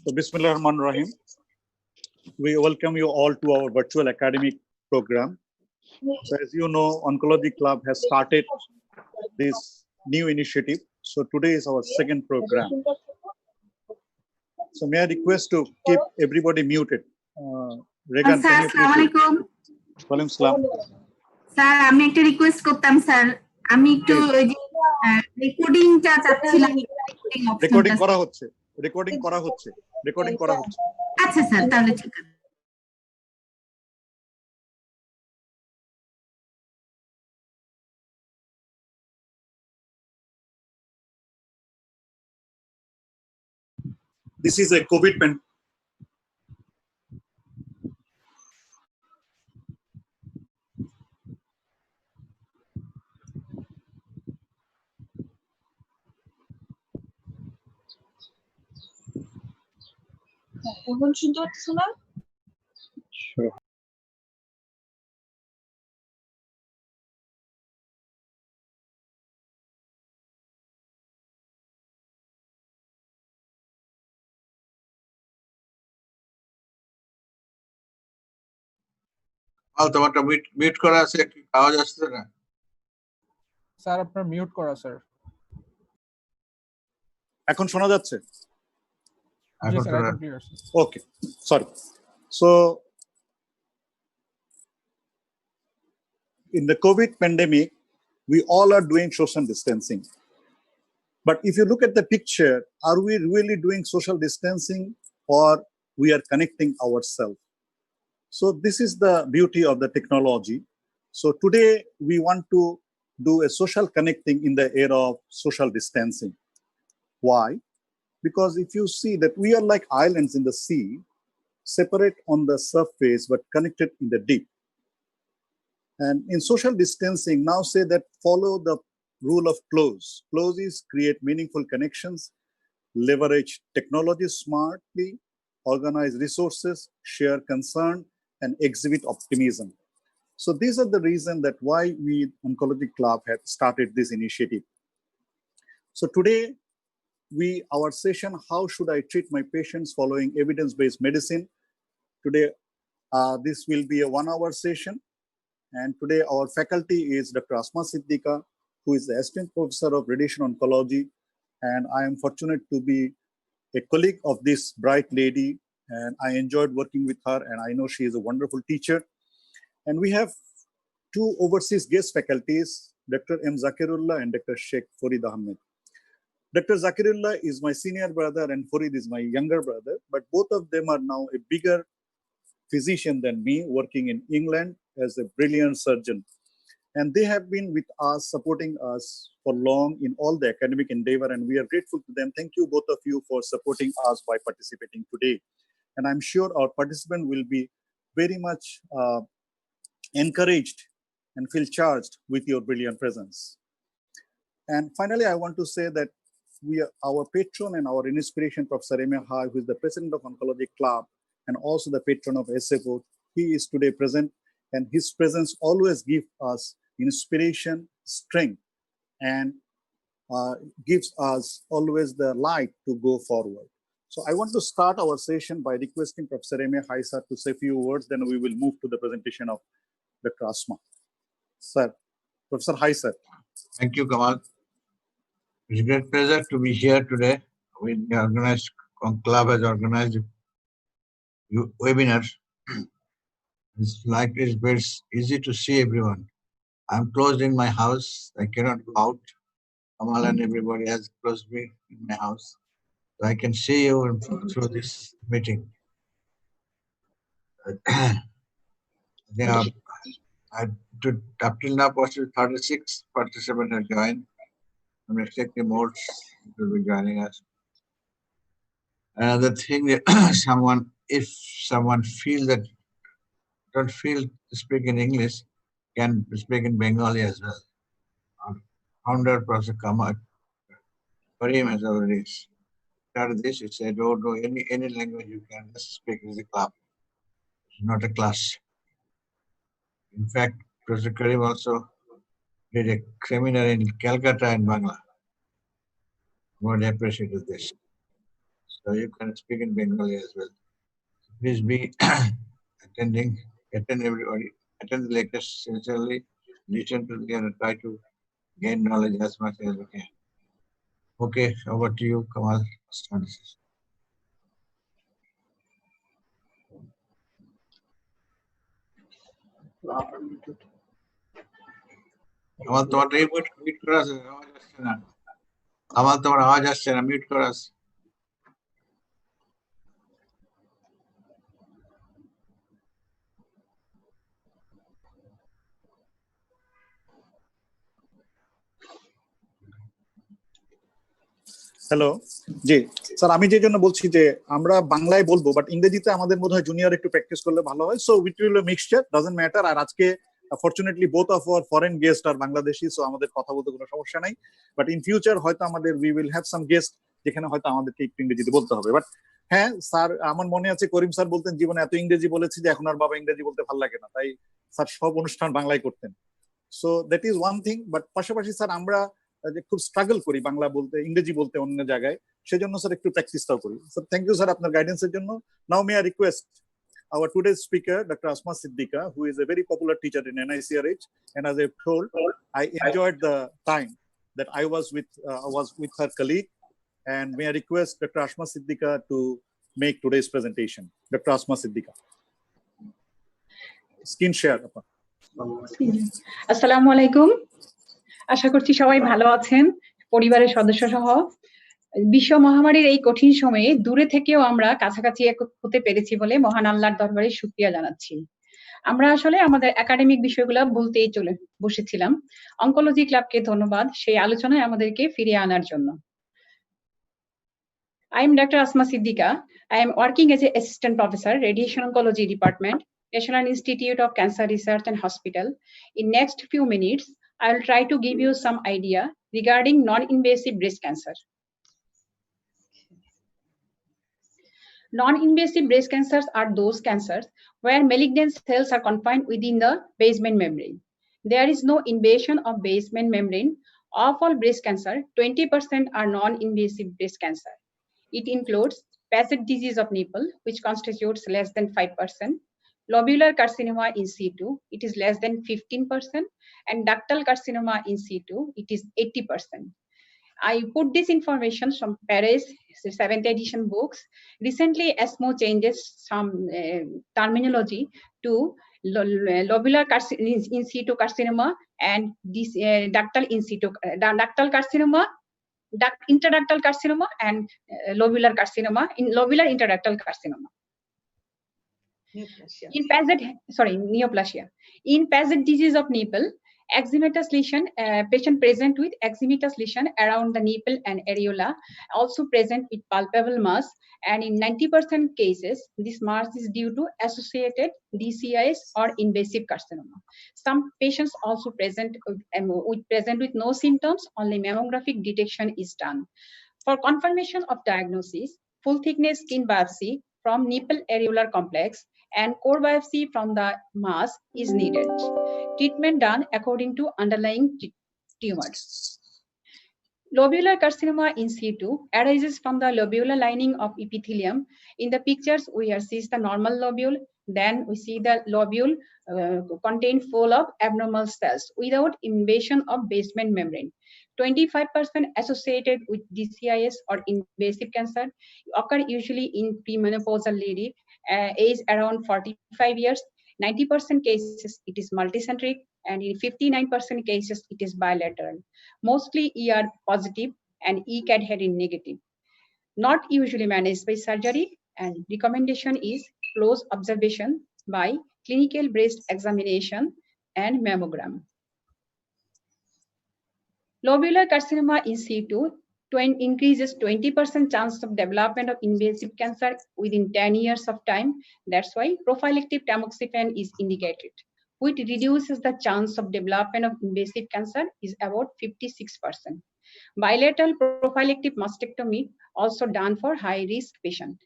So, Bismillah Rahman Rahim. We welcome you all to our virtual academic program. So, as you know, Oncology Club has started this new initiative. So, today is our second program. So, may I request to keep everybody muted? Regan, can you please? Walaikum salam. Sir আমি একটা request করতাম sir আমি একটু ওই যে রেকর্ডিংটা চাচ্ছিলাম recording করা হচ্ছে আচ্ছা স্যার তাহলে ঠিক আছে This is a COVID pandemic. এখন শুনতে পাচ্ছ না? তোমারটা মিউট করা আছে, কি আওয়াজ আসছে না? স্যার আপনার মিউট করা স্যার। এখন শোনা যাচ্ছে? জি স্যার এখন ক্লিয়ার আছে। Okay, sorry. So, in the COVID pandemic, we all are doing social distancing. But if you look at the picture, are we really doing social distancing or we are connecting ourselves? So this is the beauty of the technology. So today we want to do a social connecting in the era of social distancing. Why? Because if you see that we are like islands in the sea, separate on the surface but connected in the deep. And in social distancing, now say that follow the rule of close. Close is create meaningful connections, leverage technology smartly, organize resources, share concern, and exhibit optimism. So these are the reasons that why we Oncology Club have started this initiative. So today, our session, how should I treat my patients following evidence-based medicine? Today, this will be a 1-hour session. And today our faculty is Dr. Asma Siddiqua, who is the Assistant Professor of Radiation Oncology. And I am fortunate to be a colleague of this bright lady. And I enjoyed working with her, and I know she is a wonderful teacher. And we have 2 overseas guest faculties, Dr. M. Zakirullah and Dr. Sheikh Farid Ahmed. Dr. Zakirullah is my senior brother and Farid is my younger brother, but both of them are now a bigger physician than me, working in England as a brilliant surgeon. And they have been with us, supporting us for long in all the academic endeavor, and we are grateful to them. Thank you, both of you, for supporting us by participating today. And I'm sure our participant will be very much encouraged and feel charged with your brilliant presence. And finally, I want to say that our patron and our inspiration, Professor Emir Hai, who is the president of Oncology Club and also the patron of SFO, he is today present, and his presence always gives us inspiration, strength, and gives us always the light to go forward. So I want to start our session by requesting Professor Emir Hai sir to say a few words, then we will move to the presentation of Dr. Asma. Sir, Professor Hai sir. Thank you, Kamal. It's a great pleasure to be here today. Club has organized a webinar. It's like it's very easy to see everyone. I'm closed in my house. I cannot go out. Kamal and everybody has closed me in my house. So I can see you through this meeting. Up till now, 36 participants have joined. I'm expecting more will be joining us. Another thing that if someone feels that don't feel to speak in English, can speak in Bengali as well. Our founder, Professor Karim, has already started this. He said, don't know any language you can just speak as a club. It's not a class. In fact, Professor Karim also did a seminar in Calcutta and Bangla. Very appreciated this. So So you can speak in Bengali as well. Please be attend everybody, attend the lectures sincerely, listen to them and try to gain knowledge as much as we can. Okay, over to you, Kamal. Start the session. Kamal তোমার mute করা আছে, আওয়াজ আসছে না। কামাল তোমার আওয়াজ আসছে না, মিউট করা আছে। হ্যালো, জি স্যার, আমি যে জন্য বলছি যে আমরা বাংলায় বলবো, বাট ইংরেজিতে আমাদের বোধ হয় জুনিয়র একটু প্র্যাকটিস করলে ভালো হয়। So wit will mixture, doesn't matter. আর আজকে fortunately both of our foreign guest আর বাংলাদেশি, সো আমাদের কথা বলতে কোনো সমস্যা নাই। বাট ইন ফিউচার হয়তো আমাদের we will have some guest যেখানে হয়তো আমাদেরকে একটু ইংরেজিতে বলতে হবে। বাট হ্যাঁ স্যার, আমার মনে আছে করিম স্যার বলতেন জীবনে এত ইংরেজি বলেছি যে এখন আর বাবা ইংরেজি বলতে ভালো লাগে না, তাই স্যার সব অনুষ্ঠান বাংলায় করতেন। So that is one thing. But পাশাপাশি স্যার আমরা যে খুব স্ট্রাগল করি বাংলা বলতে, ইংরেজি বলতে অন্য জায়গায়, সেজন্য স্যার একটু প্র্যাকটিসটাও করি। স্যার থ্যাংক ইউ স্যার আপনার গাইডেন্সের জন্য। Now may I request our today's speaker, Dr. Asma Siddiqua, who is a very popular teacher in NICRH, and as I've told, I enjoyed the time that I was with her colleague. And may I request Dr. Asma Siddiqua to make today's presentation. Dr. Asma Siddiqua. Screen share. আসসালামু আলাইকুম, আশা করছি সবাই ভালো আছেন, পরিবারের সদস্য সহ। বিশ্ব মহামারীর এই কঠিন সময়ে দূরে থেকেও আমরা কাছাকাছি হতে পেরেছি বলে মহান আল্লাহর দরবারে শুকরিয়া জানাচ্ছি। আমরা আসলে আমাদের একাডেমিক বিষয়গুলো বলতেই চলে বসেছিলাম। অঙ্কোলজি ক্লাবকে ধন্যবাদ সেই আলোচনায় আমাদেরকে ফিরিয়ে আনার জন্য। I am Dr. Asma Siddiqua. I am working as an assistant professor, Radiation Oncology Department, National Institute of Cancer Research and Hospital. In next few minutes, I will try to give you some idea regarding non-invasive breast cancer. Non-invasive breast cancers are those cancers where malignant cells are confined within the basement membrane. There is no invasion of basement membrane. Of all breast cancer, 20% are non-invasive breast cancer. It includes passage disease of nipple, which constitutes less than 5%, lobular carcinoma in situ, it is less than 15%, and ductal carcinoma in situ, it is 80%. I put this information from Paris 7th edition books. Recently, Asma changes some terminology to lobular in situ carcinoma and this ductal in situ ductal carcinoma, intraductal carcinoma, and lobular carcinoma, in lobular intraductal carcinoma. Neoplasia. In passage disease of nipple, eczematous lesion, patient present with eczematous lesion around the nipple and areola, also present with palpable mass, and in 90% cases, this mass is due to associated DCIS or invasive carcinoma. Some patients also present with no symptoms, only mammographic detection is done. For confirmation of diagnosis, full thickness skin biopsy from nipple areolar complex and core biopsy from the mass is needed. Treatment done according to underlying tumors. Lobular carcinoma in situ arises from the lobular lining of epithelium. In the pictures, we are sees the normal lobule. Then we see the lobule contain full of abnormal cells without invasion of basement membrane. 25% associated with DCIS or invasive cancer occur usually in premenopausal lady, age around 45 years. 90% cases it is multicentric, and in 59% cases it is bilateral, mostly ER positive and E-cadherin negative. Not usually managed by surgery, and recommendation is close observation by clinical breast examination and mammogram. Lobular carcinoma in situ increases 20% chance of development of invasive cancer within 10 years of time. That's why prophylactic tamoxifen is indicated, which reduces the chance of development of invasive cancer is about 56%. Bilateral prophylactic mastectomy also done for high-risk patient.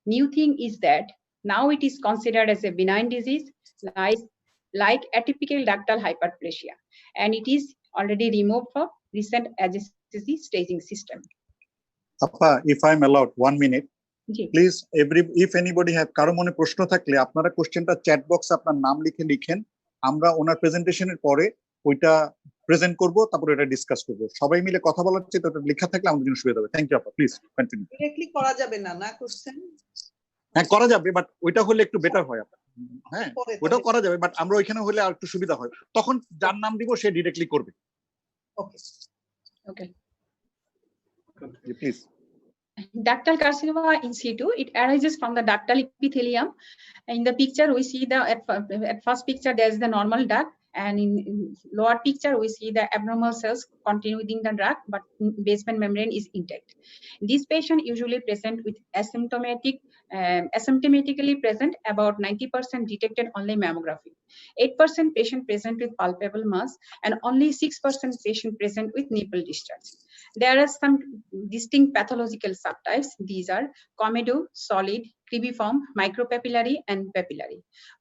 New thing is that now it is considered as a benign disease like atypical ductal hyperplasia, and it is already removed from recent AJCC staging system. Appa, if I'm allowed 1 minute, please if anybody have কারো মনে প্রশ্ন থাকলে আপনারা কোশ্চেনটা chat বক্সে আপনার নাম লিখে লিখেন, আমরা ওনার প্রেজেন্টেশনের পরে ওইটা প্রেজেন্ট করব, তারপরে এটা ডিসকাস করব। সবাই মিলে কথা বলার চেয়ে ওটা লেখা থাকলে আমাদের জন্য সুবিধা হবে। থ্যাংক ইউ আপা, প্লিজ কন্টিনিউ। ডিরেক্টলি করা যাবে না না কোশ্চেন? হ্যাঁ করা যাবে, বাট ওইটা হলে একটু বেটার হয় আপা। হ্যাঁ ওটাও করা যাবে, বাট আমরা ওইখানে হলে আর একটু সুবিধা হয়, তখন যার নাম দিব সে ডিরেক্টলি করবে। ওকে Okay. Please. Ductal carcinoma in situ, it arises from the ductal epithelium. In the picture, we see the at first picture there is the normal duct, and in lower picture we see the abnormal cells continuing the duct, but basement membrane is intact. This patient usually present with asymptomatically present, about 90% detected only mammography. 8% patient present with palpable mass, and only 6% patient present with nipple discharge. There are some distinct pathological subtypes. These are comedo, solid, cribiform, micropapillary, and papillary.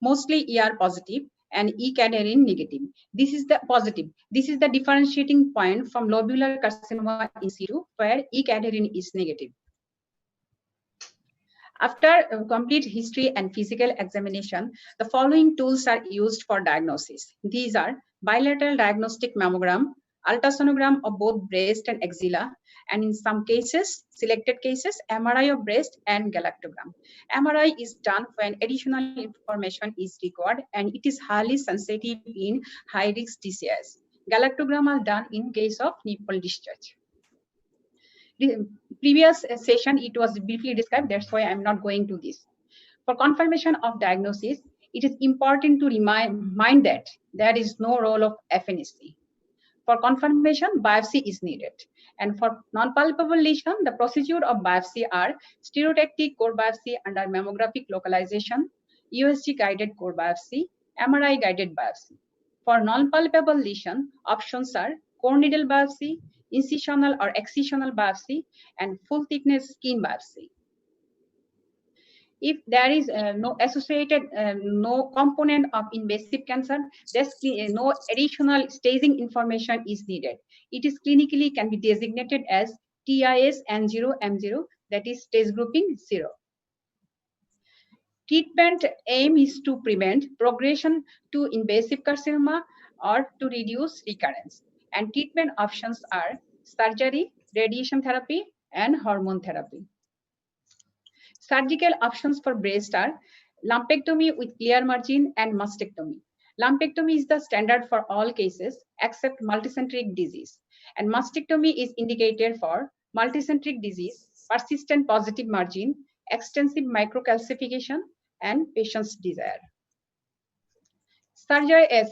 Mostly ER positive and E-cadherin negative. This is the positive. This is the differentiating point from lobular carcinoma in situ, where E-cadherin is negative. After complete history and physical examination, the following tools are used for diagnosis. These are bilateral diagnostic mammogram, ultrasonogram of both breast and axilla, and in some cases, selected cases, MRI of breast and galactogram. MRI is done when additional information is required and it is highly sensitive in high-risk DCIS. Galactogram are done in case of nipple discharge. The previous session, it was briefly described, that's why I'm not going to this. For confirmation of diagnosis, it is important to mind that there is no role of FNSC. For confirmation, biopsy is needed. And for non-palpable lesion, the procedure of biopsy are stereotactic core biopsy under mammographic localization, USG-guided core biopsy, MRI-guided biopsy. For non-palpable lesion, options are core needle biopsy, incisional or excisional biopsy, and full-thickness skin biopsy. If there is no associated, no component of invasive cancer, no additional staging information is needed. It is clinically can be designated as TIS N0 M0, that is stage grouping 0. Treatment aim is to prevent progression to invasive carcinoma or to reduce recurrence. And treatment options are surgery, radiation therapy, and hormone therapy. Surgical options for breast are lumpectomy with clear margin and mastectomy. Lumpectomy is the standard for all cases except multicentric disease, and mastectomy is indicated for multicentric disease, persistent positive margin, extensive microcalcification, and patient's desire.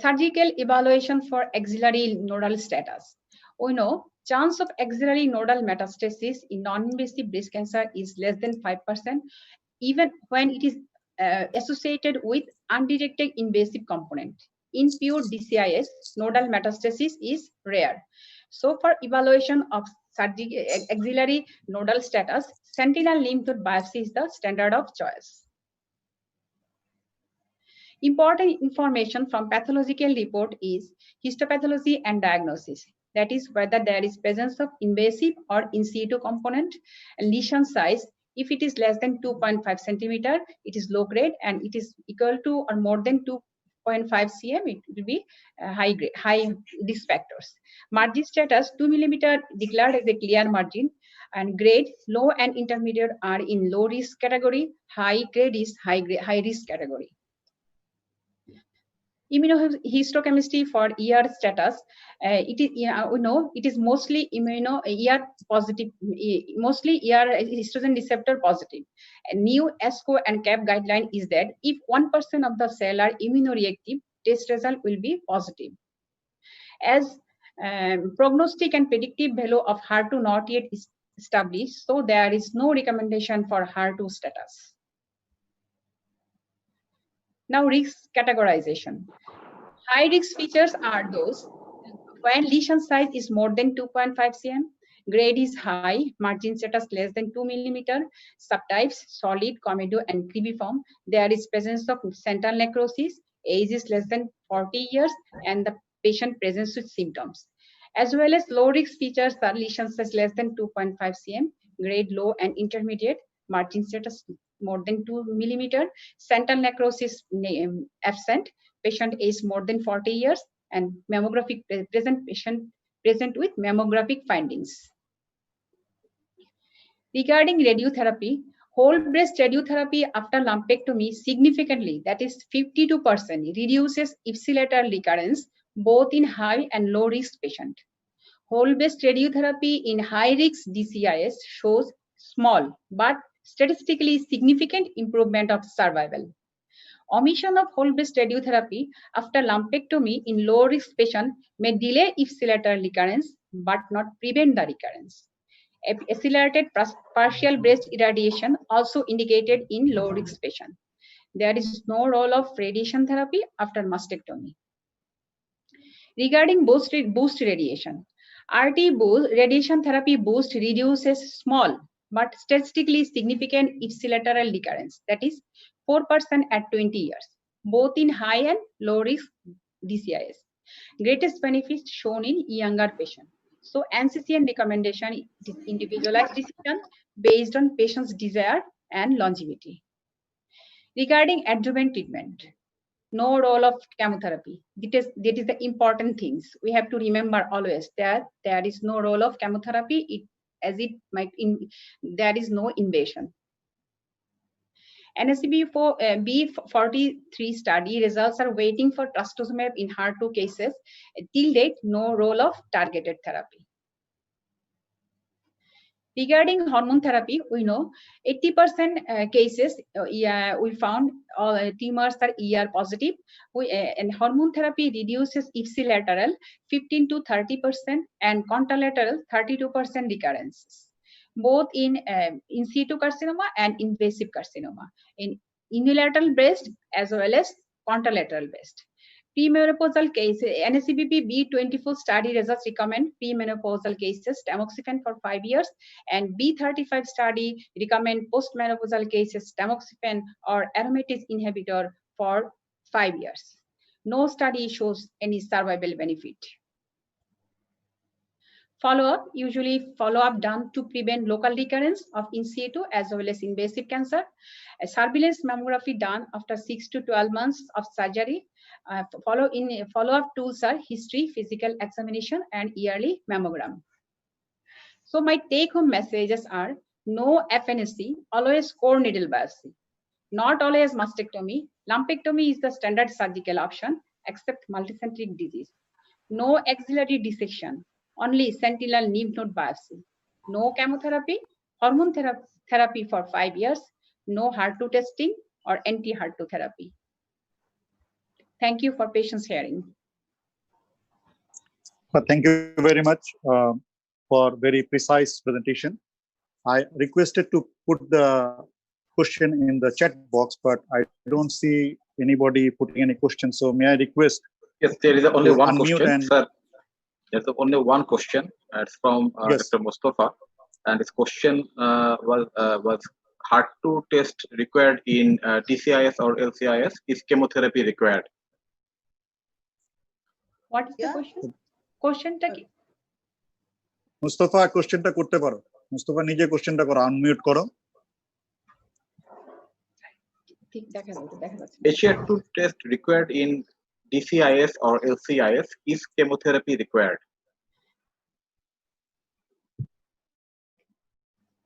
Surgical evaluation for axillary nodal status. We know chance of axillary nodal metastasis in non-invasive breast cancer is less than 5%, even when it is associated with undetected invasive component. In pure DCIS, nodal metastasis is rare. So for evaluation of axillary nodal status, sentinel lymph node biopsy is the standard of choice. Important information from pathological report is histopathology and diagnosis. That is whether there is presence of invasive or in situ component, and lesion size. If it is less than 2.5 centimeter, it is low grade, and it is equal to or more than 2.5 cm, it will be high risk factors. Margin status 2 millimeter declared as a clear margin, and grade low and intermediate are in low risk category. High grade is high risk category. Immunohistochemistry for ER status, it is we know it is mostly ER positive, mostly ER estrogen receptor positive. A new ESCO and CAP guideline is that if 1% of the cell are immunoreactive, test result will be positive. As prognostic and predictive value of HER2 not yet established, so there is no recommendation for HER2 status. Now, risk categorization. High risk features are those when lesion size is more than 2.5 cm, grade is high, margin status less than 2 millimeter, subtypes solid, comedo, and cribiform. There is presence of sentinel necrosis, age is less than 40 years, and the patient presents with symptoms. As well as low risk features are lesion size less than 2.5 cm, grade low and intermediate, margin status more than 2 millimeter, central necrosis absent, patient age more than 40 years, and mammographic patient present with mammographic findings. Regarding radiotherapy, whole breast radiotherapy after lumpectomy significantly, that is 52%, reduces ipsilateral recurrence both in high and low risk patient. Whole breast radiotherapy in high risk DCIS shows small but statistically significant improvement of survival. Omission of whole breast radiotherapy after lumpectomy in low risk patient may delay ipsilateral recurrence but not prevent the recurrence. Accelerated partial breast irradiation also indicated in low risk patient. There is no role of radiation therapy after mastectomy. Regarding boost radiation, RT boost radiation therapy boost reduces small but statistically significant ipsilateral recurrence, that is 4% at 20 years, both in high and low risk DCIS. Greatest benefits shown in younger patients. So NCCN recommendation is individualized decision based on patient's desire and longevity. Regarding adjuvant treatment, no role of chemotherapy. That is the important things. We have to remember always that there is no role of chemotherapy there is no invasion. NSCB B43 study results are waiting for trastuzumab in HER2 cases. Till date, no role of targeted therapy. Regarding hormone therapy, we know 80% cases we found all tumors are ER positive. And hormone therapy reduces ipsilateral 15 to 30% and contralateral 32% recurrences, both in situ carcinoma and invasive carcinoma, in unilateral breast as well as contralateral breast. Premenopausal cases, NSCBP B24 study results recommend premenopausal cases tamoxifen for 5 years, and B35 study recommend postmenopausal cases tamoxifen or aromatase inhibitor for 5 years. No study shows any survival benefit. Follow-up, usually follow-up done to prevent local recurrence of in situ as well as invasive cancer. A surveillance mammography done after 6 to 12 months of surgery. Follow-up tools are history, physical examination, and yearly mammogram. So my take-home messages are no FNSC, always core needle biopsy. Not always mastectomy. Lumpectomy is the standard surgical option except multicentric disease. No axillary dissection. Only sentinel lymph node biopsy. No chemotherapy, hormone therapy for 5 years, no HER2 testing or anti-HER2 therapy. Thank you for patience hearing. Thank you very much for very precise presentation. I requested to put the question in the chat box, but I don't see anybody putting any questions. So may I request? Yes, there is only one question, sir. There's only one question. It's from yes. Dr. Mustafa, and his question was HER2 test required in DCIS or LCIS? Is chemotherapy required? What is the question? Questionটা কি? মুস্তাফা কোশ্চেনটা করতে পারো। মুস্তাফা নিজে কোশ্চেনটা করো, unmute করো। ঠিক দেখা যাচ্ছে। HER2 test required in DCIS or LCIS? Is chemotherapy required?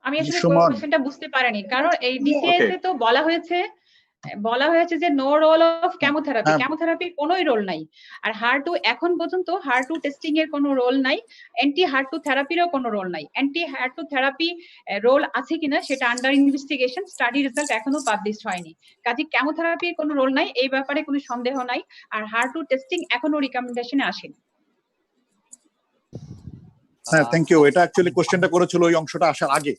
আমি আসলে কোশ্চেনটা বুঝতে পারিনি, কারণ এই ডিসিআইএস এ তো বলা হয়েছে যে নো রোল অফ কেমোথেরাপি, কেমোথেরাপির কোনোই রোল নাই। আর HER2 এখন পর্যন্ত HER2 টেস্টিং এর কোনো রোল নাই, অ্যান্টি HER2 থেরাপিরও কোনো রোল নাই। অ্যান্টি HER2 থেরাপি রোল আছে কিনা সেটা আন্ডার ইনভেস্টিগেশন, স্টাডি রেজাল্ট এখনো পাবলিশ হয়নি। কাজে কেমোথেরাপির কোনো রোল নাই, এই ব্যাপারে কোনো সন্দেহ নাই। আর HER2 টেস্টিং এখনো রিকমেন্ডেশনে আসেনি। হ্যাঁ, থ্যাংক ইউ। এটা অ্যাকচুয়ালি কোশ্চেনটা করেছিল ওই অংশটা আসার আগে।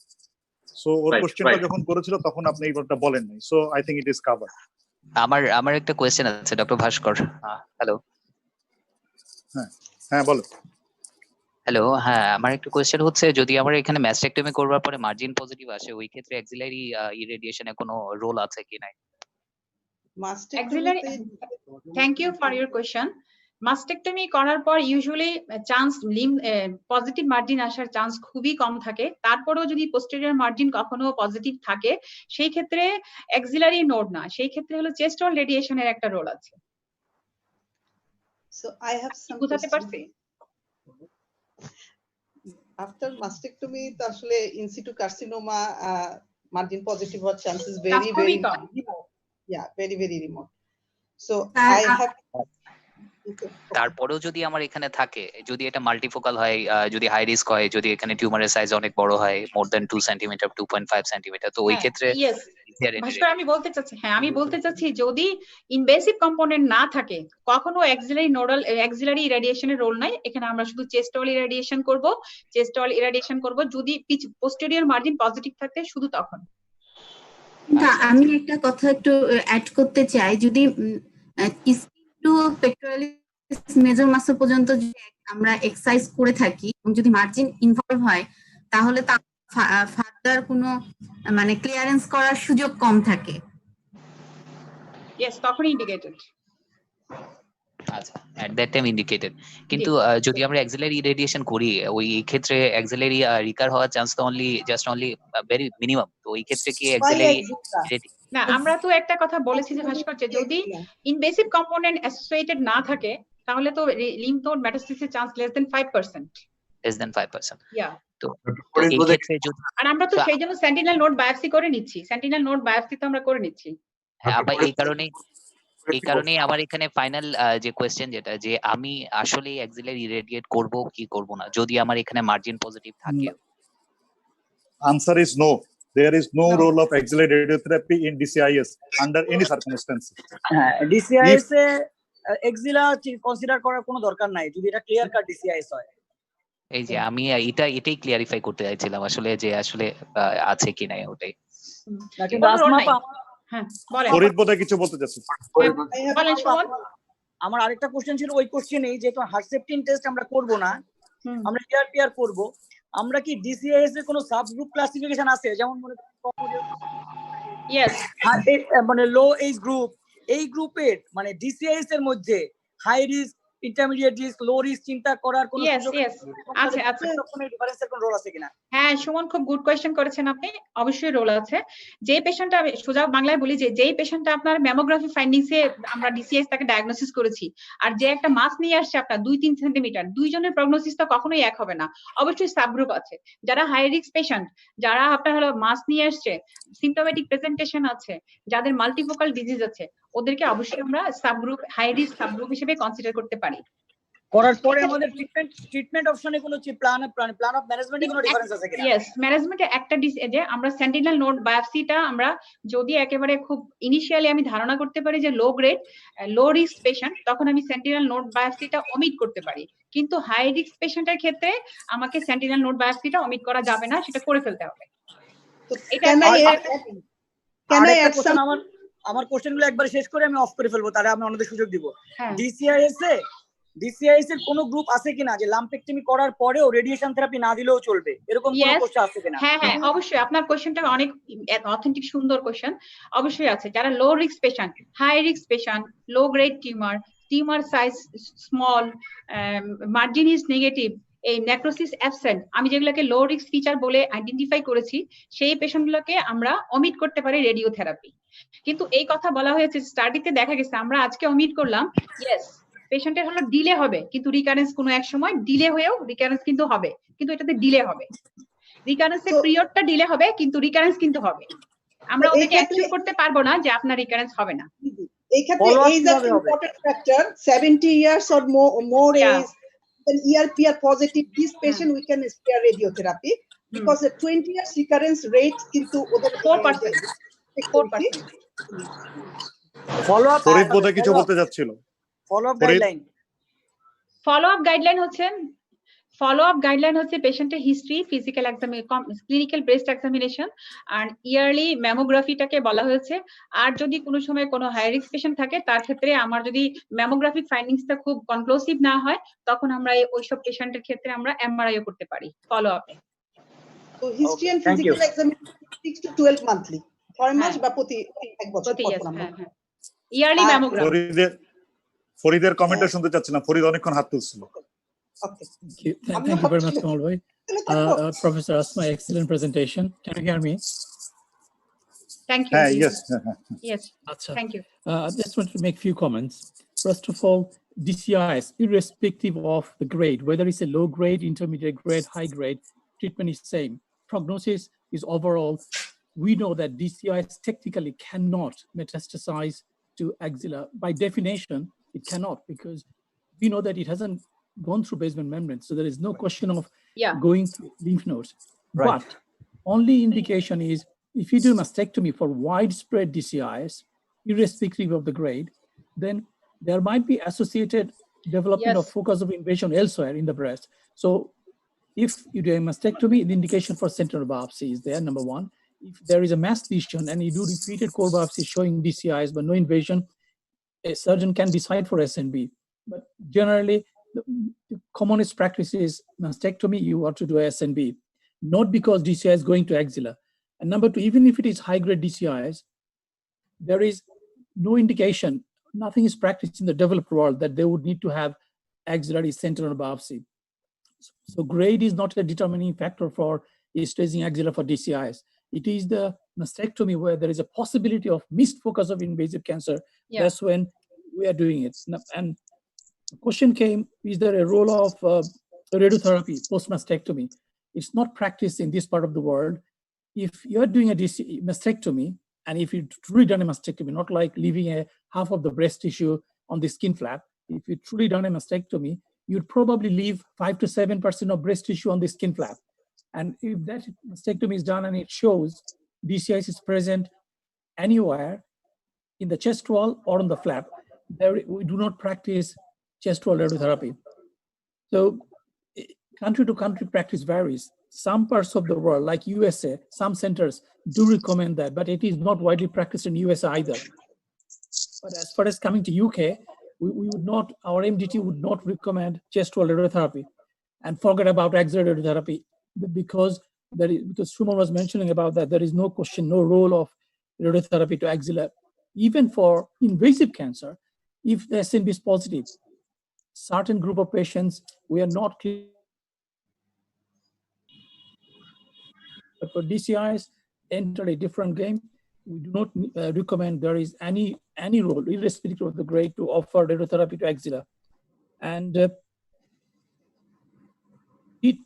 সো ওর কোশ্চেনটা যখন করেছিল তখন আপনি এই ব্যাপারটা বলেন নাই। So I think it is covered. আমার একটা কোশ্চেন আছে ডক্টর ভাস্কর। হ্যালো। হ্যাঁ বলো। হ্যালো, হ্যাঁ আমার একটা কোশ্চেন হচ্ছে, যদি আমার এখানে ম্যাস্টেক্টমি করবার পরে মার্জিন পজিটিভ আসে, ওই ক্ষেত্রে অ্যাক্সিলারি ইরেডিয়েশনে কোনো রোল আছে কি নাই? Auxiliary, thank you for your question. Mastectomy করার পর ইউজুয়ালি চান্স পজিটিভ মার্জিন আসার চান্স খুবই কম থাকে। তারপরেও যদি পোস্টেরিয়র মার্জিন কখনো পজিটিভ থাকে, সেই ক্ষেত্রে অ্যাক্সিলারি নোড না, সেই ক্ষেত্রে হলো চেস্ট ওয়াল রেডিয়েশনের একটা রোল আছে। So I have some বুঝাতে পারছি? After mastectomy তো আসলে in situ carcinoma margin positive হওয়ার chances very remote. Yeah, very remote. So I have তারপরেও যদি আমার এখানে থাকে, যদি এটা মাল্টিফোকাল হয়, যদি হাই রিস্ক হয়, যদি এখানে টিউমারের সাইজ অনেক বড় হয়, মোর দ্যান 2 সেন্টিমিটার 2.5 সেন্টিমিটার, তো ওই ক্ষেত্রে ভাস্কর আমি বলতে চাচ্ছি যদি ইনভেসিভ কম্পোনেন্ট না থাকে কখনো অ্যাক্সিলারি নোডাল অ্যাক্সিলারি ইরাডিয়েশনের রোল নাই। এখানে আমরা শুধু চেস্ট ওয়াল ইরাডিয়েশন করব যদি পোস্টেরিয়র মার্জিন পজিটিভ থাকে শুধু তখন। আমি একটা কথা একটু অ্যাড করতে চাই, যদি মেজর মাসল পর্যন্ত আমরা এক্সারসাইজ করে থাকি এবং যদি মার্জিন ইনভলভ হয় তাহলে ফার্দার কোনো মানে ক্লিয়ারেন্স করার সুযোগ কম থাকে। ইয়েস, তখন ইন্ডিকেটেড। আচ্ছা, এট দ্যাট টাইম ইন্ডিকেটেড। কিন্তু যদি আমরা অ্যাক্সিলারি ইরেডিয়েশন করি, ওই ক্ষেত্রে অ্যাক্সিলারি রিকার হওয়ার চান্স তো অনলি ভেরি মিনিমাম। তো ওই ক্ষেত্রে কি অ্যাক্সিলারি না, আমরা তো একটা কথা বলেছি যে ভাস্কর, যদি ইনভেসিভ কম্পোনেন্ট অ্যাসোসিয়েটেড না থাকে তাহলে তো লিম্ফ নোড মেটাস্টাসিসের চান্স লেস দেন 5%। ইয়া, তো এই ক্ষেত্রে যদি আর আমরা তো সেই জন্য সেন্টিনেল নোড বায়োপসি করে নিচ্ছি, তো আমরা করে নিচ্ছি। হ্যাঁ, আবার এই কারণেই আমার এখানে ফাইনাল যে কোয়েশ্চেন যেটা, যে আমি আসলে অ্যাক্সিলারি ইরেডিয়েট করব কি করব না যদি আমার এখানে মার্জিন পজিটিভ থাকে। Answer is no. There is no role of axillary radiotherapy in DCIS under any circumstances. DCIS A axilla consider করার কোনো দরকার নাই যদি এটা ক্লিয়ার কাট DCIS হয়। এই যে আমি এটাই ক্লিয়ারিফাই করতে চাইছিলাম আসলে, যে আসলে আছে কি নাই ওটাই। কিন্তু আসমা হ্যাঁ বলেন, ফরিদ বোধহয় কিছু বলতে চাচ্ছেন। বলেন সুমন। আমার আরেকটা কোশ্চেন ছিল ওই কোশ্চেনেই, যেহেতু হার্সেপ্টিন টেস্ট আমরা করব না, আমরা ERPR করব, আমরা কি DCIS এর কোনো সাবগ্রুপ ক্লাসিফিকেশন আছে? যেমন মনে মানে লো এজ গ্রুপ, এই গ্রুপের মানে DCIS এর মধ্যে high risk, intermediate risk, low risk চিন্তা করার কোনো সুযোগ আছে? কোনো ডিফারেন্সের কোনো রোল আছে কিনা? হ্যাঁ সুমন, খুব গুড কোয়েশ্চেন করেছেন আপনি। অবশ্যই রোল আছে। যে পেশেন্টটা, আমি সোজা বাংলায় বলি, যে যেই পেশেন্টটা আপনার ম্যামোগ্রাফি ফাইন্ডিংসে আমরা DCIS তাকে ডায়াগনোসিস করেছি, আর যে একটা মাস নিয়ে আসছে আপনার 2-3 সেন্টিমিটার, দুইজনের প্রগনোসিস তো কখনোই এক হবে না। অবশ্যই সাবগ্রুপ আছে। যারা হাই রিস্ক পেশেন্ট, যারা আপনার হলো মাস নিয়ে আসছে, সিম্পটোমেটিক প্রেজেন্টেশন আছে, যাদের মাল্টিফোকাল ডিজিজ আছে, ওদেরকে অবশ্যই আমরা সাবগ্রুপ, হাই রিস্ক সাবগ্রুপ হিসেবে কনসিডার করতে পারি। করার পরে আমাদের ট্রিটমেন্ট অপশনে কোনো প্ল্যান অফ ম্যানেজমেন্টে কোনো ডিফারেন্স আছে কিনা? यस, ম্যানেজমেন্টে একটা যে আমরা সেন্টিনেল নোড বায়োপসিটা আমরা যদি একেবারে খুব ইনিশিয়ালি আমি ধারণা করতে পারি যে লো গ্রেড লো রিস্ক পেশেন্ট, তখন আমি সেন্টিনেল নোড বায়োপসিটা ওমিট করতে পারি। কিন্তু হাই রিস্ক পেশেন্টের ক্ষেত্রে আমাকে সেন্টিনেল নোড বায়োপসিটা ওমিট করা যাবে না, সেটা করে ফেলতে হবে। তো এটা আমার কোশ্চেনগুলো একবার শেষ করে আমি অফ করে ফেলবো, তাহলে আমি অন্যদের সুযোগ দিব। DCIS এর কোনো গ্রুপ আছে কিনা যে লাম্পেক্টমি করার পরেও রেডিয়েশন থেরাপি না দিলেও চলবে, এরকম কোনো কোশ্চেন আছে কিনা? হ্যাঁ হ্যাঁ অবশ্যই, আপনার কোশ্চেনটা অনেক অথেন্টিক সুন্দর কোশ্চেন। অবশ্যই আছে। যারা low risk patient, high risk patient, low grade tumour size small, margin is negative, এই নেক্রোসিস অ্যাবসেন্ট, আমি যেগুলোকে লো রিস্ক ফিচার বলে আইডেন্টিফাই করেছি, সেই পেশেন্টগুলোকে আমরা অমিট করতে পারি রেডিওথেরাপি। কিন্তু এই কথা বলা হয়েছে, স্টাডিতে দেখা গেছে আমরা আজকে অমিট করলাম, ইয়েস পেশেন্টের হলো ডিলে হবে, কিন্তু রিকারেন্স কোনো এক সময় ডিলে হয়েও রিকারেন্স কিন্তু হবে, কিন্তু এটাতে ডিলে হবে, রিকারেন্সের পিরিয়ডটা ডিলে হবে কিন্তু রিকারেন্স কিন্তু হবে। আমরা ওদেরকে অ্যাকসেপ্ট করতে পারবো না যে আপনার রিকারেন্স হবে না। এই ক্ষেত্রে age is important factor. 70 years or more age then ERPR positive this patient we can spare radiotherapy because the 20 years recurrence rate কিন্তু ওদের 4%. ফলো আপ ফরিদ বোধহয় কিছু বলতে যাচ্ছিল। ফলো আপ গাইডলাইন হচ্ছে পেশেন্টের history, physical clinical breast examination আর yearly ম্যামোগ্রাফিটাকে বলা হয়েছে। আর যদি কোনো সময় কোনো হাই রিস্ক পেশেন্ট থাকে, তার ক্ষেত্রে আমার যদি ম্যামোগ্রাফিক ফাইন্ডিংসটা খুব কনক্লুসিভ না হয়, তখন আমরা ওইসব পেশেন্টের ক্ষেত্রে আমরা এমআরআইও করতে পারি ফলো আপে। তো history and physical examination 6 to 12 monthly, 6 মাস বা প্রতি এক বছর পর আমরা ইয়ারলি ম্যামোগ্রাম। ফরিদের কমেন্টটা শুনতে চাচ্ছিলাম, ফরিদ অনেকক্ষণ হাত তুলছিল। Okay. Thank you very much, Kamal bhai. Professor Asma, excellent presentation. Can you hear me? Thank you. Yes. Yes. Thank you. I just want to make a few comments. First of all, DCIS, irrespective of the grade, whether it's a low grade, intermediate grade, high grade, treatment is same. Prognosis is overall. We know that DCIS technically cannot metastasize to axilla. By definition, it cannot, because we know that it hasn't gone through basement membrane. So there is no question of going to lymph nodes. Right. But only indication is if you do mastectomy for widespread DCIS, irrespective of the grade, then there might be associated development of focus of invasion elsewhere in the breast. So if you do a mastectomy, the indication for sentinel biopsy is there, number one. If there is a mass lesion and you do repeated core biopsy showing DCIS but no invasion, a surgeon can decide for SNB. But generally, the commonest practice is mastectomy, you want to do a SNB, not because DCIS is going to axilla. And number two, even if it is high-grade DCIS, there is no indication, nothing is practiced in the developed world that they would need to have axillary sentinel biopsy. So grade is not a determining factor for staging axilla for DCIS. It is the mastectomy where there is a possibility of missed focus of invasive cancer. That's when we are doing it. And the question came, is there a role of radiotherapy post-mastectomy? It's not practiced in this part of the world. If you're doing a mastectomy, and if you truly done a mastectomy, not like leaving a half of the breast tissue on the skin flap, if you truly done a mastectomy, you'd probably leave 5 to 7% of breast tissue on the skin flap. And if that mastectomy is done and it shows DCIS is present anywhere in the chest wall or on the flap, we do not practice chest wall radiotherapy. So country to country practice varies. Some parts of the world, like USA, some centers do recommend that, but it is not widely practiced in USA either. But as far as coming to UK, we would not, our MDT would not recommend chest wall radiotherapy and forget about axillary radiotherapy, because Shumon was mentioning about that, there is no question, no role of radiotherapy to axilla. Even for invasive cancer, if the SNB is positive, certain group of patients, we are not clear. But for DCIS, enter a different game. We do not recommend there is any role, irrespective of the grade, to offer radiotherapy to axilla. And it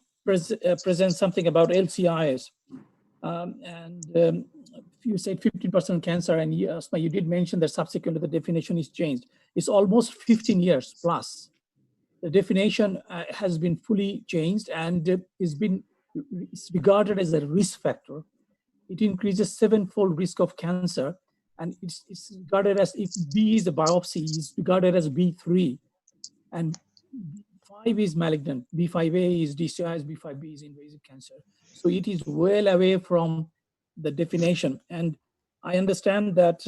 presents something about LCIS. You said 15% cancer, and Asma, you did mention that subsequently the definition is changed. It's almost 15 years plus. The definition has been fully changed and is regarded as a risk factor. It increases 7-fold risk of cancer, and it's regarded as, if B is a biopsy, is regarded as B3, and B5 is malignant, B5A is DCIS, B5B is invasive cancer. So it is well away from the definition. And I understand that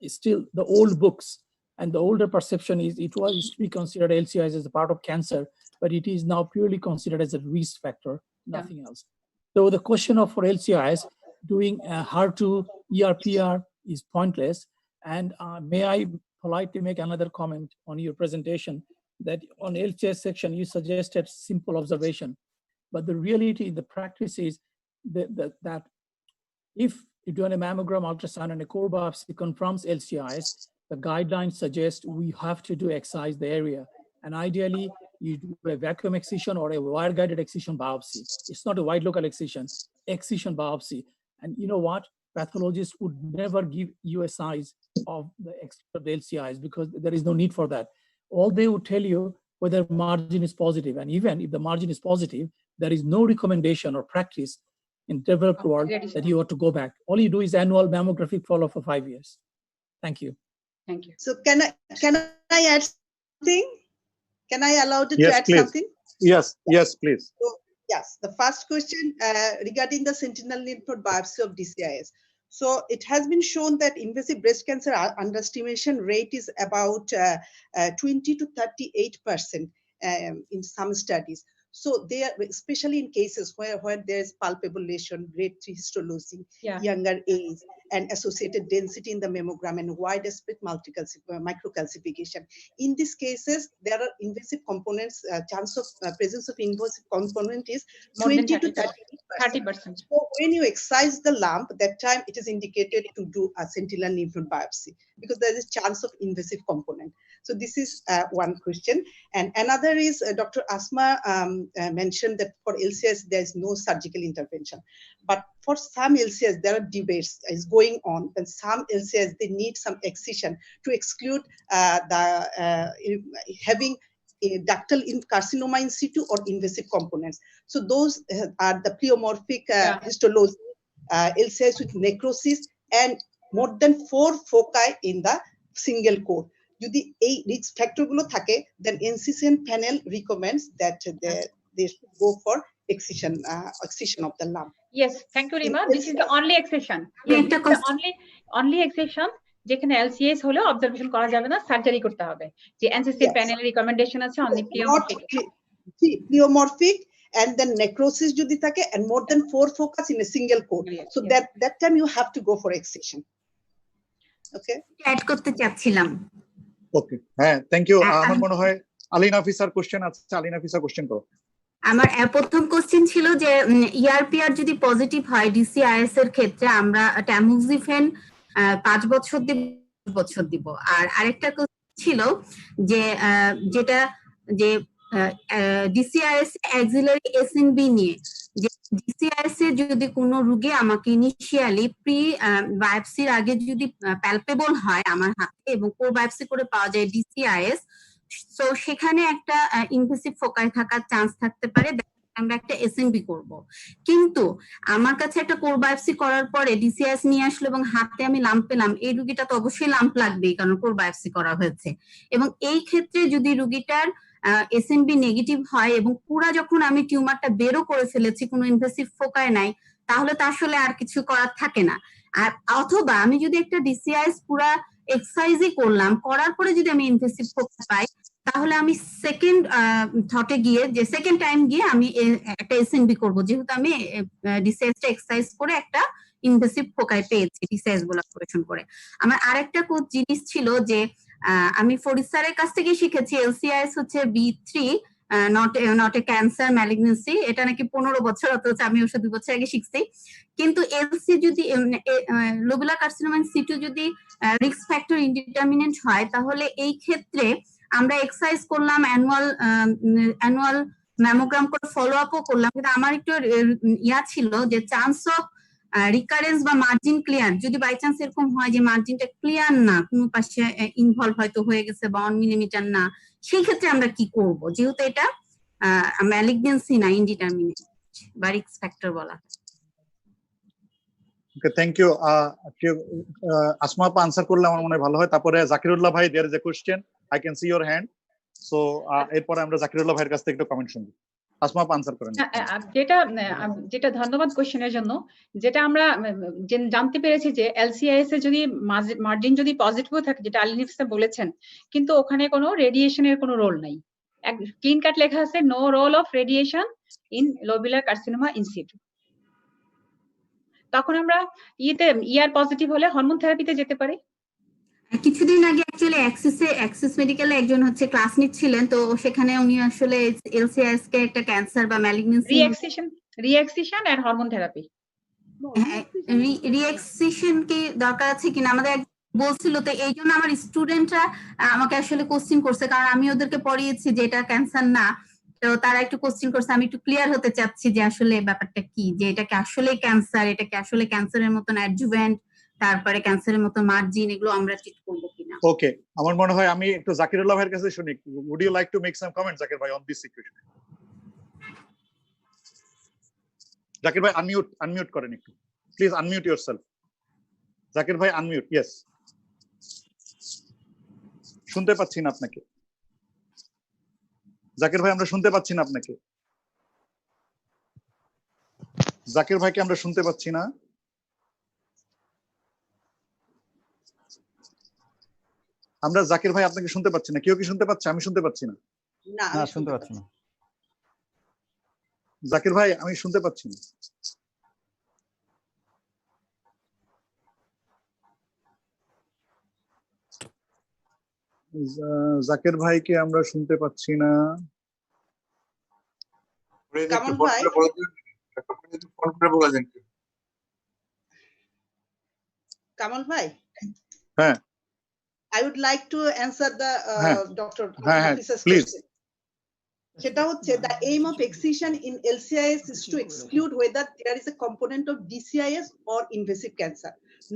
still the old books and the older perception is it was to be considered LCIS as a part of cancer, but it is now purely considered as a risk factor, nothing else. So the question of for LCIS, doing HER2 ERPR is pointless. And may I politely make another comment on your presentation, that on LCIS section, you suggested simple observation. But the reality, the practice is that if you do a mammogram, ultrasound, and a core biopsy confirms LCIS, the guidelines suggest we have to do excise the area. And ideally, you do a vacuum excision or a wire-guided excision biopsy. It's not a wide local excision biopsy. And you know what? Pathologists would never give you a size of the LCIs because there is no need for that. All they would tell you whether margin is positive. And even if the margin is positive, there is no recommendation or practice in developed world that you ought to go back. All you do is annual mammographic follow-up for 5 years. Thank you. Thank you. So can I add something? Can I allow you to add something? Yes, please. So, yes, the first question regarding the sentinel lymph node biopsy of DCIS. So it has been shown that invasive breast cancer underestimation rate is about 20 to 38% in some studies. So they are, especially in cases where there is palpable lesion, grade 3 histology, younger age, and associated density in the mammogram and widespread microcalcification. In these cases, there are invasive components. Chance of presence of invasive component is 20 to 30%. So when you excise the lump, that time it is indicated to do a sentinel lymph node biopsy because there is a chance of invasive component. So this is one question. And another is Dr. Asma mentioned that for LCIS, there is no surgical intervention. But for some LCIS, there are debates is going on, and some LCIS, they need some excision to exclude having a ductal carcinoma in situ or invasive components. So those are the pleomorphic histology, LCIS with necrosis and more than 4 foci in the single core. যদি এই risk factor গুলো থাকে, then NCCN panel recommends that they should go for excision of the lump. Yes, thank you, Rima. This is the only exception. Only exception যেখানে LCS হলে observation করা যাবে না, surgery করতে হবে। যে NCCN panel রিকমেন্ডেশন আছে only pleomorphic and then necrosis যদি থাকে and more than 4 focus in a single core. So that time you have to go for excision. Okay, add করতে চাচ্ছিলাম। ওকে, হ্যাঁ, থ্যাংক ইউ। আমার মনে হয় আলিনা অফিসার কোশ্চেন আছে, আলিনা অফিসার কোশ্চেন করো। আমার প্রথম কোশ্চেন ছিল যে ERPR যদি পজিটিভ হয় DCIS এর ক্ষেত্রে আমরা ট্যামোক্সিফেন 5 বছর দিব। আর আরেকটা কোশ্চেন ছিল যে যেটা যে DCIS অ্যাক্সিলারি SNB নিয়ে, যে DCIS এ যদি কোনো রোগী আমাকে ইনিশিয়ালি প্রি বায়োপসির আগে যদি প্যালপেবল হয় আমার হাতে এবং কোর বায়োপসি করে পাওয়া যায় DCIS, তো সেখানে একটা ইনভেসিভ ফোকাই থাকার চান্স থাকতে পারে, আমরা একটা SNB করব। কিন্তু আমার কাছে একটা কোর বায়োপসি করার পরে DCIS নিয়ে আসলো এবং হাতে আমি লাম্প পেলাম, এই রোগীটা তো অবশ্যই লাম্প লাগবেই কারণ কোর বায়োপসি করা হয়েছে। এবং এই ক্ষেত্রে যদি রোগীটার SNB নেগেটিভ হয় এবং পুরা যখন আমি টিউমারটা বেরো করে ফেলেছি, কোনো ইনভেসিভ ফোকাই নাই, তাহলে তো আসলে আর কিছু করার থাকে না। আর অথবা আমি যদি একটা DCIS পুরা এক্সারসাইজই করলাম, করার পরে যদি আমি ইনভেসিভ ফোকাস পাই, তাহলে আমি সেকেন্ড থটে গিয়ে যে সেকেন্ড টাইম গিয়ে আমি একটা SNB করব, যেহেতু আমি DCIS-টা এক্সারসাইজ করে একটা ইনভেসিভ ফোকাই পেয়েছি DCIS বলে অপারেশন করে। আমার আরেকটা জিনিস ছিল যে আমি ফরিদ স্যারের কাছ থেকে শিখেছি LCIS হচ্ছে B3 not a cancer malignancy, এটা নাকি 15 বছর, অথচ আমি ওষুধ 2 বছর আগে শিখছি। কিন্তু এলসি যদি লোবুলার কার্সিনোমা ইন সিটু যদি রিস্ক ফ্যাক্টর ইনডিটারমিনেন্ট হয়, তাহলে এই ক্ষেত্রে আমরা এক্সারসাইজ করলাম, অ্যানুয়াল ম্যামোগ্রাম করে ফলো আপও করলাম, কিন্তু আমার একটু ছিল যে চান্স অফ রিকারেন্স বা মার্জিন ক্লিয়ার, যদি বাই চান্স এরকম হয় যে মার্জিনটা ক্লিয়ার না, কোনো পাশে ইনভলভ হয়তো হয়ে গেছে বা 1 মিলিমিটার না, সেই ক্ষেত্রে আমরা কি করব, যেহেতু এটা ম্যালিগনেন্সি না, ইনডিটারমিনেট বা রিস্ক ফ্যাক্টর বলা। ওকে, থ্যাংক ইউ। আসমা আপা আনসার করলে আমার মনে হয় ভালো হয়। তারপরে জাকিরুল্লাহ ভাই, there is a question, I can see your hand. So এরপরে আমরা জাকিরুল্লাহ ভাইয়ের কাছ থেকে একটু কমেন্ট শুনবো। আসমা আপা আনসার করেন। যেটা ধন্যবাদ কোশ্চেনের জন্য। যেটা আমরা জানতে পেরেছি যে LCIS এ যদি মার্জিন যদি পজিটিভ থাকে, যেটা আলিনা বলেছেন, কিন্তু ওখানে কোনো রেডিয়েশনের কোনো রোল নাই। ক্লিন কাট লেখা আছে no role of radiation in lobular carcinoma in situ. তখন আমরা পজিটিভ হলে হরমোন থেরাপিতে যেতে পারি। কিছুদিন আগে অ্যাকচুয়ালি অ্যাক্সিস মেডিকেলে একজন হচ্ছে ক্লাস নিচ্ছিলেন, তো সেখানে উনি আসলে LCIS কে একটা ক্যান্সার বা ম্যালিগনেন্সি রিএক্সিশন এন্ড হরমোন থেরাপি, রিএক্সিশন কি দরকার আছে কিনা আমাদের বলছিল। তো এই জন্য আমার স্টুডেন্টরা আমাকে আসলে কোশ্চেন করছে, কারণ আমি ওদেরকে পড়িয়েছি যে এটা ক্যান্সার না, তো তারা একটু কোশ্চেন করছে। আমি একটু ক্লিয়ার হতে চাচ্ছি যে আসলে ব্যাপারটা কি, যে এটাকে আসলে ক্যান্সার, এটাকে আসলে ক্যান্সারের মতন অ্যাডজুভেন্ট, তারপরে ক্যান্সারের মতো মার্জিন, এগুলো আমরা ট্রিট করব কিনা। ওকে, আমার মনে হয় আমি একটু জাকিরুল্লাহ ভাইয়ের কাছে শুনি। Would you like to make some comments Zakir ভাই অন দিস সিচুয়েশন? জাকির ভাই আনমিউট করেন একটু প্লিজ, আনমিউট ইয়োরসেলফ। জাকির ভাই আনমিউট। ইয়েস, শুনতে পাচ্ছি না আপনাকে। জাকির ভাই আমরা শুনতে পাচ্ছি না আপনাকে। জাকির ভাইকে আমরা শুনতে পাচ্ছি না। আমরা জাকির ভাই আপনাকে শুনতে পাচ্ছি না। কেউ কি শুনতে পাচ্ছে? আমি শুনতে পাচ্ছি না। না, শুনতে পাচ্ছি না। জাকির ভাই আমি শুনতে পাচ্ছি না। জাকির ভাইকে আমরা শুনতে পাচ্ছি না। কামাল ভাই, Kamal bhai, I would like to answer the Dr. Officer's question. সেটা হচ্ছে the aim of excision in LCIS is to exclude whether there is a component of DCIS or invasive cancer,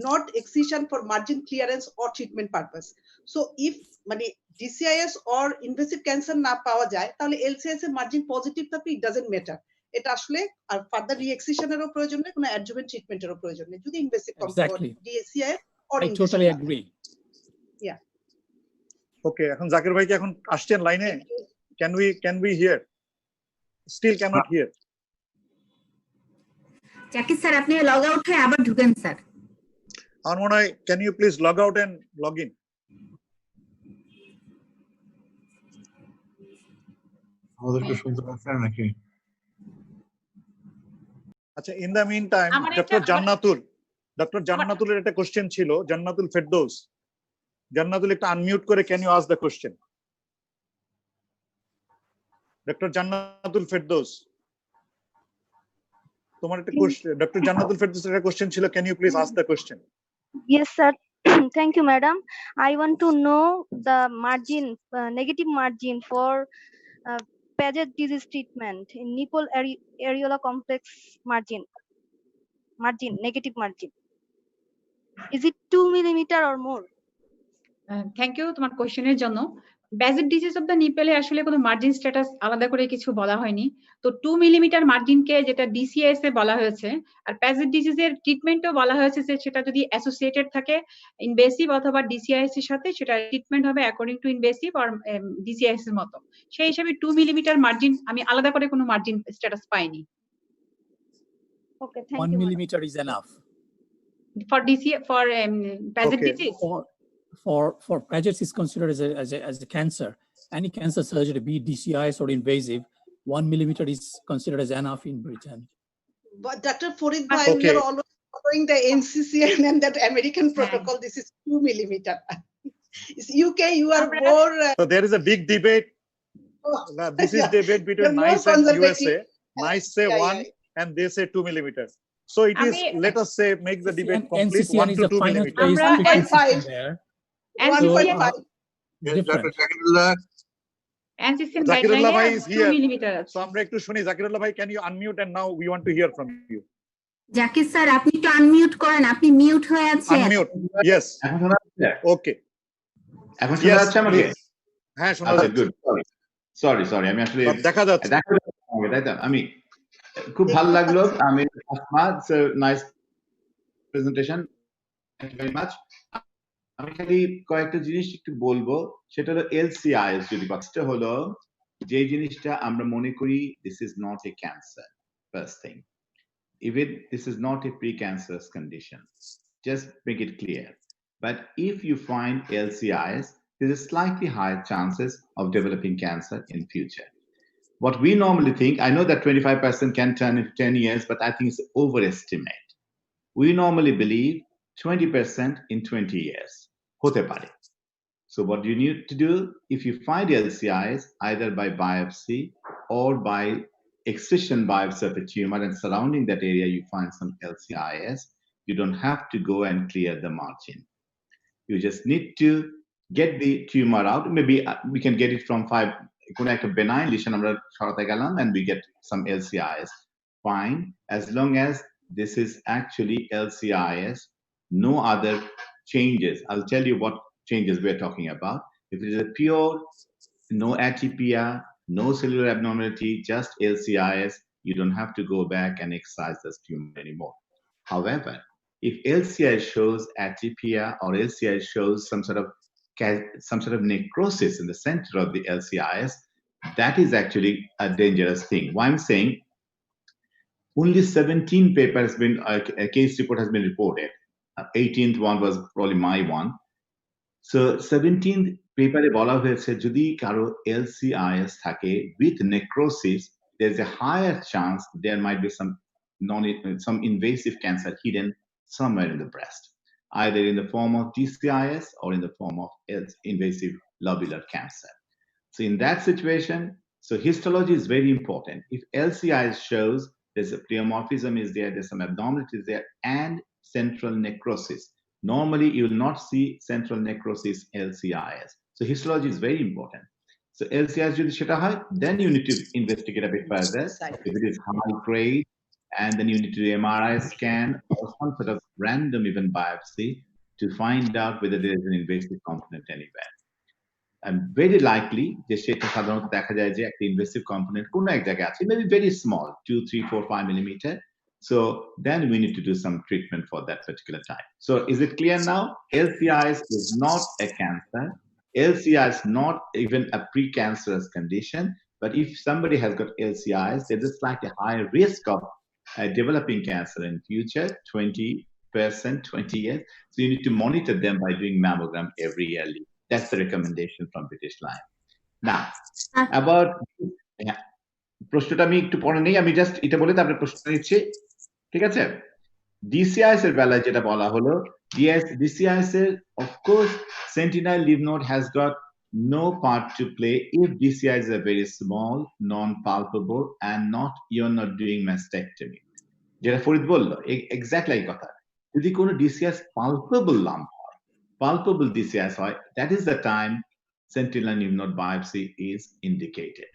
not excision for margin clearance or treatment purpose. So if মানে DCIS or invasive cancer না পাওয়া যায় তাহলে LCIS এর margin positive থাকলে it doesn't matter. এটা আসলে আর further রিএক্সিশনেরও প্রয়োজন নেই, কোনো অ্যাডজুভেন্ট ট্রিটমেন্টেরও প্রয়োজন নেই যদি invasive component DCIS or I totally agree. Yeah. Okay, এখন জাকির ভাই কি এখন আসছেন লাইনে? Can we hear? Still cannot hear. Zakir sir আপনি লগ আউট হয়ে আবার ঢুকেন স্যার। আর মনে হয় can you please log out and log in? আমাদেরকে শুনতে পাচ্ছেন নাকি? আচ্ছা, in the meantime ডক্টর জান্নাতুলের একটা কোশ্চেন ছিল, জান্নাতুল ফেরদৌস। জান্নাতুল একটা আনমিউট করে can you ask the question? Doctor Jannatul Ferdous, তোমার একটা কোশ্চেন, ডক্টর জান্নাতুল ফেরদৌসের একটা কোশ্চেন ছিল, can you please ask the question? Yes sir. Thank you madam. I want to know the margin, negative margin for Paget disease treatment in nipple areola complex margin, negative margin. Is it 2 millimeter or more? Thank you তোমার কোশ্চেনের জন্য। Paget disease of the নিপেলে আসলে কোনো margin status আলাদা করে কিছু বলা হয়নি। তো 2 মিলিমিটার মার্জিনকে যেটা ডিসিএস এ বলা হয়েছে, আর প্যাজেট ডিজিজের ট্রিটমেন্টও বলা হয়েছে যে সেটা যদি অ্যাসোসিয়েটেড থাকে ইনভেসিভ অথবা ডিসিআইএস এর সাথে, সেটা ট্রিটমেন্ট হবে অ্যাকর্ডিং টু ইনভেসিভ আর ডিসিআইএস এর মতো। সেই হিসাবে 2 মিলিমিটার মার্জিন আমি আলাদা করে কোনো মার্জিন স্ট্যাটাস পাইনি। Okay, thank you. 1 millimeter is enough for Paget disease. For Paget is considered as a cancer. Any cancer surgery, be it DCIS or invasive, 1 millimeter is considered as enough in Britain. But Dr. Farid bhai, we are always following the NCCN and that American protocol. This is 2 millimeter. It's UK, you are more. So there is a big debate. This is debate between NICE and USA. NICE say 1 and they say 2 millimeters. So it is, let us say, make the debate complete. 1 to 2 millimeters. 1.5. 1.5. Dr. Zakirullah. Zakirullah bhai is here. So আমরা একটু শুনি, Zakirullah bhai, can you unmute, and now we want to hear from you. Zakir sir আপনি একটু unmute করেন, আপনি mute হয়ে আছেন। Unmute. Yes. এখন শোনা যাচ্ছে? Okay. এখন শোনা যাচ্ছে আমাকে? হ্যাঁ শোনা যাচ্ছে। গুড। সরি আমি আসলে দেখা যাচ্ছে। তাই তো, আমি খুব ভালো লাগলো। আমি Asma, it's a nice presentation. Thank you very much. আমি খালি কয়েকটা জিনিস একটু বলবো, সেটা হলো LCIS যদি কথাটা হলো যে জিনিসটা আমরা মনে করি this is not a cancer, first thing. Even this is not a precancerous condition. Just make it clear. But if you find LCIS, there is slightly higher chances of developing cancer in future. What we normally think, I know that 25% can turn in 10 years, but I think it's overestimate. We normally believe 20% in 20 years. Hote pare. So what you need to do, if you find LCIS, either by biopsy or by excision biopsy of a tumor and surrounding that area you find some LCIS, you don't have to go and clear the margin. You just need to get the tumor out. Maybe we can get it from 5, benign lesion, and we get some LCIS. Fine, as long as this is actually LCIS, no other changes. I'll tell you what changes we're talking about. If it is a pure, no atypia, no cellular abnormality, just LCIS, you don't have to go back and excise this tumor anymore. However, if LCIS shows atypia or LCIS shows some sort of necrosis in the center of the LCIS, that is actually a dangerous thing. Why I'm saying only 17 papers been, a case report has been reported. 18th one was probably my one. So 17th paper bola hoyeche jodi karo LCIS thake with necrosis, there's a higher chance there might be some invasive cancer hidden somewhere in the breast, either in the form of DCIS or in the form of invasive lobular cancer. So in that situation, so histology is very important. If LCIS shows there's a pleomorphism is there, there's some abnormalities there, and central necrosis. Normally, you will not see central necrosis LCIS. So histology is very important. So LCIS যদি সেটা হয়, then you need to investigate a bit further. If it is high grade, and then you need to do MRI scan or some sort of random even biopsy to find out whether there is an invasive component anywhere. And very likely, যে সেটা সাধারণত দেখা যায় যে একটা invasive component কোনো এক জায়গায় আছে, maybe very small, 2, 3, 4, 5 millimeter. So then we need to do some treatment for that particular type. So is it clear now? LCIS is not a cancer. LCI is not even a precancerous condition. But if somebody has got LCIs, there's a slightly higher risk of developing cancer in future, 20%, 20 years. So you need to monitor them by doing mammogram every yearly. That's the recommendation from British Life. Now, about প্রশ্নটা আমি একটু পরে নেই, আমি just এটা বলে তারপরে প্রশ্ন নিচ্ছি, ঠিক আছে? DCIS এর বেলায় যেটা বলা হলো, DCIS এর of course sentinel lymph node has got no part to play if DCIS is a very small, non-palpable, and you're not doing mastectomy. যেটা ফরিদ বললো, exactly এই কথা। যদি কোনো DCIS palpable lump, palpable DCIS, that is the time sentinel lymph node biopsy is indicated.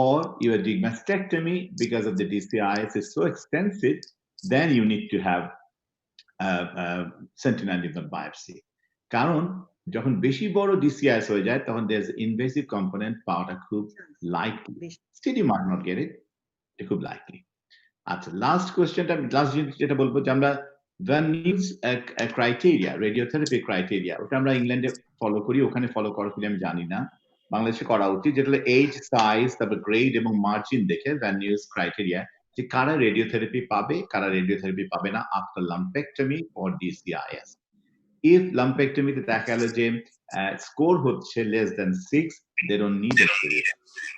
Or you are doing mastectomy because of the DCIS is so extensive, then you need to have sentinel lymph node biopsy. কারণ যখন বেশি বড় DCIS হয়ে যায়, তখন there's invasive component পাওয়াটা খুব likely. Still you might not get it, এটা খুব likely. আচ্ছা, last questionটা, last যেটা বলবো যে আমরা Van Nieuws criteria, radiotherapy criteria, ওটা আমরা ইংল্যান্ডে ফলো করি, ওখানে ফলো করা কিনা আমি জানি না, বাংলাদেশে করা উচিত, যেটা হলো এজ, সাইজ, তারপর গ্রেড এবং মার্জিন দেখে Van Nieuws criteria যে কারা রেডিওথেরাপি পাবে, কারা রেডিওথেরাপি পাবে না after lumpectomy or DCIS. If lumpectomy তে দেখা গেল যে স্কোর হচ্ছে less than 6, they don't need a radiotherapy.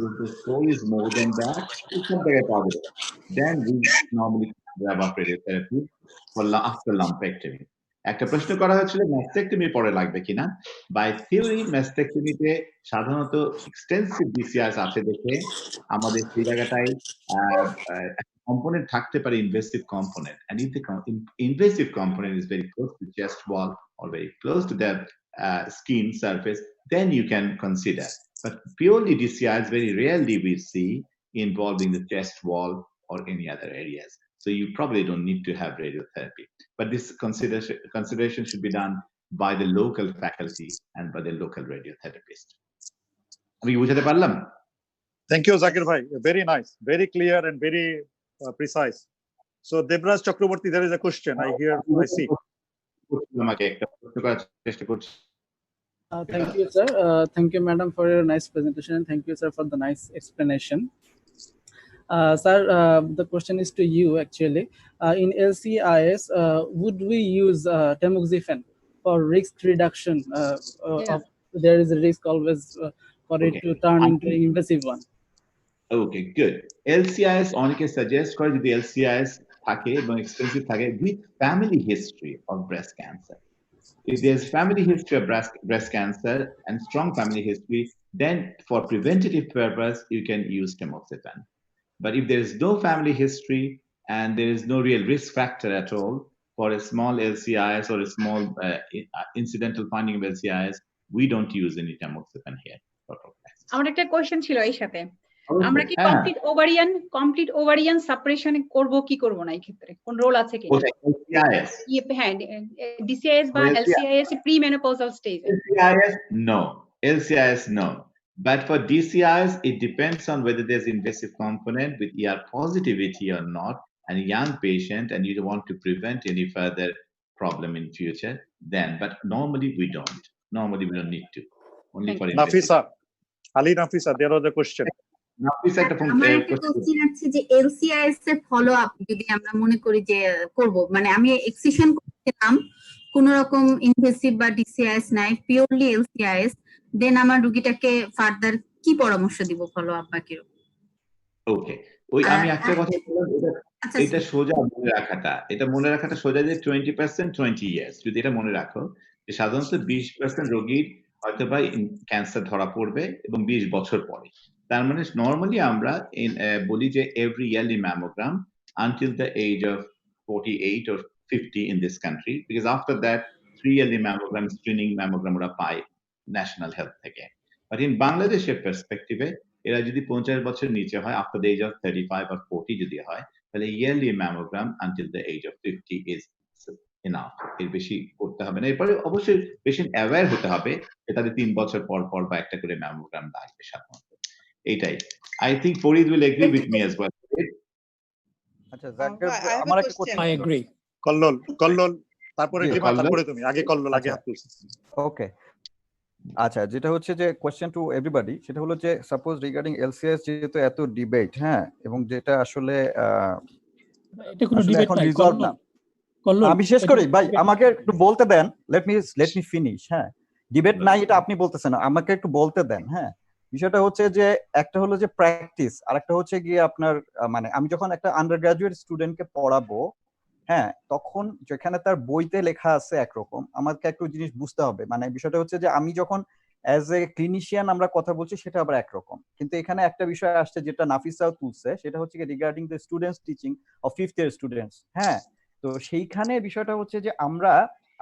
If the score is more than that, then we normally have a radiotherapy for after lumpectomy. একটা প্রশ্ন করা হয়েছিল ম্যাস্টেক্টমি পরে লাগবে কিনা। বাই থিওরি ম্যাস্টেক্টমিতে সাধারণত এক্সটেন্সিভ ডিসিআইএস আছে দেখে আমাদের সেই জায়গাটায় component থাকতে পারে invasive component, and if the invasive component is very close to chest wall or very close to the skin surface, then you can consider. But purely DCIs very rarely we see involving the chest wall or any other areas. So you probably don't need to have radiotherapy. But this consideration should be done by the local faculty and by the local radiotherapist. Thank you, Zakir Bhai. Very nice, very clear and very precise. So Debraj Chakraborty, there is a question. I hear, I see. Thank you, sir. Thank you, madam, for your nice presentation, and thank you, sir, for the nice explanation. Sir, the question is to you, actually. In LCIS, would we use tamoxifen for risk reduction? There is a risk always for it to turn into an invasive one. Okay, good. LCIS অনেকে suggest করে যদি LCIS থাকে এবং expensive থাকে with family history of breast cancer. If there's family history of breast cancer and strong family history, then for preventative purpose, you can use tamoxifen. But if there is no family history and there is no real risk factor at all for a small LCIS or a small incidental finding of LCIS, we don't use any tamoxifen here. আমার একটা question ছিল এই সাথে, আমরা কি complete ovarian suppression করব কি করব না এই ক্ষেত্রে কোন রোল আছে কি? LCIS. হ্যাঁ, DCIS বা LCIS premenopausal stage. LCIS no. LCIS no. But for DCIS, it depends on whether there's invasive component with ER positivity or not, and a young patient, and you want to prevent any further problem in future, then. But normally we don't. Normally we don't need to. Only for Nafisa, Ali Nafisa, there was a question. Nafisa, আমার একটা question আছে যে LCIS এর follow up যদি আমরা মনে করি যে করব, মানে আমি এক্সিশন করছিলাম কোন রকম ইনভেসিভ বা DCIS নাই, পিওরলি LCIS, দেন আমার রোগীটাকে ফার্দার কি পরামর্শ দিব ফলো আপ বা কিরকম? ওকে, ওই আমি একটা কথা বললাম, এটা সোজা মনে রাখাটা সোজা যে 20% 20 ইয়ার্স, যদি এটা মনে রাখো যে সাধারণত 20% রোগীর হয়তো বা ক্যান্সার ধরা পড়বে এবং 20 বছর পরে। তার মানে নর্মালি আমরা বলি যে every yearly mammogram until the age of 48 or 50 in this country, because after that 3 yearly mammogram screening mammogram ওরা পায় ন্যাশনাল হেলথ থেকে। বাট ইন বাংলাদেশের পার্সপেক্টিভে এরা যদি 50 বছর নিচে হয়, after the age of 35 or 40 যদি হয়, তাহলে yearly mammogram until the age of 50 is enough. এর বেশি করতে হবে না। এরপরে অবশ্যই পেশেন্ট অ্যাওয়্যার হতে হবে যে তাদের 3 বছর পর পর বা একটা করে ম্যামোগ্রাম লাগবে সাধারণত। এইটাই। I think Farid will agree with me as well. আচ্ছা, আমার একটা কোশ্চেন। I agree. কল্লোল, তারপরে ডিমা, তারপরে তুমি। আগে কল্লোল, আগে হাত তুলছি। ওকে, আচ্ছা, যেটা হচ্ছে যে কোশ্চেন টু এভরিবডি, সেটা হলো যে সাপোজ রিগার্ডিং এলসিএস যেহেতু এত ডিবেট, হ্যাঁ, এবং যেটা আসলে এটা কোনো ডিবেট নাই, রিজলভ না। আমি শেষ করি ভাই, আমাকে একটু বলতে দেন, লেট মি ফিনিশ। হ্যাঁ, ডিবেট নাই এটা আপনি বলতেছেন, আমাকে একটু বলতে দেন। হ্যাঁ, বিষয়টা হচ্ছে যে একটা হলো যে প্র্যাকটিস, আর একটা হচ্ছে গিয়ে আপনার মানে আমি যখন একটা আন্ডার গ্রাজুয়েট স্টুডেন্টকে পড়াবো, হ্যাঁ, তখন যেখানে তার বইতে লেখা আছে একরকম, আমাকে একটু জিনিস বুঝতে হবে। মানে বিষয়টা হচ্ছে যে আমি যখন অ্যাজ এ ক্লিনিশিয়ান আমরা কথা বলছি সেটা আবার একরকম, কিন্তু এখানে একটা বিষয় আসছে যেটা নাফিসাও তুলছে, সেটা হচ্ছে regarding the students teaching of 5th year students. হ্যাঁ, তো সেইখানে বিষয়টা হচ্ছে যে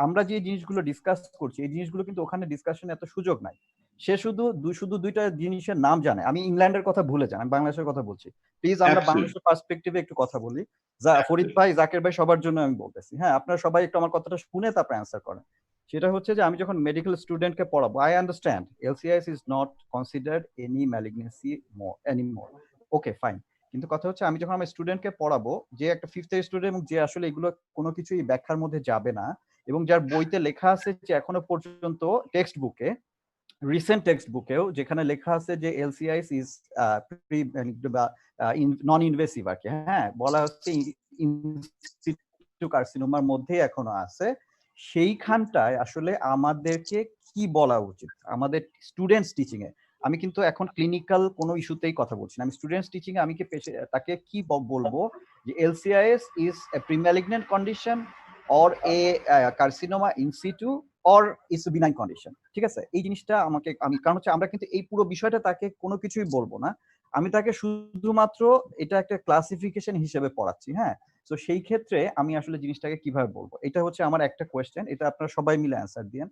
আমরা যে জিনিসগুলো ডিসকাস করছি, এই জিনিসগুলো কিন্তু ওখানে ডিসকাশনে এত সুযোগ নাই। সে শুধু দুইটা জিনিসের নাম জানে। আমি ইংল্যান্ডের কথা ভুলে যান, আমি বাংলাদেশের কথা বলছি। প্লিজ আমরা বাংলাদেশের পার্সপেক্টিভে একটু কথা বলি। ফরিদ ভাই, জাকির ভাই, সবার জন্য আমি বলতেছি। হ্যাঁ, আপনারা সবাই একটু আমার কথাটা শুনে তারপর অ্যান্সার করেন। সেটা হচ্ছে যে আমি যখন মেডিকেল স্টুডেন্টকে পড়াবো, I understand LCIS is not considered any malignancy anymore, okay fine. কিন্তু কথা হচ্ছে আমি যখন আমার স্টুডেন্টকে পড়াবো, যে একটা 5th ইয়ার স্টুডেন্ট এবং যে আসলে এগুলো কোনো কিছুই ব্যাখ্যার মধ্যে যাবে না, এবং যার বইতে লেখা আছে যে এখনো পর্যন্ত টেক্সট বুকে, রিসেন্ট টেক্সট বুকেও যেখানে লেখা আছে যে এলসিআইএস ইজ নন ইনভেসিভ আর কি, হ্যাঁ, বলা হচ্ছে ইনসিটু কার্সিনোমার মধ্যে এখনো আছে, সেইখানটায় আসলে আমাদেরকে কি বলা উচিত আমাদের স্টুডেন্টস টিচিং এ? আমি কিন্তু এখন ক্লিনিক্যাল কোনো ইস্যুতেই কথা বলছি না, আমি স্টুডেন্টস টিচিং এ আমি কি তাকে কি বলবো যে LCIS is a premalignant condition or a carcinoma in situ or is a benign condition, ঠিক আছে? এই জিনিসটা আমি কারণ হচ্ছে আমরা কিন্তু এই পুরো বিষয়টা তাকে কোনো কিছুই বলবো না, আমি তাকে শুধুমাত্র এটা একটা ক্লাসিফিকেশন হিসেবে পড়াচ্ছি। হ্যাঁ, তো সেই ক্ষেত্রে আমি আসলে জিনিসটাকে কিভাবে বলবো, এটা হচ্ছে আমার একটা কোয়েশ্চেন, এটা আপনারা সবাই মিলে অ্যান্সার দিয়েন।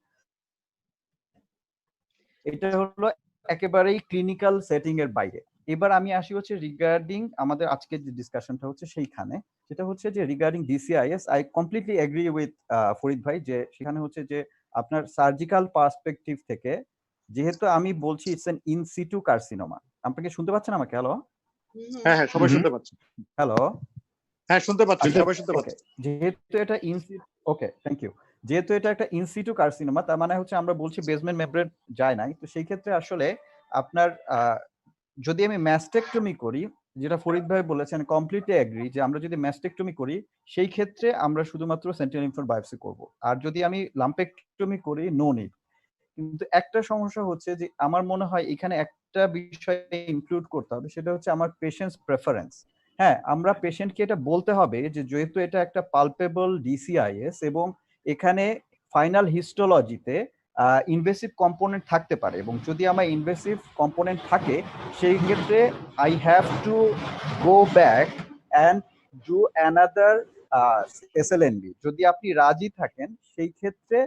এটা হলো একেবারেই ক্লিনিক্যাল সেটিং এর বাইরে। এবার আমি আসি হচ্ছে রিগার্ডিং আমাদের আজকের যে ডিসকাশনটা হচ্ছে সেইখানে, সেটা হচ্ছে যে regarding DCIS, I completely agree with Farid ভাই, যে সেখানে হচ্ছে যে আপনার সার্জিক্যাল পার্সপেক্টিভ থেকে, যেহেতু আমি বলছি it's an in situ carcinoma. আপনাকে শুনতে পাচ্ছেন আমাকে? হ্যালো, হ্যাঁ হ্যাঁ, সবাই শুনতে পাচ্ছি। হ্যালো, হ্যাঁ শুনতে পাচ্ছি, সবাই শুনতে পাচ্ছি। যেহেতু এটা ওকে, থ্যাংক ইউ। যেহেতু এটা একটা ইনসিটু কার্সিনোমা, তার মানে হচ্ছে আমরা বলছি বেসমেন্ট মেমব্রেন যায় নাই, তো সেই ক্ষেত্রে আসলে আপনার যদি আমি ম্যাস্টেকটমি করি, যেটা ফরিদ ভাই বলেছেন, কমপ্লিটলি এগ্রি, যে আমরা যদি ম্যাস্টেকটমি করি সেই ক্ষেত্রে আমরা শুধুমাত্র সেন্টিনেল লিম্ফ নোড বায়োপসি করব, আর যদি আমি লাম্পেক্টমি করি নো নিড। কিন্তু একটা সমস্যা হচ্ছে যে আমার মনে হয় এখানে একটা বিষয় ইনক্লুড করতে হবে, সেটা হচ্ছে আমার পেশেন্টস প্রেফারেন্স। হ্যাঁ, আমরা পেশেন্টকে এটা বলতে হবে যে যেহেতু এটা একটা পালপেবল ডিসিআইএস এবং এখানে ফাইনাল হিস্টোলজিতে ইনভেসিভ কম্পোনেন্ট থাকতে পারে, এবং যদি আমার ইনভেসিভ কম্পোনেন্ট থাকে সেই ক্ষেত্রে I have to go back and do another SLNB. যদি আপনি রাজি থাকেন সেই ক্ষেত্রে,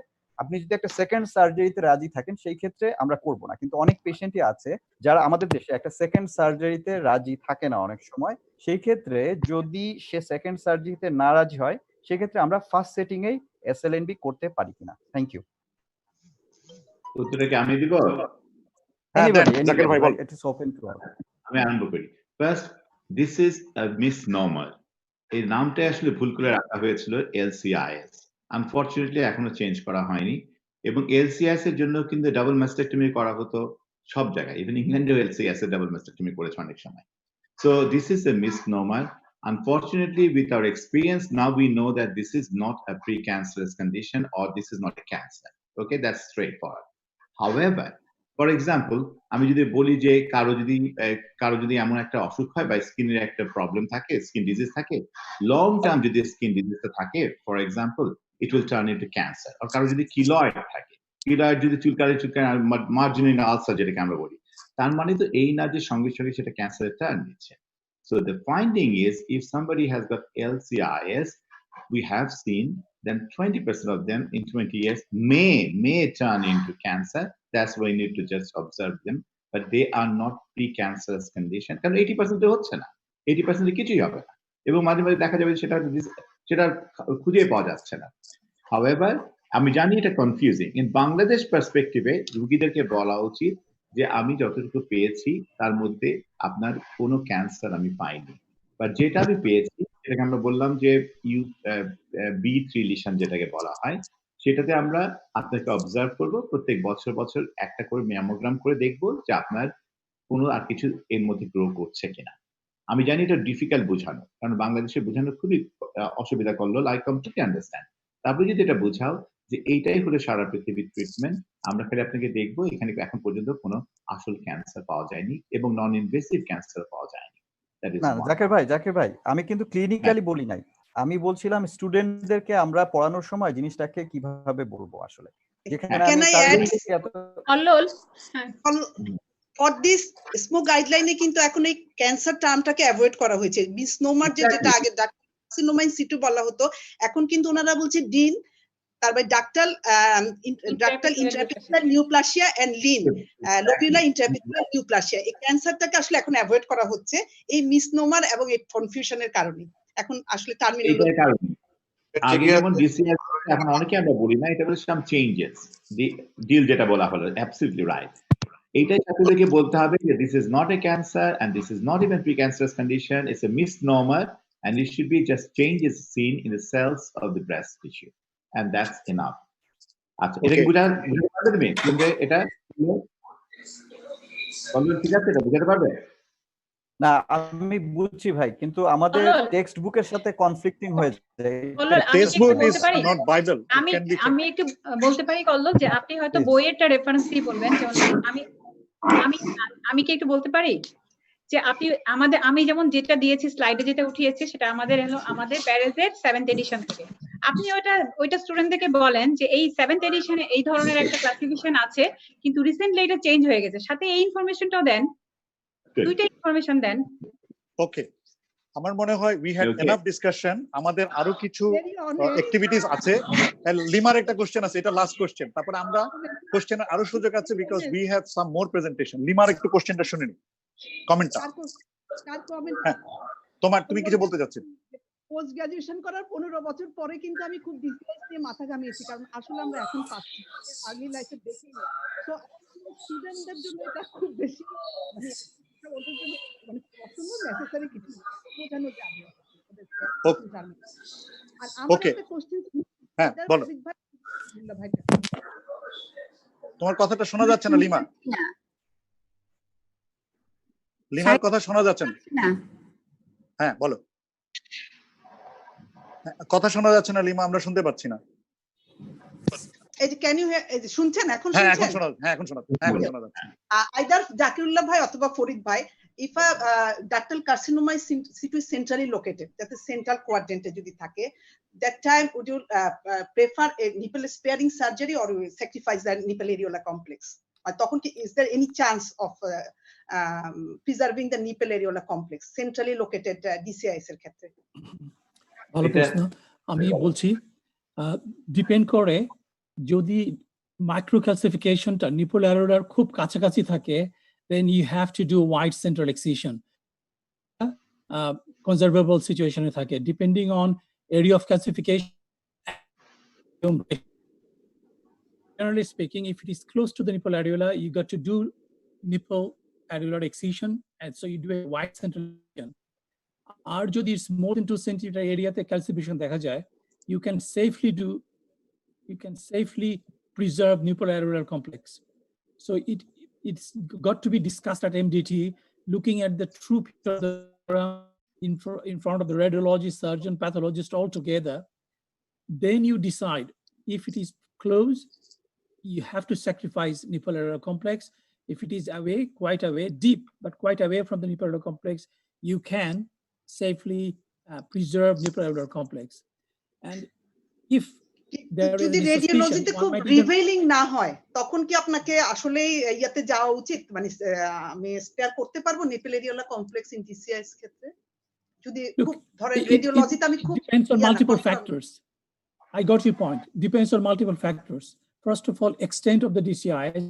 আপনি যদি একটা সেকেন্ড সার্জারিতে রাজি থাকেন সেই ক্ষেত্রে আমরা করব না। কিন্তু অনেক পেশেন্টই আছে যারা আমাদের দেশে একটা সেকেন্ড সার্জারিতে রাজি থাকে না অনেক সময়, সেই ক্ষেত্রে যদি সে সেকেন্ড সার্জারিতে না রাজি হয় সেই ক্ষেত্রে আমরা ফার্স্ট সেটিং এই এসএলএনবি করতে পারি কিনা। Thank you. উত্তরটা কি আমি দিব? জাকির ভাই বল। It is open to all. আমি আরম্ভ করি। First, this is a misnomer. এই নামটা আসলে ভুল করে রাখা হয়েছিল এলসিআইএস। আনফরচুনেটলি এখনো চেঞ্জ করা হয়নি, এবং এলসিআইএস এর জন্য কিন্তু ডাবল ম্যাস্টেকটমি করা হতো সব জায়গায়, ইভেন ইংল্যান্ডেও এলসিআইএস এর ডাবল ম্যাস্টেকটমি করেছে অনেক সময়। So this is a misnomer. Unfortunately, with our experience, now we know that this is not a precancerous condition or this is not a cancer. Okay, that's straightforward. However, for example আমি যদি বলি যে কারো যদি এমন একটা অসুখ হয় বা স্কিনের একটা প্রবলেম থাকে, স্কিন ডিজিজ থাকে, লং টার্ম যদি স্কিন ডিজিজটা থাকে, for example it will turn into cancer. আর কারো যদি কিলয়েড থাকে, কিলয়েড যদি চুলকালে মার্জিনাল আলসার যেটাকে আমরা বলি, তার মানে তো এই না যে সঙ্গে সঙ্গে সেটা ক্যান্সারের টার্ন নিচ্ছে। So the finding is if somebody has got LCIS, we have seen then 20% of them in 20 years may turn into cancer. That's why we need to just observe them, but they are not pre-cancerous condition. কারণ 80% হচ্ছে না, 80% কিছুই হবে না, এবং মাঝে মাঝে দেখা যাবে সেটা খুঁজে পাওয়া যাচ্ছে না। However, আমি জানি এটা কনফিউজিং। ইন বাংলাদেশ পার্সপেক্টিভে রুগীদেরকে বলা উচিত যে আমি যতটুকু পেয়েছি তার মধ্যে আপনার কোনো ক্যান্সার আমি পাইনি, বা যেটা আমি পেয়েছি সেটাকে আমরা বললাম যে B3 লিশন যেটাকে বলা হয়, সেটাতে আমরা আপনাকে অবজার্ভ করব, প্রত্যেক বছর বছর একটা করে ম্যামোগ্রাম করে দেখব যে আপনার কোনো আর কিছু এর মধ্যে গ্রো করছে কিনা। আমি জানি এটা ডিফিকাল্ট বোঝানো, কারণ বাংলাদেশে বোঝানো খুবই অসুবিধা করলো, আই কমপ্লিটলি আন্ডারস্ট্যান্ড। তারপরে যদি এটা বোঝাও যে এইটাই হলো সারা পৃথিবীর ট্রিটমেন্ট, আমরা খালি আপনাকে দেখবো, এখানে এখন পর্যন্ত কোনো আসল ক্যান্সার পাওয়া যায়নি এবং নন ইনভেসিভ ক্যান্সার পাওয়া যায়নি। না জাকির ভাই আমি কিন্তু ক্লিনিক্যালি বলি নাই, আমি বলছিলাম স্টুডেন্টদেরকে আমরা পড়ানোর সময় জিনিসটাকে কিভাবে বলবো আসলে। ফর দিস স্মোক গাইডলাইনে কিন্তু এখন এই ক্যান্সার টার্মটাকে অ্যাভয়েড করা হয়েছে। মিসনোমার যেটা আগে কার্সিনোমা ইন সিটু বলা হতো, এখন কিন্তু ওনারা বলছে ডিন, তারপরে ডাক্টাল ইন্ট্রাপিকুলার নিউপ্লাসিয়া এন্ড লিন লোবিউলার ইন্ট্রাপিকুলার নিউপ্লাসিয়া। এই ক্যান্সারটাকে আসলে এখন অ্যাভয়েড করা হচ্ছে এই মিসনোমার এবং এই কনফিউশনের কারণে। এখন আসলে টার্মিনোলজি আগে যেমন ডিসিএস, এখন অনেকে আমরা বলি না, এটা বলে সাম চেঞ্জেস ডিল যেটা বলা হলো, অ্যাবসলিউটলি রাইট। এইটাই ছাত্রদেরকে বলতে হবে যে this is not a cancer and this is not even precancerous condition, it's a misnomer and it should be just changes seen in the cells of the breast tissue, and that's enough. আচ্ছা, এটা বুঝাতে পারবে তুমি? কিন্তু এটা ঠিক আছে, এটা বুঝাতে পারবে? না আমি বুঝছি ভাই, কিন্তু আমাদের টেক্সট বুকের সাথে কনফ্লিক্টিং হয়ে যায়। Text book is not Bible. আমি একটু বলতে পারি কল্লোল, যে আপনি হয়তো বইয়েরটা রেফারেন্স দিয়ে বলবেন, যেমন আমি কি একটু বলতে পারি যে আমি যেমন যেটা দিয়েছি স্লাইডে, যেটা উঠিয়েছি সেটা আমাদের প্যারেজের 7th এডিশন থেকে। আপনি ওইটা স্টুডেন্টদেরকে বলেন যে এই 7th এডিশনে এই ধরনের একটা ক্লাসিফিকেশন আছে, কিন্তু রিসেন্টলি এটা চেঞ্জ হয়ে গেছে, সাথে এই ইনফরমেশনটাও দেন, দুইটা ইনফরমেশন দেন। ওকে, আমার মনে হয় উই হ্যাড এনাফ ডিসকাশন। আমাদের আরো কিছু অ্যাক্টিভিটিস আছে। লিমার একটা কোশ্চেন আছে, এটা লাস্ট কোশ্চেন, তারপরে আমরা কোশ্চেনের আরো সুযোগ আছে, because we have some more presentation. লিমার একটু কোশ্চেনটা শুনে নিন, কমেন্টটা। তুমি কিছু বলতে চাচ্ছেন? পোস্ট গ্রাজুয়েশন করার 15 বছর পরে কিন্তু আমি খুব ডিসপ্লেস নিয়ে মাথা ঘামিয়েছি, কারণ আসলে আমরা এখন পাচ্ছি, আর্লি লাইফে দেখিনি। তো স্টুডেন্টদের জন্য এটা খুব বেশি ওদের জন্য পছন্দ নেসেসারি কিছু বোঝানো যাবে। আর আমার একটা কোশ্চেন, হ্যাঁ বলো। তোমার কথাটা শোনা যাচ্ছে না লিমা, লিমার কথা শোনা যাচ্ছে না। হ্যাঁ বলো, কথা শোনা যাচ্ছে না লিমা, আমরা শুনতে পাচ্ছি না। এই যে ক্যান ইউ শুনছেন? এখন শুনছেন? হ্যাঁ এখন শোনা যাচ্ছে। আইদার জাকিরুল্লাহ ভাই অথবা ফরিদ ভাই, if a ductal carcinoma is centrally located, that is central quadrant যদি থাকে, that time would you prefer a nipple sparing surgery or you sacrifice the nipple areola complex? আর তখন কি is there any chance of preserving the nipple areola complex centrally located DCIS এর ক্ষেত্রে? ভালো প্রশ্ন। আমি বলছি ডিপেন্ড করে, যদি মাইক্রোক্যালসিফিকেশনটা নিপল অ্যারেওলার খুব কাছাকাছি থাকে, then you have to do wide central excision. Conservable situation থাকে, depending on area of calcification. Generally speaking, if it is close to the nipple areola, you got to do nipple areolar excision, and so you do a wide central excision. Or যদি it's more than 2 cm এরিয়াতে calcification দেখা যায়, you can safely preserve nipple areolar complex. So it's got to be discussed at MDT, looking at the true picture of the in front of the radiologist, surgeon, pathologist all together. Then you decide if it is close, you have to sacrifice nipple areolar complex. if it is away, quite away, deep, but quite away from the nipple areola complex, you can safely preserve nipple areola complex. And if there is যদি রেডিওলজিতে খুব রিভেলিং না হয় তখন কি আপনাকে আসলে ইয়াতে যাওয়া উচিত, মানে আমি স্পেয়ার করতে পারবো নিপল এরিওলা কমপ্লেক্স ইন ডিসিআইএস ক্ষেত্রে? যদি খুব ধরেন রেডিওলজিতে আমি খুব depends on multiple factors. I got your point. Depends on multiple factors. First of all, extent of the DCIS,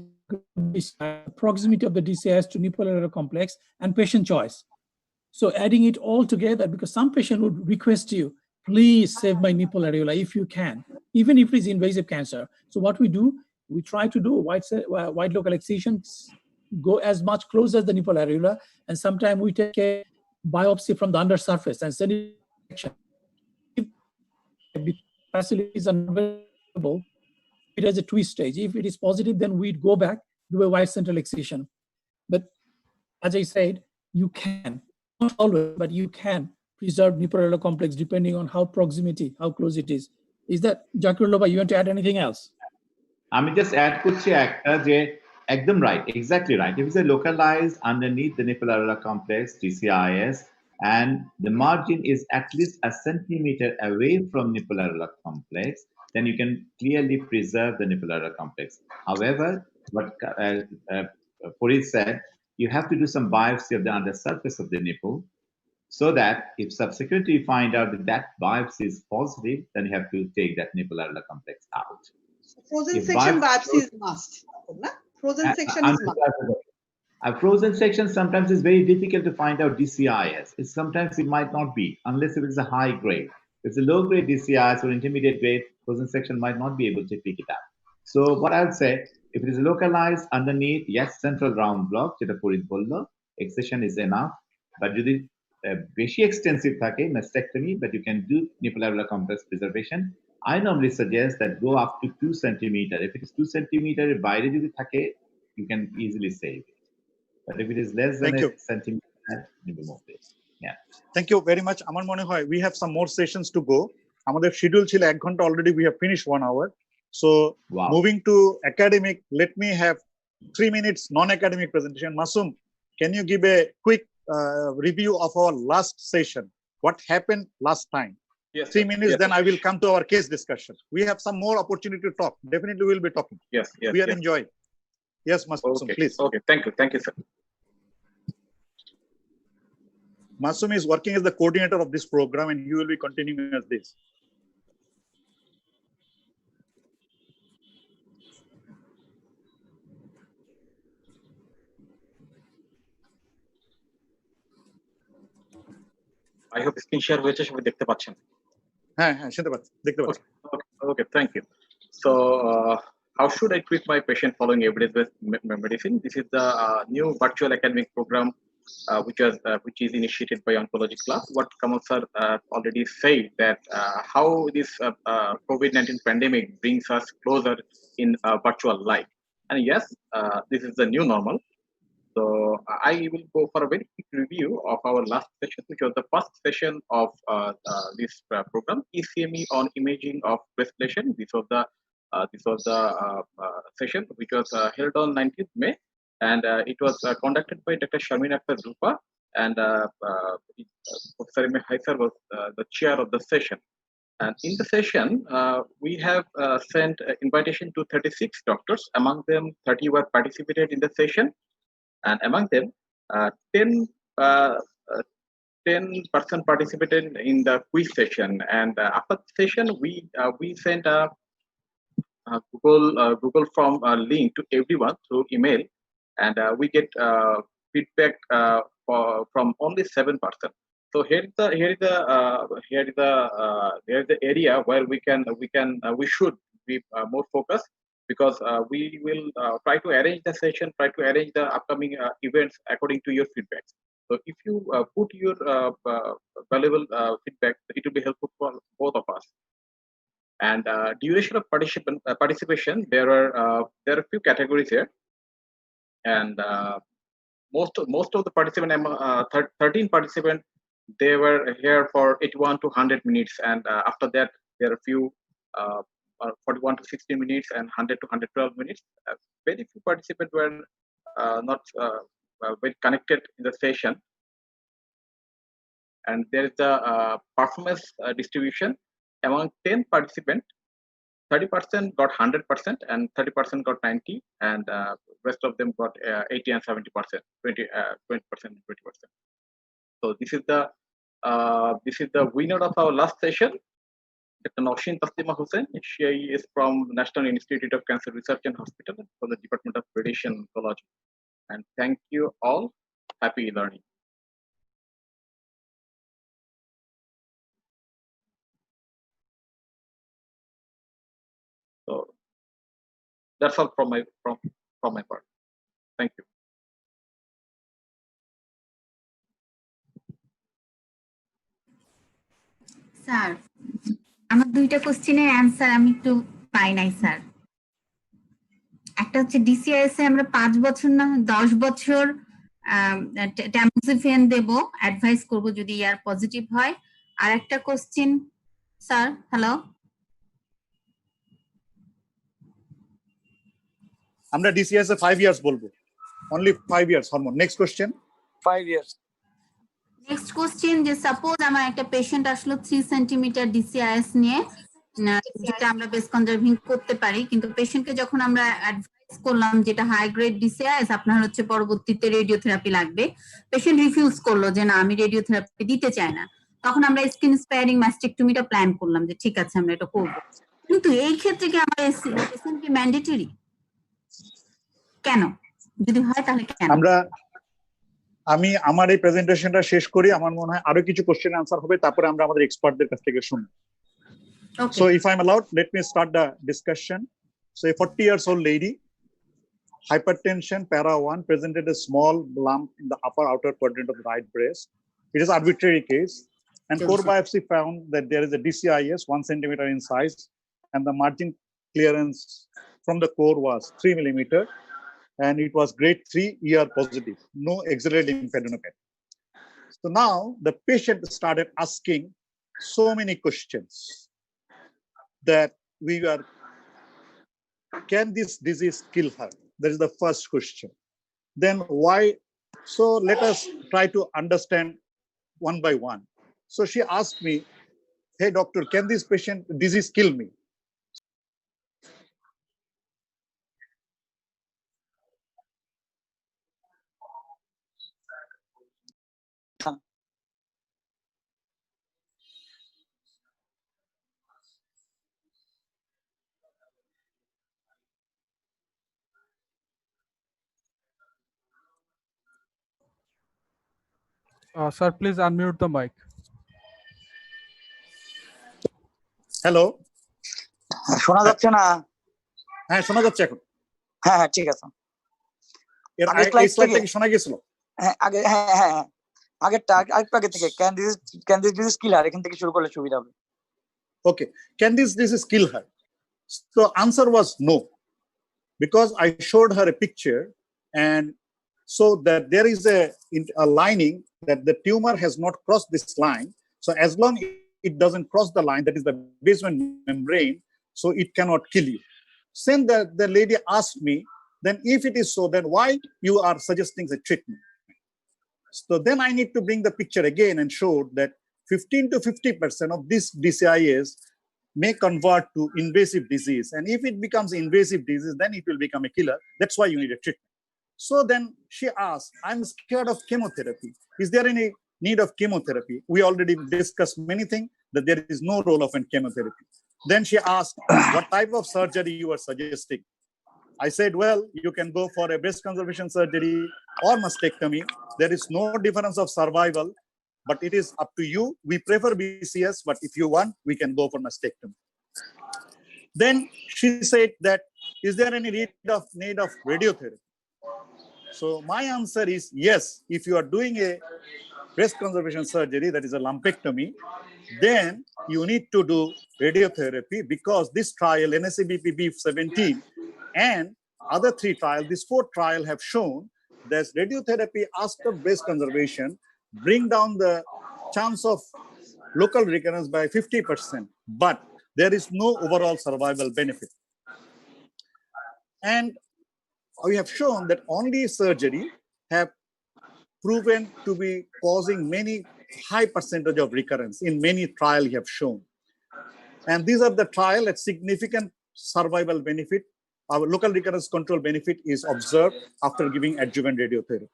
proximity of the DCIS to nipple areola complex, and patient choice. So adding it all together, because some patient would request you, please save my nipple areola if you can, even if it is invasive cancer. So what we do, we try to do wide local excision, go as much close as the nipple areola, and sometimes we take a biopsy from the undersurface and send it. If facilities are available, it has a twist stage. If it is positive, then we'd go back, do a wide central excision. But as I said, you can, not always, but you can preserve nipple areola complex depending on how proximity, how close it is. Is that, Zakir Loba, you want to add anything else? আমি just add করছি একটা যে একদম right, exactly right. If it's a localized underneath the nipple areola complex, DCIS, and the margin is at least a centimeter away from nipple areola complex, then you can clearly preserve the nipple areola complex. However, what Purit said, you have to do some biopsy of the undersurface of the nipple, so that if subsequently you find out that that biopsy is positive, then you have to take that nipple areola complex out. Frozen section biopsy is must. Frozen section is must. A frozen section sometimes is very difficult to find out DCIS. Sometimes it might not be, unless it is a high grade. If it's a low grade DCIS or intermediate grade, frozen section might not be able to pick it up. So what I would say, if it is localized underneath, yes, central round block, যেটা Purit বলল, excision is enough. But যদি বেশি extensive থাকে, mastectomy, but you can do nipple areola complex preservation. I normally suggest that go up to 2 centimeters. If it is 2 centimeters, বাইরে যদি থাকে, you can easily save it. But if it is less than a centimeter, you remove it. Yeah. Thank you very much. আমার মনে হয় we have some more sessions to go. আমাদের schedule ছিল 1 ঘন্টা, already we have finished 1 hour. So moving to academic, let me have 3 minutes non-academic presentation. Masum, can you give a quick review of our last session? What happened last time? Yes, 3 minutes, yes. then I will come to our case discussion. We have some more opportunity to talk. Definitely we'll be talking. Yes, yes. We are enjoying. Yes, Masum, Okay, please. Okay, thank you, sir. Masum is working as the coordinator of this program, and you will be continuing as this. I hope screen share হয়েছে, সবাই দেখতে পাচ্ছেন। হ্যাঁ হ্যাঁ শুনতে পাচ্ছি, দেখতে পাচ্ছি। Okay, thank you. So how should I treat my patient following evidence-based medicine? This is the new virtual academic program which is initiated by Oncology Club. What Kamal sir already said, that how this COVID-19 pandemic brings us closer in virtual life. And yes, this is the new normal. So I will go for a very quick review of our last session, which was the first session of this program, eCME on imaging of breast lesion. This was the session which was held on 19th May, and it was conducted by Dr. Sharmin Akhtar Rupa, and Professor M. Haiser was the chair of the session. And in the session, we have sent invitation to 36 doctors. Among them, 30 were participated in the session. And among them, 10% participated in the quiz session. And after the session, we sent a Google form link to everyone through email, and we get feedback from only 7%. So here is the area where we should be more focused, because we will try to arrange the session, try to arrange the upcoming events according to your feedback. So if you put your valuable feedback, it will be helpful for both of us. And duration of participation, there are a few categories here, and most of the participants, 13 participants, they were here for 81 to 100 minutes, and after that there are a few 41 to 60 minutes and 100 to 112 minutes. Very few participants were not well connected in the session. And there is the performance distribution among 10 participants. 30% got 100% and 30% got 90, and rest of them got 80 and 70%, 20% and 20%. So this is the winner of our last session, Dr. Noshin Taslima Hussain. She is from National Institute of Cancer Research and Hospital from the Department of Radiation Oncology. And thank you all. Happy learning. So that's all from my part. Thank you. Sir, আমার দুইটা কোশ্চেনের answer আমি একটু পাই নাই sir. একটা হচ্ছে ডিসিআইএস এ আমরা 5 বছর না 10 বছর ট্যামোক্সিফেন দেব, অ্যাডভাইস করব যদি ইয়ার পজিটিভ হয়। আর একটা কোশ্চেন স্যার, হ্যালো, আমরা ডিসিআইএস এ 5 ইয়ার্স বলবো, only 5 years hormone. Next question. 5 years. Next question যে সাপোজ আমার একটা পেশেন্ট আসলো 3 সেন্টিমিটার ডিসিআইএস নিয়ে, যেটা আমরা বেস কনজার্ভিং করতে পারি, কিন্তু পেশেন্টকে যখন আমরা অ্যাডভাইস করলাম যেটা হাই গ্রেড ডিসিআইএস, আপনার হচ্ছে পরবর্তীতে রেডিওথেরাপি লাগবে, পেশেন্ট রিফিউজ করলো যে না আমি রেডিওথেরাপি দিতে চাই না, তখন আমরা স্কিন স্পেয়ারিং ম্যাস্টেকটমিটা প্ল্যান করলাম যে ঠিক আছে আমরা এটা করব। কিন্তু এই ক্ষেত্রে কি আমার এসএনপি ম্যান্ডেটরি কেন? যদি হয় তাহলে কেন? আমি আমার এই প্রেজেন্টেশনটা শেষ করি, আমার মনে হয় আরো কিছু কোশ্চেন আনসার হবে, তারপরে আমরা আমাদের এক্সপার্টদের কাছ থেকে শুনব। So if I'm allowed, let me start the discussion. So a 40 years old lady, hypertension, para 1, presented a small lump in the upper outer quadrant of the right breast. It is arbitrary case, and core biopsy found that there is a DCIS 1 centimeter in size, and the margin clearance from the core was 3 millimeter, and it was grade 3 ER positive, no axillary lymphadenopathy. So now the patient started asking so many questions that we are, can this disease kill her? That is the first question. Then why? So let us try to understand one by one. So she asked me, hey doctor, can this patient disease kill me? Sir, please unmute the mic. Hello. শোনা যাচ্ছে না? হ্যাঁ শোনা যাচ্ছে এখন। হ্যাঁ হ্যাঁ ঠিক আছে। এর স্লাইডটা কি শোনা গিয়েছিল? হ্যাঁ আগে হ্যাঁ আগেরটা আগে থেকে can this disease kill her, এখান থেকে শুরু করলে সুবিধা হবে। Okay, can this disease kill her? So answer was no, because I showed her a picture, and so that there is a lining that the tumor has not crossed this line. So as long as it doesn't cross the line, that is the basement membrane, so it cannot kill you. Since the lady asked me, then if it is so, then why you are suggesting the treatment? So then I need to bring the picture again and show that 15 to 50% of this DCIS may convert to invasive disease. And if it becomes invasive disease, then it will become a killer. That's why you need a treatment. So then she asked, I'm scared of chemotherapy. Is there any need of chemotherapy? We already discussed many things, that there is no role of chemotherapy. Then she asked, what type of surgery you are suggesting? I said, well, you can go for a breast conservation surgery or mastectomy. There is no difference of survival, but it is up to you. We prefer BCS, but if you want, we can go for mastectomy. Then she said that, is there any need of radiotherapy? So my answer is yes. If you are doing a breast conservation surgery, that is a lumpectomy, then you need to do radiotherapy, because this trial, NSABP-B17 and other 3 trials, this 4th trial have shown that radiotherapy after breast conservation bring down the chance of local recurrence by 50%, but there is no overall survival benefit. And we have shown that only surgery have proven to be causing many high percentage of recurrence in many trials we have shown. And these are the trial that significant survival benefit, our local recurrence control benefit is observed after giving adjuvant radiotherapy.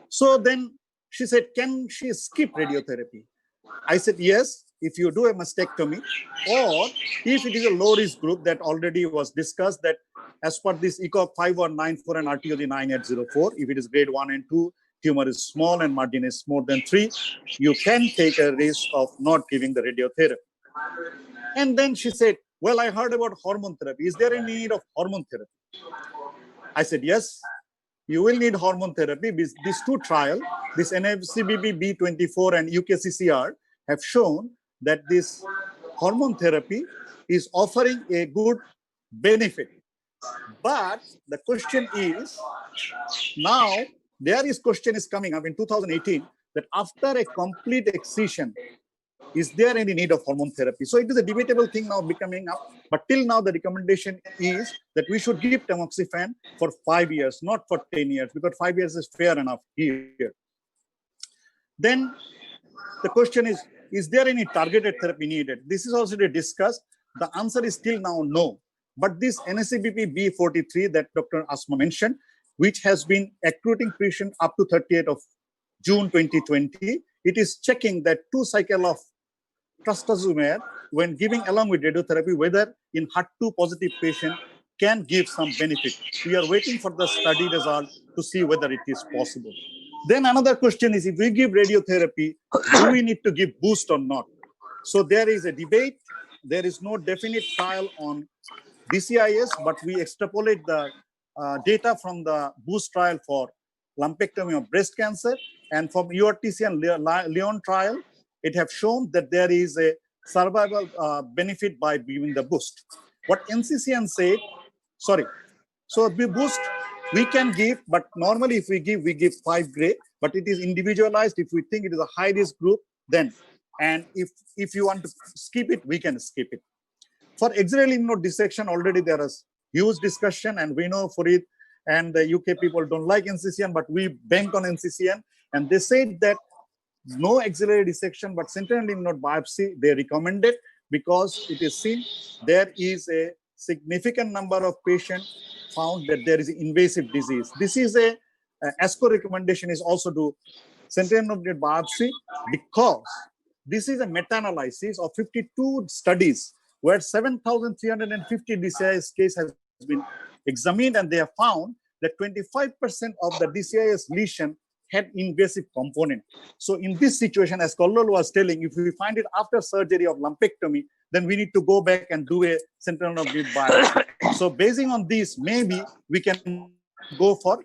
So then she said, can she skip radiotherapy? I said, yes, if you do a mastectomy, or if it is a low risk group that already was discussed that as per this ECOG 5194 and RTOG 9804, if it is grade 1 and 2, tumor is small and margin is more than 3, you can take a risk of not giving the radiotherapy. And then she said, well, I heard about hormone therapy. Is there any need of hormone therapy? I said, yes, you will need hormone therapy. These two trials, this NFCBP B24 and UKCCR, have shown that this hormone therapy is offering a good benefit. But the question is, now there is question is coming up in 2018 that after a complete excision, is there any need of hormone therapy? So it is a debatable thing now becoming up, but till now the recommendation is that we should give tamoxifen for 5 years, not for 10 years, because 5 years is fair enough here. Then the question is there any targeted therapy needed? This is also discussed. The answer is still now no. But this NSCBP B43 that Dr. Asma mentioned, which has been accruing patient up to 30th of June 2020, it is checking that 2 cycles of trastuzumab when giving along with radiotherapy, whether in HER2 positive patient can give some benefit. We are waiting for the study result to see whether it is possible. Then another question is, if we give radiotherapy, do we need to give boost or not? So there is a debate. There is no definite trial on DCIS, but we extrapolate the data from the boost trial for lumpectomy of breast cancer, and from URTC and Leon trial, it have shown that there is a survival benefit by giving the boost. What NCCN said, sorry, so the boost we can give, but normally if we give 5 gray, but it is individualized. If we think it is a high risk group, then, and if you want to skip it, we can skip it. For axial lymph node dissection, already there is huge discussion, and we know for it, and the UK people don't like NCCN, but we bank on NCCN, and they said that no axillary dissection, but sentinel lymph node biopsy, they recommended, because it is seen there is a significant number of patients found that there is invasive disease. This is a ASCO recommendation is also do sentinel lymph node biopsy, because this is a meta-analysis of 52 studies where 7,350 DCIS case has been examined, and they have found that 25% of the DCIS lesion had invasive component. So in this situation, as Kollol was telling, if we find it after surgery of lumpectomy, then we need to go back and do a sentinel node biopsy. So basing on this, maybe we can go for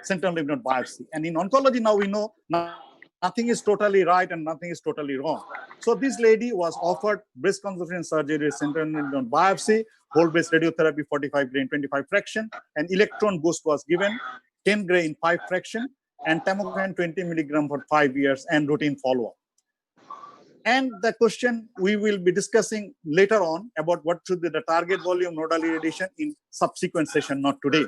sentinel lymph node biopsy. And in oncology now we know nothing is totally right and nothing is totally wrong. So this lady was offered breast conservation surgery, sentinel lymph node biopsy, whole-based radiotherapy 45 gray in 25 fraction, and electron boost was given 10 gray in 5 fraction, and tamoxifen 20 milligram for 5 years, and routine follow-up. And the question we will be discussing later on about what should be the target volume nodal irradiation in subsequent session, not today.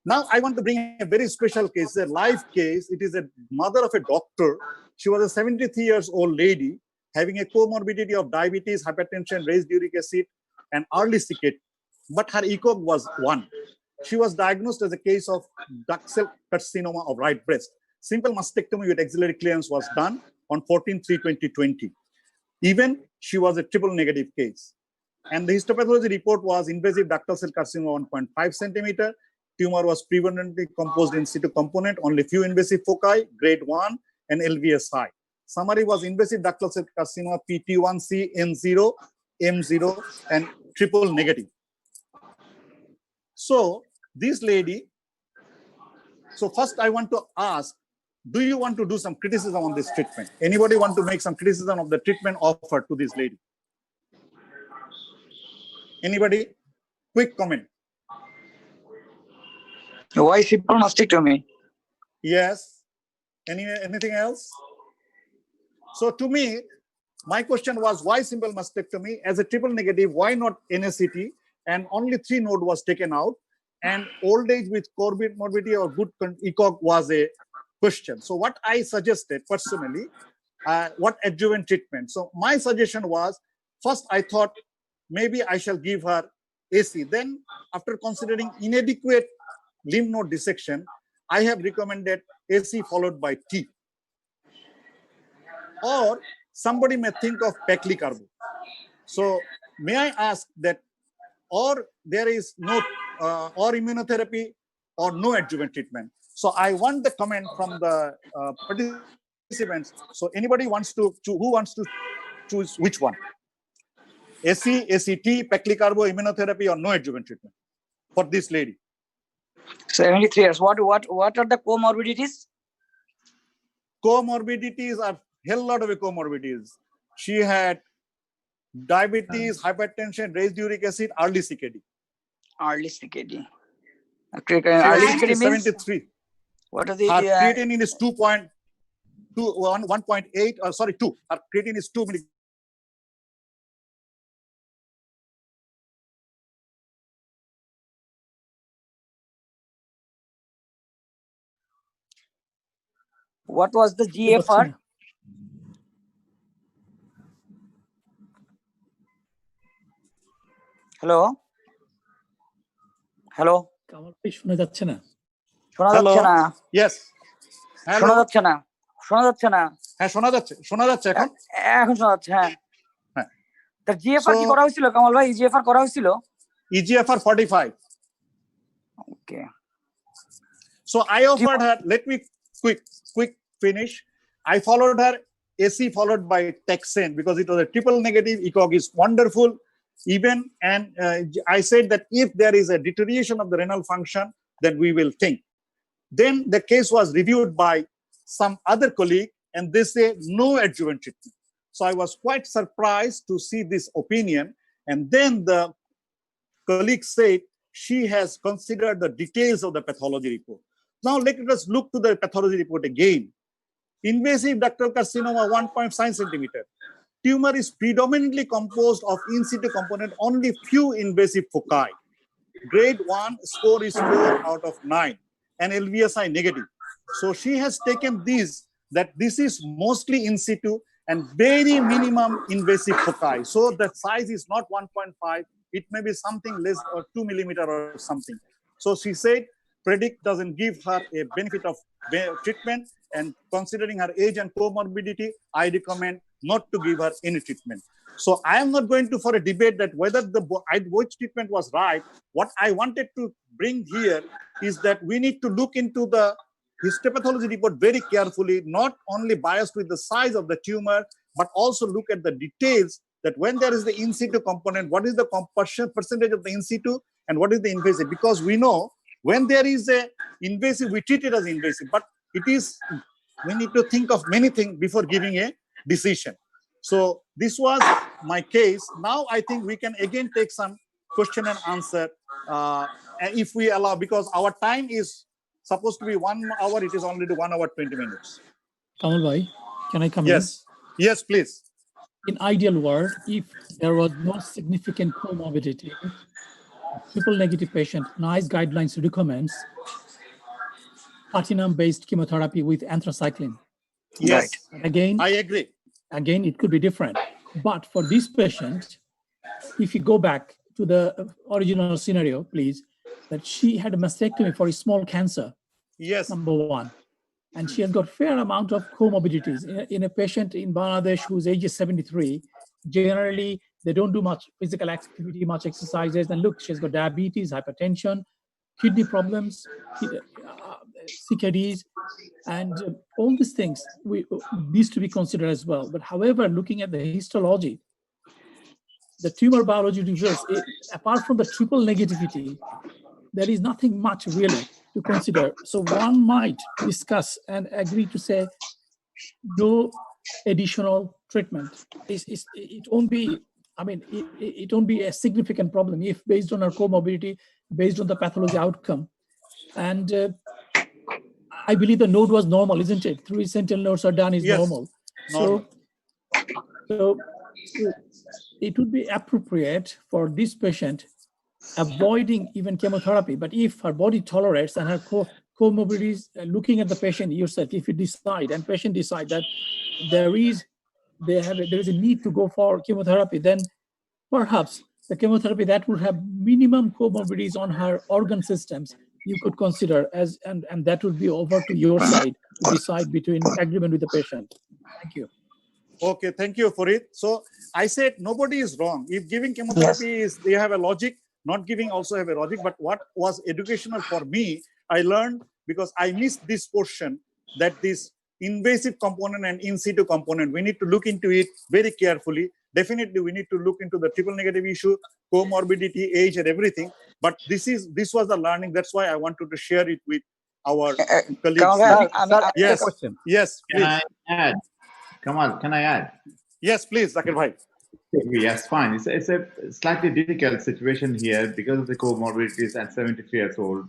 Now I want to bring a very special case, a live case. It is a mother of a doctor. She was a 73 years old lady having a comorbidity of diabetes, hypertension, raised uric acid, and early CKD, but her ECOG was 1. She was diagnosed as a case of duct cell carcinoma of right breast. Simple mastectomy with axillary clearance was done on 14/3/2020. Even she was a triple negative case. And the histopathology report was invasive ductal cell carcinoma 1.5 centimeter. Tumor was predominantly composed in situ component, only few invasive foci, grade 1 and LVS high. Summary was invasive ductal cell carcinoma PT1C, N0, M0, and triple negative. So this lady, so first I want to ask, do you want to do some criticism on this treatment? Anybody want to make some criticism of the treatment offered to this lady? Anybody? Quick comment. Why simple mastectomy? Yes. Anything else? So to me, my question was, why simple mastectomy? As a triple negative, why not NSCT? And only 3 node was taken out. and old age with comorbidity or good ECOG was a question. So what I suggested personally, what adjuvant treatment? So my suggestion was, first I thought maybe I shall give her AC. Then after considering inadequate lymph node dissection, I have recommended AC followed by T. Or somebody may think of paclitaxel. So may I ask that, or there is no, or immunotherapy or no adjuvant treatment? So I want the comment from the participants. So anybody wants to, who wants to choose which one? AC, ACT, paclitaxel, immunotherapy, or no adjuvant treatment for this lady? 73 years. What are the comorbidities? Comorbidities are hell lot of comorbidities. She had diabetes, hypertension, raised uric acid, early CKD. Early CKD. Early CKD means 73. What are the? Her creatinine is 1.8, or sorry, 2. Her creatinine is 2 mg. What was the GFR? Hello? Hello? শোনা যাচ্ছে না? শোনা যাচ্ছে না? Yes. শোনা যাচ্ছে না? শোনা যাচ্ছে না? হ্যাঁ, শোনা যাচ্ছে। শোনা যাচ্ছে এখন? এখন শোনা যাচ্ছে, হ্যাঁ। তার জিএফআর কি করা হয়েছিল কামাল ভাই? ইজিএফআর করা হয়েছিল? EGFR 45. Okay. So I offered her, let me quick finish. I followed her AC followed by Taxane because it was a triple negative. ECOG is wonderful. Even, and I said that if there is a deterioration of the renal function, then we will think. Then the case was reviewed by some other colleague, and they say no adjuvant treatment. So I was quite surprised to see this opinion. And then the colleague said she has considered the details of the pathology report. Now let us look to the pathology report again. Invasive ductal carcinoma 1.5 centimeter. Tumor is predominantly composed of in situ component, only few invasive foci. Grade 1 score is 4 out of 9 and LVSI negative. So she has taken this, that this is mostly in situ and very minimum invasive foci. So the size is not 1.5, it may be something less or 2 millimeter or something. So she said PREDICT doesn't give her a benefit of treatment, and considering her age and comorbidity, I recommend not to give her any treatment. So I am not going to for a debate that whether which treatment was right. What I wanted to bring here is that we need to look into the histopathology report very carefully, not only biased with the size of the tumor, but also look at the details that when there is the in situ component, what is the percentage of the in situ and what is the invasive? Because we know when there is a invasive, we treat it as invasive, but it is, we need to think of many things before giving a decision. So this was my case. Now I think we can again take some question and answer if we allow, because our time is supposed to be 1 hour, it is only to 1 hour 20 minutes. Kamal bhai, can I come in? Yes, please. In ideal world, if there was no significant comorbidity, triple negative patient, NICE guidelines recommends platinum-based chemotherapy with anthracycline. Yes, right. Again, I agree. Again, it could be different. But for this patient, if you go back to the original scenario, please, that she had a mastectomy for a small cancer. Yes. Number one. And she has got fair amount of comorbidities. In a patient in Bangladesh whose age is 73, generally, they don't do much physical activity, much exercises. And look, she's got diabetes, hypertension, kidney problems, CKDs, and all these things needs to be considered as well. But however, looking at the histology, the tumor biology reveals, apart from the triple negativity, there is nothing much really to consider. So one might discuss and agree to say no additional treatment. It won't be, I mean, it won't be a significant problem if based on our comorbidity, based on the pathology outcome. And I believe the node was normal, isn't it? 3 sentinel nodes are done is normal. So it would be appropriate for this patient avoiding even chemotherapy. But if her body tolerates and her comorbidities, looking at the patient yourself, if you decide and patient decide that there is a need to go for chemotherapy, then perhaps the chemotherapy that would have minimum comorbidities on her organ systems, you could consider as, and that would be over to your side to decide between agreement with the patient. Thank you. Okay, thank you for it. So I said nobody is wrong. If giving chemotherapy is, they have a logic, not giving also have a logic. But what was educational for me, I learned, because I missed this portion, that this invasive component and in situ component, we need to look into it very carefully. Definitely, we need to look into the triple negative issue, comorbidity, age, and everything. But this was the learning. That's why I wanted to share it with our colleagues. Yes, yes. Can I add? Come on, can I add? Yes, please, Zakir Bhai. Yes, fine. It's a slightly difficult situation here because of the comorbidities and 73 years old.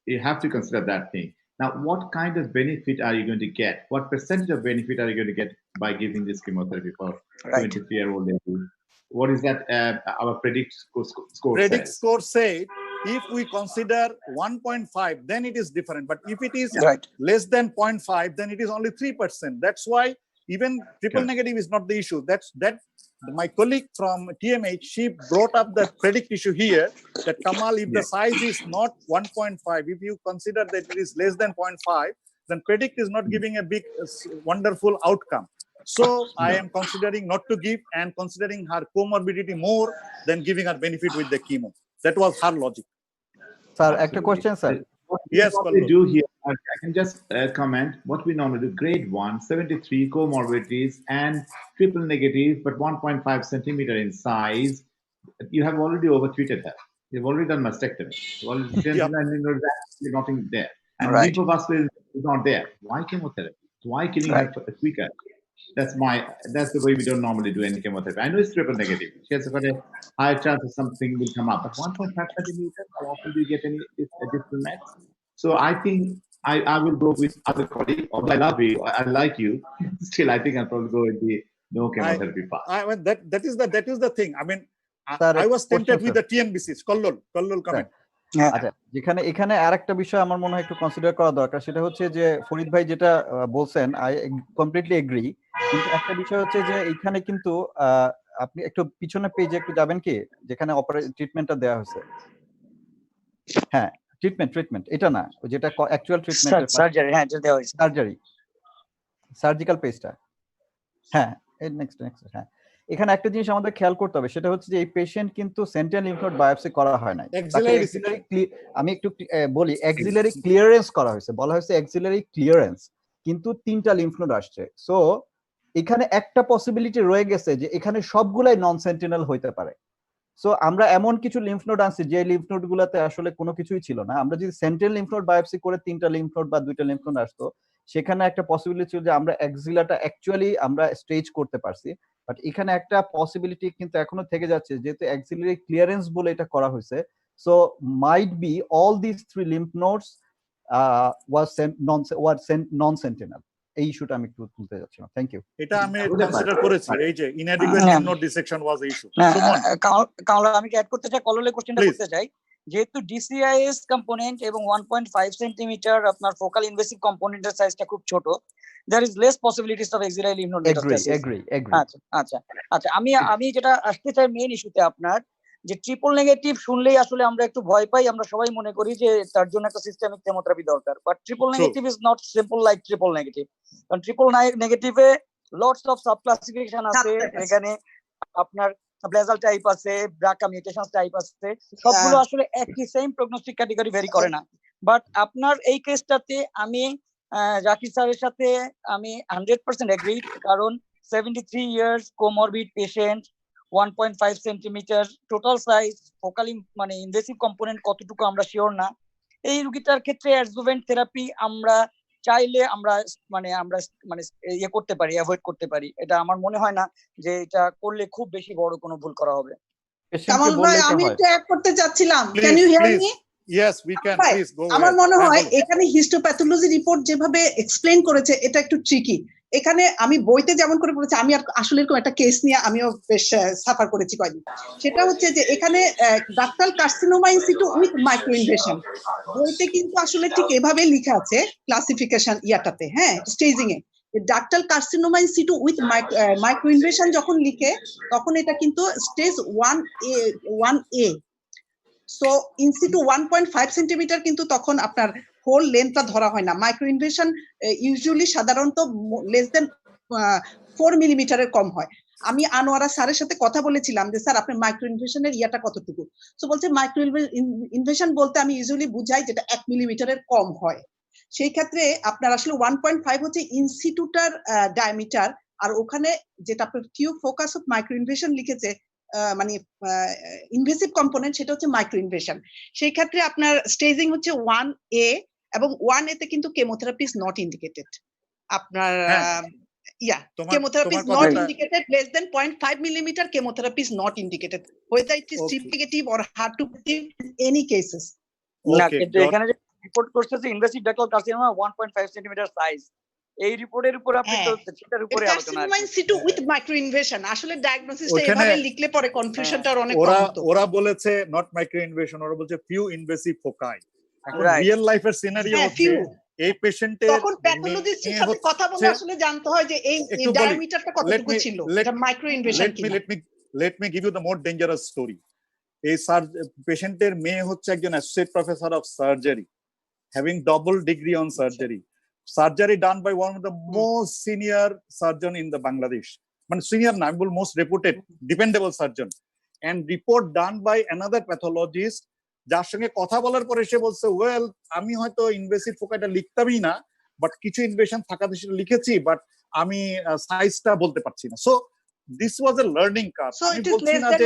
You have to consider that thing. Now, what kind of benefit are you going to get? What percentage of benefit are you going to get by giving this chemotherapy for 73-year-old lady? What is that our predict score Predict says? score said, if we consider 1.5, then it is different. But if it is less than 0.5, then it is only 3%. That's why even triple negative is not the issue. That my colleague from TMH, she brought up the predict issue here, that Kamal, if the size is not 1.5, if you consider that it is less than 0.5, then predict is not giving a big, wonderful outcome. So I am considering not to give and considering her comorbidity more than giving her benefit with the chemo. That was her logic. Sir, active question, sir. Yes, what we do here, I can just comment what we normally do. Grade 1, 73 comorbidities and triple negative, but 1.5 centimeter in size. You have already overtreated her. You've already done mastectomy. You've already done nothing there. And lymphobascular is not there. Why chemotherapy? Why killing her quicker? That's the way we don't normally do any chemotherapy. I know it's triple negative. She has got a higher chance of something will come up. But 1.5 centimeters, how often do you get any additional meds? So I think I will go with other colleague. Although I love you, I like you. Still, I think I'll probably go with the no chemotherapy path. I mean, that is the thing. I mean, I was tempted with the TNBCs. Kollol comment. আচ্ছা, এখানে আরেকটা বিষয় আমার মনে হয় একটু consider করা দরকার, সেটা হচ্ছে যে ফরিদ ভাই যেটা বলছেন, আই কমপ্লিটলি এগ্রি। কিন্তু একটা বিষয় হচ্ছে যে এখানে কিন্তু আপনি একটু পিছনে পেজে একটু যাবেন কি, যেখানে ট্রিটমেন্টটা দেওয়া হয়েছে। হ্যাঁ, ট্রিটমেন্ট এটা না, যেটা অ্যাকচুয়াল ট্রিটমেন্ট, সার্জারি, হ্যাঁ, যেটা দেওয়া হয়েছে সার্জারি, সার্জিক্যাল পেজটা। হ্যাঁ, নেক্সট হ্যাঁ। এখানে একটা জিনিস আমাদের খেয়াল করতে হবে, সেটা হচ্ছে যে এই পেশেন্ট কিন্তু সেন্ট্রাল লিম্ফ নোড বায়োপসি করা হয় নাই। আমি একটু বলি, অ্যাক্সিলারি ক্লিয়ারেন্স করা হয়েছে, বলা হয়েছে অ্যাক্সিলারি ক্লিয়ারেন্স, কিন্তু 3টা লিম্ফ নোড আসছে। সো এখানে একটা পসিবিলিটি রয়ে গেছে যে এখানে সবগুলাই নন সেন্টিনেল হইতে পারে। সো আমরা এমন কিছু লিম্ফ নোড আনছি যে লিম্ফ নোড গুলাতে আসলে কোনো কিছুই ছিল না। আমরা যদি সেন্ট্রাল লিম্ফ নোড বায়োপসি করে 3টা লিম্ফ নোড বা 2টা লিম্ফ নোড আসতো, সেখানে একটা পসিবিলিটি ছিল যে আমরা অ্যাক্সিলাটা অ্যাকচুয়ালি আমরা স্টেজ করতে পারছি। বাট এখানে একটা পসিবিলিটি কিন্তু এখনো থেকে যাচ্ছে, যেহেতু অ্যাক্সিলারি ক্লিয়ারেন্স বলে এটা করা হয়েছে। So might be all this 3 lymph nodes was non sentinel. এই ইস্যুটা আমি একটু তুলতে যাচ্ছিলাম। Thank you. এটা আমি কনসিডার করেছি, এই যে inadequate lymph node dissection was the issue. Kamal, আমি কি অ্যাড করতে চাই, কললে কোশ্চেনটা করতে চাই। যেহেতু ডিসিআইএস কম্পোনেন্ট এবং 1.5 সেন্টিমিটার আপনার ফোকাল ইনভেসিভ কম্পোনেন্টের সাইজটা খুব ছোট, there is less possibilities of axillary lymph node metastasis. Agree. আচ্ছা, আমি যেটা আসতে চাই মেইন ইস্যুতে, আপনার যে ট্রিপল নেগেটিভ শুনলেই আসলে আমরা একটু ভয় পাই, আমরা সবাই মনে করি যে তার জন্য একটা সিস্টেমিক কেমোথেরাপি দরকার। But triple negative is not simple like triple negative, কারণ ট্রিপল নেগেটিভে লটস অফ সাব ক্লাসিফিকেশন আছে। এখানে আপনার ব্লেজাল টাইপ আছে, ব্রাকা মিউটেশন টাইপ আছে, সবগুলো আসলে একই সেম প্রগনোস্টিক ক্যাটাগরি ভ্যারি করে না। বাট আপনার এই কেসটাতে আমি জাকির স্যারের সাথে আমি 100% এগ্রি, কারণ 73 years comorbid patient, 1.5 centimetre total size, focal মানে ইনভেসিভ কম্পোনেন্ট কতটুকু আমরা শিওর না। এই রোগীটার ক্ষেত্রে অ্যাডজুভেন্ট থেরাপি আমরা চাইলে আমরা ইয়ে করতে পারি, অ্যাভয়েড করতে পারি। এটা আমার মনে হয় না যে এটা করলে খুব বেশি বড় কোনো ভুল করা হবে। কামাল ভাই, আমি একটু অ্যাড করতে চাচ্ছিলাম। Can you hear me? Yes, we can. Please go ahead. আমার মনে হয় এখানে হিস্টোপ্যাথোলজি রিপোর্ট যেভাবে এক্সপ্লেইন করেছে, এটা একটু ট্রিকি। এখানে আমি বইতে যেমন করে পড়েছি, আমি আসলে এরকম একটা কেস নিয়ে আমিও বেশ সাফার করেছি কয়েকদিন। সেটা হচ্ছে যে এখানে ductal carcinoma in situ with micro invasion, বইতে কিন্তু আসলে ঠিক এভাবে লেখা আছে ক্লাসিফিকেশন ইয়াটাতে, হ্যাঁ, স্টেজিং এ ductal carcinoma in situ with micro invasion যখন লিখে তখন এটা কিন্তু stage 1A। So in situ 1.5 centimetre কিন্তু তখন আপনার হোল লেন্থটা ধরা হয় না। মাইক্রো ইনভেশন ইউজুয়ালি সাধারণত লেস দেন 4 মিলিমিটারের কম হয়। আমি আনোয়ারা স্যারের সাথে কথা বলেছিলাম যে স্যার আপনার মাইক্রো ইনভেশনের ইয়াটা কতটুকু, সো বলছে মাইক্রো ইনভেশন বলতে আমি ইউজুয়ালি বুঝাই যেটা 1 মিলিমিটারের কম হয়। সেই ক্ষেত্রে আপনার আসলে 1.5 হচ্ছে ইনসিটুটার ডায়ামিটার, আর ওখানে যেটা আপনার few focus of micro invasion লিখেছে মানে ইনভেসিভ কম্পোনেন্ট, সেটা হচ্ছে মাইক্রো ইনভেশন। সেই ক্ষেত্রে আপনার স্টেজিং হচ্ছে 1A, এবং 1A তে কিন্তু কেমোথেরাপি ইজ নট ইন্ডিকেটেড। আপনার chemotherapy is not indicated less than 0.5 millimeter. Chemotherapy is not indicated whether it is triple negative or hard to believe in any cases. না, কিন্তু এখানে যে রিপোর্ট করছে যে invasive ductal carcinoma 1.5 centimetre size, এই রিপোর্টের উপর আপনি তো সেটার উপরে আলোচনা carcinoma in situ with micro invasion, আসলে ডায়াগনোসিসটা এভাবে লিখলে পরে কনফিউশনটা অনেক কম হতো। ওরা বলেছে নট মাইক্রো ইনভেশন, ওরা বলছে ফিউ ইনভেসিভ ফোকাই। এখন রিয়েল লাইফের সিনারিও হচ্ছে এই পেশেন্টের তখন প্যাথোলজিস্টের সাথে কথা বলে আসলে জানতে হয় যে এই ডায়ামিটারটা কতটুকু ছিল, এটা মাইক্রো ইনভেশন কিনা। Let me give you the more dangerous story. এই পেশেন্টের মেয়ে হচ্ছে একজন associate professor of surgery, having double degree on surgery, surgery done by one of the most senior surgeon in the Bangladesh, মানে senior না, আমি বল most reputed dependable surgeon, and report done by another pathologist, যার সঙ্গে কথা বলার পরে সে বলছে well আমি হয়তো ইনভেসিভ ফোকাইটা লিখতামই না, বাট কিছু ইনভেশন থাকাতে সেটা লিখেছি, বাট আমি সাইজটা বলতে পারছি না। So this was A learning curve. আমি বলছি না যে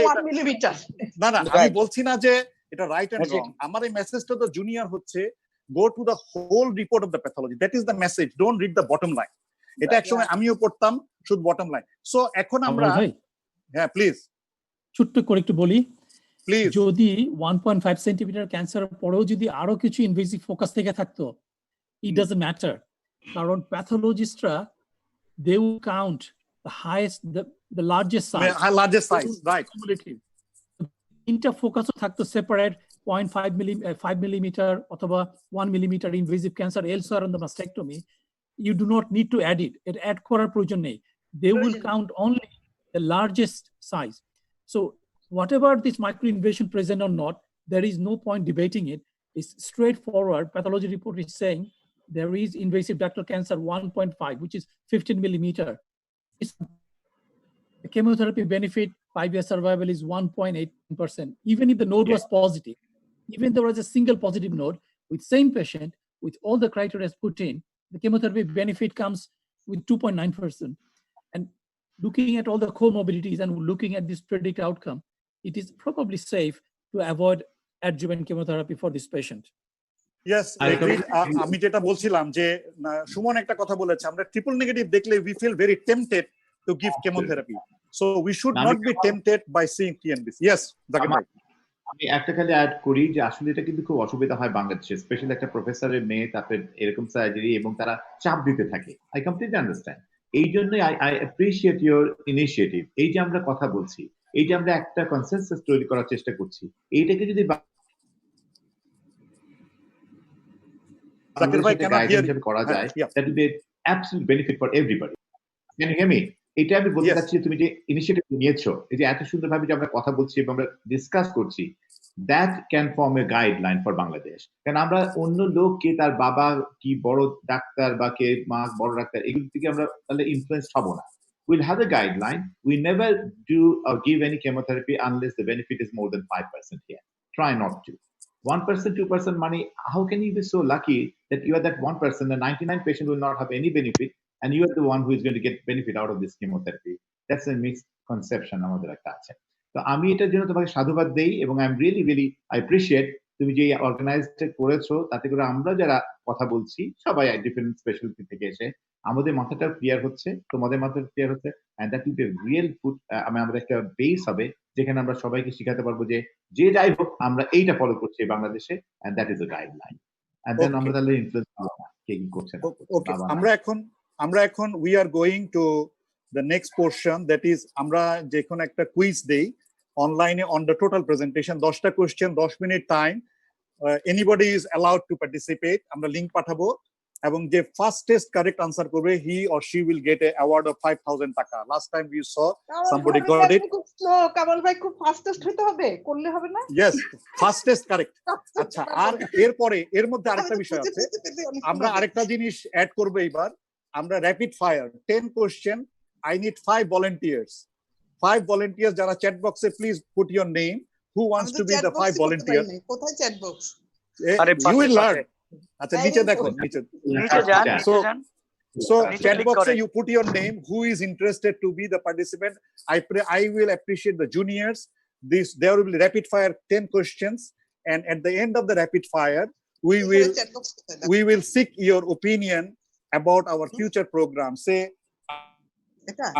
না আমি বলছি না যে এটা রাইট এন্ড রং। আমার এই মেসেজটা তো জুনিয়র হচ্ছে, go to the whole report of the pathology, that is the message, don't read the bottom line. এটা একসময় আমিও পড়তাম শুধু বটম লাইন। সো এখন আমরা হ্যাঁ প্লিজ ছোট্ট করে একটু বলি, প্লিজ, যদি 1.5 সেন্টিমিটার ক্যান্সার পরেও যদি আরো কিছু ইনভেসিভ ফোকাস থেকে থাকতো, it doesn't matter, কারণ প্যাথোলজিস্টরা they will count the highest, the largest size, right, cumulative. তিনটা ফোকাসও থাকতো সেপারেট 0.5 millimeter অথবা 1 millimeter invasive cancer elsewhere on the mastectomy, you do not need to add it. It add করার প্রয়োজন নেই. They will count only the largest size. So whatever this microinvasion present or not, there is no point debating it. It's straightforward. Pathology report is saying there is invasive ductal cancer 1.5, which is 15 millimeter. The chemotherapy benefit 5-year survival is 1.8%. Even if the node was positive, even there was a single positive node with same patient, with all the criteria put in, the chemotherapy benefit comes with 2.9%. And looking at all the comorbidities and looking at this predicted outcome, it is probably safe to avoid adjuvant chemotherapy for this patient. Yes, আমি যেটা বলছিলাম যে সুমন একটা কথা বলেছে, আমরা triple negative দেখলে we feel very tempted to give chemotherapy. So we should not be tempted by seeing TNBC. Yes, Zakir bhai. আমি একটা খালি অ্যাড করি যে আসলে এটা কিন্তু খুব অসুবিধা হয় বাংলাদেশে, স্পেশালি একটা প্রফেসরের মেয়ে, তারপরে এরকম সার্জারি, এবং তারা চাপ দিতে থাকে। I completely understand. এই জন্যই আই অ্যাপ্রিশিয়েট ইউর ইনিশিয়েটিভ। এই যে আমরা কথা বলছি, এই যে আমরা একটা কনসেনসাস তৈরি করার চেষ্টা করছি, এইটাকে যদি করা যায়, that will be absolute benefit for everybody. Can you hear me? এটা আমি বলতে চাচ্ছি, তুমি যে ইনিশিয়েটিভ নিয়েছো, এই যে এত সুন্দরভাবে যে আমরা কথা বলছি এবং আমরা ডিসকাস করছি, that can form A guideline for Bangladesh. কারণ আমরা অন্য লোককে, তার বাবা কি বড় ডাক্তার বা কে মা বড় ডাক্তার, এগুলো থেকে আমরা তাহলে ইনফ্লুয়েন্স হব না। We'll have a guideline. We never do or give any chemotherapy unless the benefit is more than 5% here. Try not to. 1%, 2% money, how can you be so lucky that you are that 1%, the 99 patient will not have any benefit, and you are the one who is going to get benefit out of this chemotherapy? That's a misconception আমাদের একটা আছে। তো আমি এটার জন্য তোমাকে সাধুবাদ দেই, এবং I am really I appreciate তুমি যে অর্গানাইজড করেছো, তাতে করে আমরা যারা কথা বলছি সবাই ডিফারেন্ট স্পেশালিটি থেকে এসে আমাদের মাথাটা ক্লিয়ার হচ্ছে, তোমাদের মাথাটা ক্লিয়ার হচ্ছে, and that will be real food, আমাদের একটা বেস হবে যেখানে আমরা সবাইকে শিখাতে পারবো যে যাই হোক আমরা এইটা ফলো করছি বাংলাদেশে, and that is a guideline, and then আমরা তাহলে ইনফ্লুয়েন্স করবো না কে কি করছে না। ওকে, আমরা এখন আমরা এখন we are going to the next portion, that is আমরা যে কোনো একটা কুইজ দেই অনলাইনে on the total presentation, 10টা question 10 minute time, anybody is allowed to participate, আমরা লিংক পাঠাবো এবং যে ফাস্টেস্ট কারেক্ট আনসার করবে he or she will get a award of 5000 টাকা. Last time we saw somebody got it. Kamal ভাই খুব fastest হতে হবে, করলে হবে না? Yes, fastest correct. আচ্ছা, আর এরপরে এর মধ্যে আরেকটা বিষয় আছে, আমরা আরেকটা জিনিস অ্যাড করব এবার, আমরা rapid fire 10 question, I need 5 volunteers. 5 volunteers যারা চ্যাট বক্সে please put your name, who wants to be the 5 volunteers? কোথায় chat box? You will learn. আচ্ছা, নিচে দেখো, নিচে যান, so chat box you put your name, who is interested to be the participant. I will appreciate the juniors. There will be rapid fire 10 questions, and at the end of the rapid fire we will seek your opinion about our future program. Say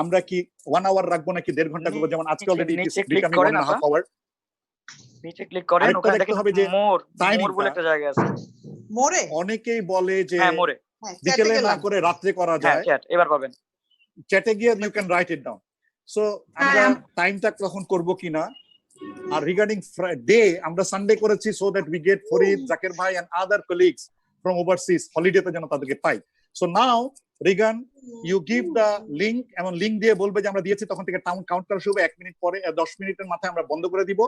আমরা কি 1 hour রাখবো নাকি 1.5 ঘন্টা করব, যেমন আজকে already becoming 1.5 hour. নিচে click করেন, ওখানে দেখতে হবে যে মোর বলে একটা জায়গা আছে। মোরে অনেকেই বলে যে হ্যাঁ মোরে, বিকেলে না করে রাতে করা যায়। চ্যাট এবার পাবেন, চ্যাটে গিয়ে you can write it down. So আমরা টাইমটা কখন করব কিনা, আর রিগার্ডিং ডে আমরা সানডে করেছি so that we get Farid, Zakir ভাই and other colleagues from overseas হলিডেতে যেন তাদেরকে পাই। So now Rigan you give the link, এবং লিংক দিয়ে বলবে যে আমরা দিয়েছি, তখন থেকে কাউন্ট করা শুরু হবে। 1 মিনিট পরে 10 মিনিটের মাথায় আমরা বন্ধ করে দিব,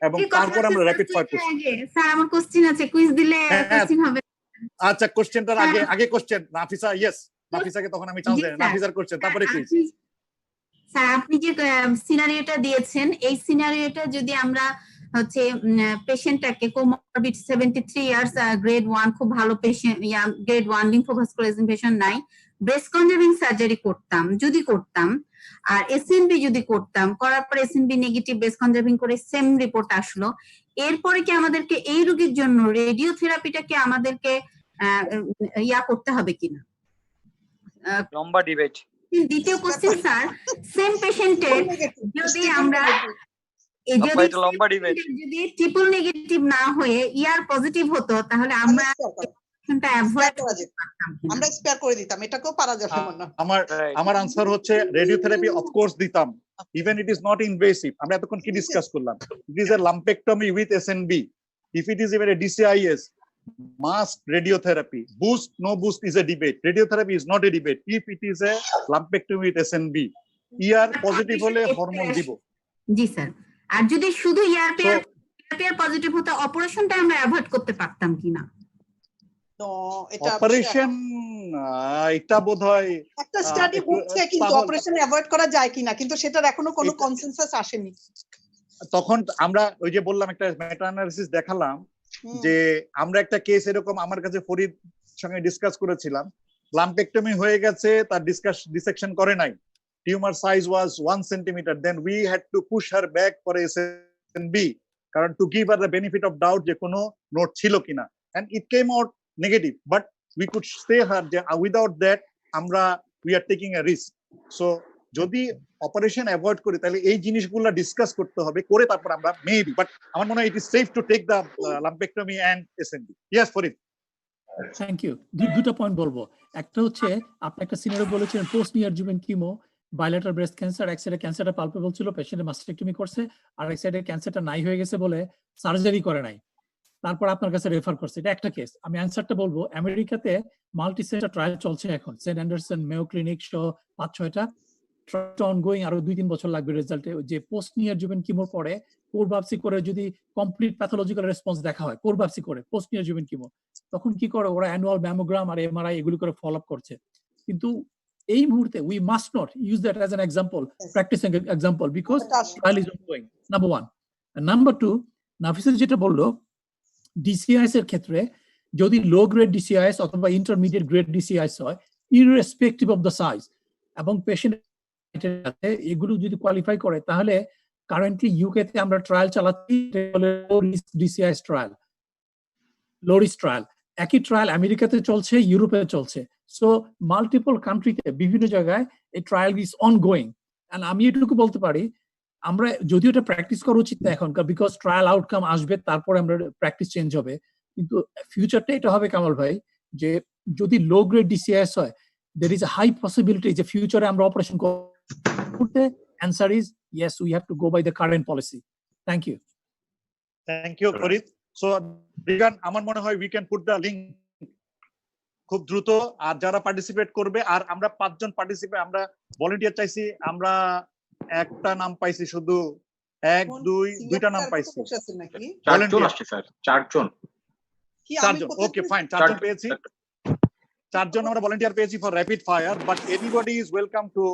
এবং তারপর আমরা র‍্যাপিড ফায়ার করব। স্যার আমার কোশ্চেন আছে, কুইজ দিলে কোশ্চেন হবে। আচ্ছা, কোশ্চেনটার আগে কোশ্চেন নাফিসা, ইয়েস নাফিসাকে তখন আমি চান্স দেব, নাফিসার কোশ্চেন তারপরে কুইজ। স্যার আপনি যে সিনারিওটা দিয়েছেন, এই সিনারিওটা যদি আমরা হচ্ছে পেশেন্টটাকে কোমরবিড 73 ইয়ার্স, গ্রেড 1 খুব ভালো পেশেন্ট, গ্রেড 1 লিম্ফোভাস্কুলার ইনভেশন নাই, ব্রেস্ট কনজার্ভিং সার্জারি করতাম যদি করতাম, আর এসএনবি যদি করতাম, করার পর এসএনবি নেগেটিভ ব্রেস্ট কনজার্ভিং করে সেম রিপোর্ট আসলো, এরপরে কি আমাদেরকে এই রোগীর জন্য রেডিওথেরাপিটাকে আমাদেরকে করতে হবে কিনা? লম্বা ডিবেট। দ্বিতীয় কোশ্চেন স্যার, সেম পেশেন্টের যদি আমরা যদি ট্রিপল নেগেটিভ না হয়ে ইয়ার পজিটিভ হতো, তাহলে আমরা আমরা স্পেয়ার করে দিতাম, এটাকেও পারা যাবে না। আমার আনসার হচ্ছে রেডিওথেরাপি অফ কোর্স দিতাম, even it is not invasive. আমরা এতক্ষণ কি ডিসকাস করলাম? It is a lumpectomy with SNB. If it is even a DCIS, must radiotherapy. Boost, no boost is a debate. Radiotherapy is not a debate. If it is a lumpectomy with SNB, ER positive হলে hormone দিব। জি sir, আর যদি শুধু ER positive হতো, অপারেশনটা আমরা avoid করতে পারতাম কিনা? তো এটা অপারেশন, এটা বোধহয় একটা স্টাডি হচ্ছে, কিন্তু অপারেশন অ্যাভয়েড করা যায় কিনা, কিন্তু সেটার এখনো কোনো কনসেনসাস আসেনি। তখন আমরা ওই যে বললাম, একটা মেটা অ্যানালিসিস দেখালাম যে আমরা একটা কেস এরকম আমার কাছে ফরিদ সঙ্গে ডিসকাস করেছিলাম, লাম্পেক্টমি হয়ে গেছে, তার ডিসেকশন করে নাই, tumour size was 1 centimetre, then we had to push her back for SNB, কারণ to give her the benefit of doubt যে কোনো নোট ছিল কিনা, and it came out negative, but we could say her যে without that আমরা we are taking a risk. So যদি operation avoid করি, তাহলে এই জিনিসগুলো ডিসকাস করতে হবে, করে তারপর আমরা মেবি, বাট আমার মনে হয় it is safe to take the lumpectomy and SNB. Yes Farid. Thank you. দুটো পয়েন্ট বলবো। একটা হচ্ছে আপনি একটা সিনারিও বলেছেন, post neoadjuvant chemo, bilateral breast cancer, এক সাইডে ক্যান্সারটা পালপেবল ছিল, পেশেন্টের মাস্টেক্টমি করছে, আর এক সাইডে ক্যান্সারটা নাই হয়ে গেছে বলে সার্জারি করে নাই, তারপর আপনার কাছে রেফার করছে। এটা একটা কেস। আমি অ্যান্সারটা বলবো, আমেরিকাতে মাল্টি সেন্টার ট্রায়াল চলছে এখন, সেন্ট অ্যান্ডারসন, মেয়ো ক্লিনিক সহ 5-6টা অনগোয়িং, আরো 2-3 বছর লাগবে রেজাল্টে। যে পোস্ট নিয়ারজুভেন্ট কিমোর পরে কোর বায়োপসি করে যদি কমপ্লিট প্যাথোলজিক্যাল রেসপন্স দেখা হয়, কোর বায়োপসি করে পোস্ট নিয়ারজুভেন্ট কিমো, তখন কি করে ওরা অ্যানুয়াল ম্যামোগ্রাম আর এমআরআই এগুলো করে ফলো আপ করছে। কিন্তু এই মুহূর্তে we must not use that as an example, practising example, because trial is ongoing, number 1। Number 2, Nafisa যেটা বললো, ডিসিআইএস এর ক্ষেত্রে যদি লো গ্রেড ডিসিআইএস অথবা ইন্টারমিডিয়েট গ্রেড ডিসিআইএস হয়, ইররেসপেক্টিভ অফ দ্য সাইজ, এবং পেশেন্ট এগুলো যদি কোয়ালিফাই করে, তাহলে কারেন্টলি ইউকে তে আমরা ট্রায়াল চালাচ্ছি, ডিসিআইএস ট্রায়াল, লো রিস্ক ট্রায়াল। একই ট্রায়াল আমেরিকাতে চলছে, ইউরোপে চলছে। সো মাল্টিপল কান্ট্রিতে বিভিন্ন জায়গায় এই ট্রায়াল ইজ অনগোয়িং। এন্ড আমি এটুকু বলতে পারি, আমরা যদিও এটা প্র্যাকটিস করা উচিত না এখন, বিকজ ট্রায়াল আউটকাম আসবে, তারপরে আমরা প্র্যাকটিস চেঞ্জ হবে, কিন্তু ফিউচারটা এটা হবে কামাল ভাই, যে যদি লো গ্রেড ডিসিআইএস হয়, there is a high possibility যে future আমরা operation করতে? Answer is yes, we have to go by the current policy. Thank you. Thank you, Farid. So, Regan, আমার মনে হয় we can put the link খুব দ্রুত, আর যারা পার্টিসিপেট করবে, আর আমরা 5 জন পার্টিসিপেট, আমরা ভলান্টিয়ার চাইছি, আমরা একটা নাম পাইছি শুধু, 1 2 দুইটা নাম পাইছি, 4 জন আসছে স্যার, 4 জন। ওকে ফাইন, 4 জন পেয়েছি, 4 জন আমরা ভলান্টিয়ার পেয়েছি for rapid fire, but anybody is welcome to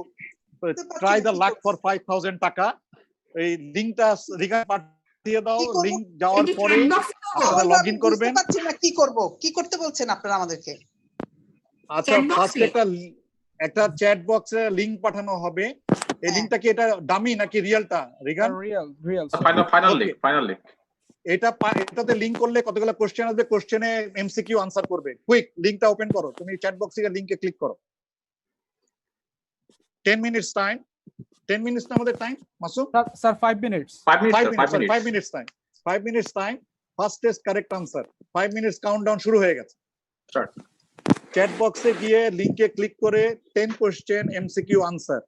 try the luck for 5000 টাকা। এই লিংকটা রিগান পাঠিয়ে দাও, লিংক যাওয়ার পরে আপনারা লগইন করবেন। কি করব, কি করতে বলছেন আপনারা আমাদেরকে? আচ্ছা, ফার্স্ট একটা চ্যাট বক্সে লিংক পাঠানো হবে। এই লিংকটা কি এটা ডামি নাকি রিয়েলটা রিগান? Real final link. এটাতে লিংক করলে কতগুলো কোশ্চেন আসবে, কোশ্চেনে এমসিকিউ আনসার করবে। কুইক লিংকটা ওপেন করো, তুমি চ্যাট বক্সে লিংকে ক্লিক করো। 10 মিনিটস টাইম, 10 মিনিটস না আমাদের time Masum sir? 5 minutes 5 minutes time, 5 minutes time. Fastest correct answer, 5 minutes countdown শুরু হয়ে গেছে। স্টার্ট। চ্যাট বক্সে গিয়ে লিংকে ক্লিক করে 10 question MCQ answer.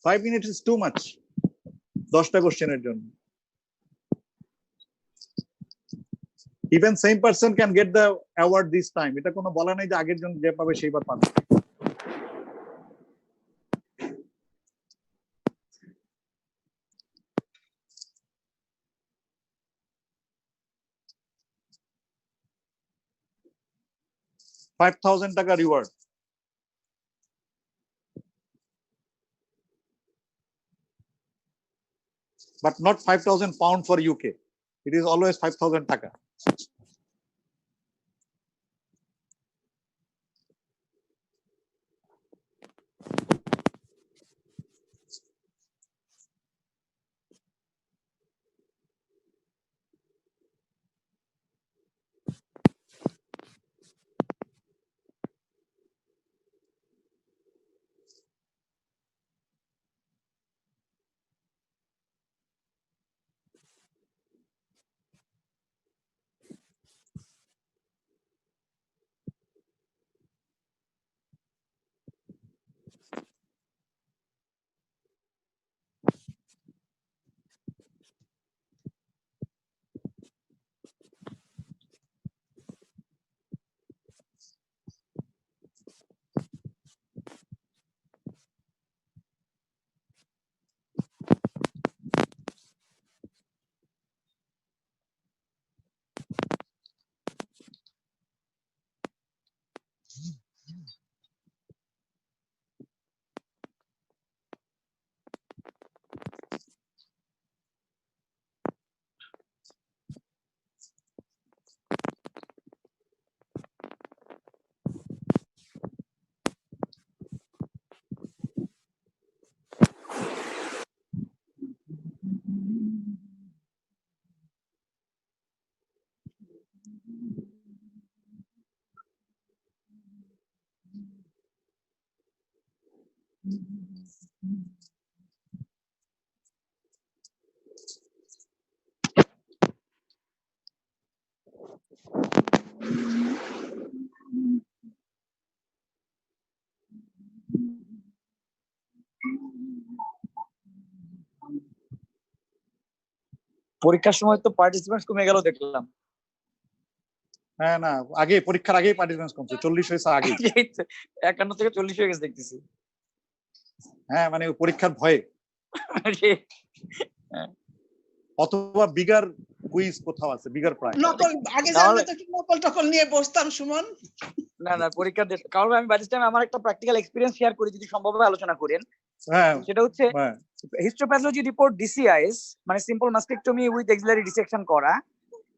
5 minutes is too much 10টা কোশ্চেনের জন্য। Even same person can get the award this time. এটা কোনো বলা নাই যে আগের জন যে পাবে সেইবার পাবে। $5,000 টাকা reward. But not 5,000 pound for UK. It is always 5,000 টাকা। পরীক্ষার সময় তো পার্টিসিপেন্টস কমে গেল দেখলাম। হ্যাঁ, না আগে পরীক্ষার আগেই পার্টিসিপেন্টস কমছে, 40 হয়েছে আগে। 51 থেকে 40 হয়ে গেছে দেখতেছি। হ্যাঁ, মানে পরীক্ষার ভয়ে। অথবা বিগার কুইজ কোথাও আছে, বিগার প্রাইজ। নকল আগে জানলে তো কি নকল টকল নিয়ে বসতাম সুমন। না না, পরীক্ষার কারণ আমি বাই দিস টাইম আমার একটা প্র্যাকটিক্যাল এক্সপেরিয়েন্স শেয়ার করি যদি সম্ভব হয় আলোচনা করেন। হ্যাঁ, সেটা হচ্ছে হিস্টোপ্যাথোলজি রিপোর্ট ডিসিআইএস, মানে simple mastectomy with axillary dissection করা।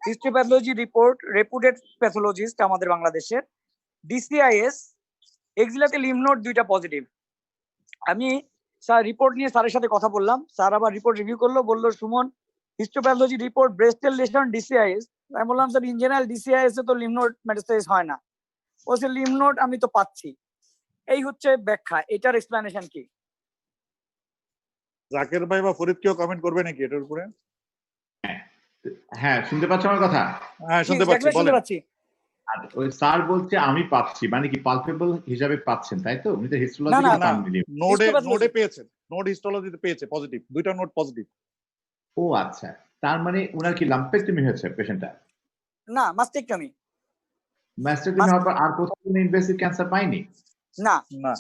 হিস্টোপ্যাথোলজি রিপোর্ট রেপুটেড প্যাথোলজিস্ট আমাদের বাংলাদেশের। ডিসিআইএস এক্সিলাতে লিম্ফ নোড 2টা পজিটিভ। আমি স্যার রিপোর্ট নিয়ে স্যারের সাথে কথা বললাম, স্যার আবার রিপোর্ট রিভিউ করলো, বললো সুমন হিস্টোপ্যাথোলজি রিপোর্ট ব্রেস্টেল লেশন ডিসিআইএস। আমি বললাম স্যার ইন জেনারেল ডিসিআইএস এ তো লিম্ফ নোড মেটাস্টাসিস হয় না। ও সে লিম্ফ নোড আমি তো পাচ্ছি। এই হচ্ছে ব্যাখ্যা, এটার এক্সপ্লেনেশন কি? জাকির ভাই বা ফরিদ কেউ কমেন্ট করবে নাকি এটার উপরে? হ্যাঁ, শুনতে পাচ্ছ আমার কথা? হ্যাঁ, শুনতে পাচ্ছি, বলেন। আর ওই স্যার বলছে আমি পাচ্ছি, মানে কি পালপেবল হিসাবে পাচ্ছেন, তাই তো? উনি তো হিস্টোলজি নোডে পেয়েছেন, নোড হিস্টোলজিতে পেয়েছে পজিটিভ, দুইটা নোড পজিটিভ। ও আচ্ছা, তার মানে উনার কি লাম্পেক্টমি হয়েছে পেশেন্টটা? না, মাস্টেক্টমি। মাস্টেক্টমি হওয়ার পর আর কোথাও কোনো ইনভেসিভ ক্যান্সার পাইনি? না,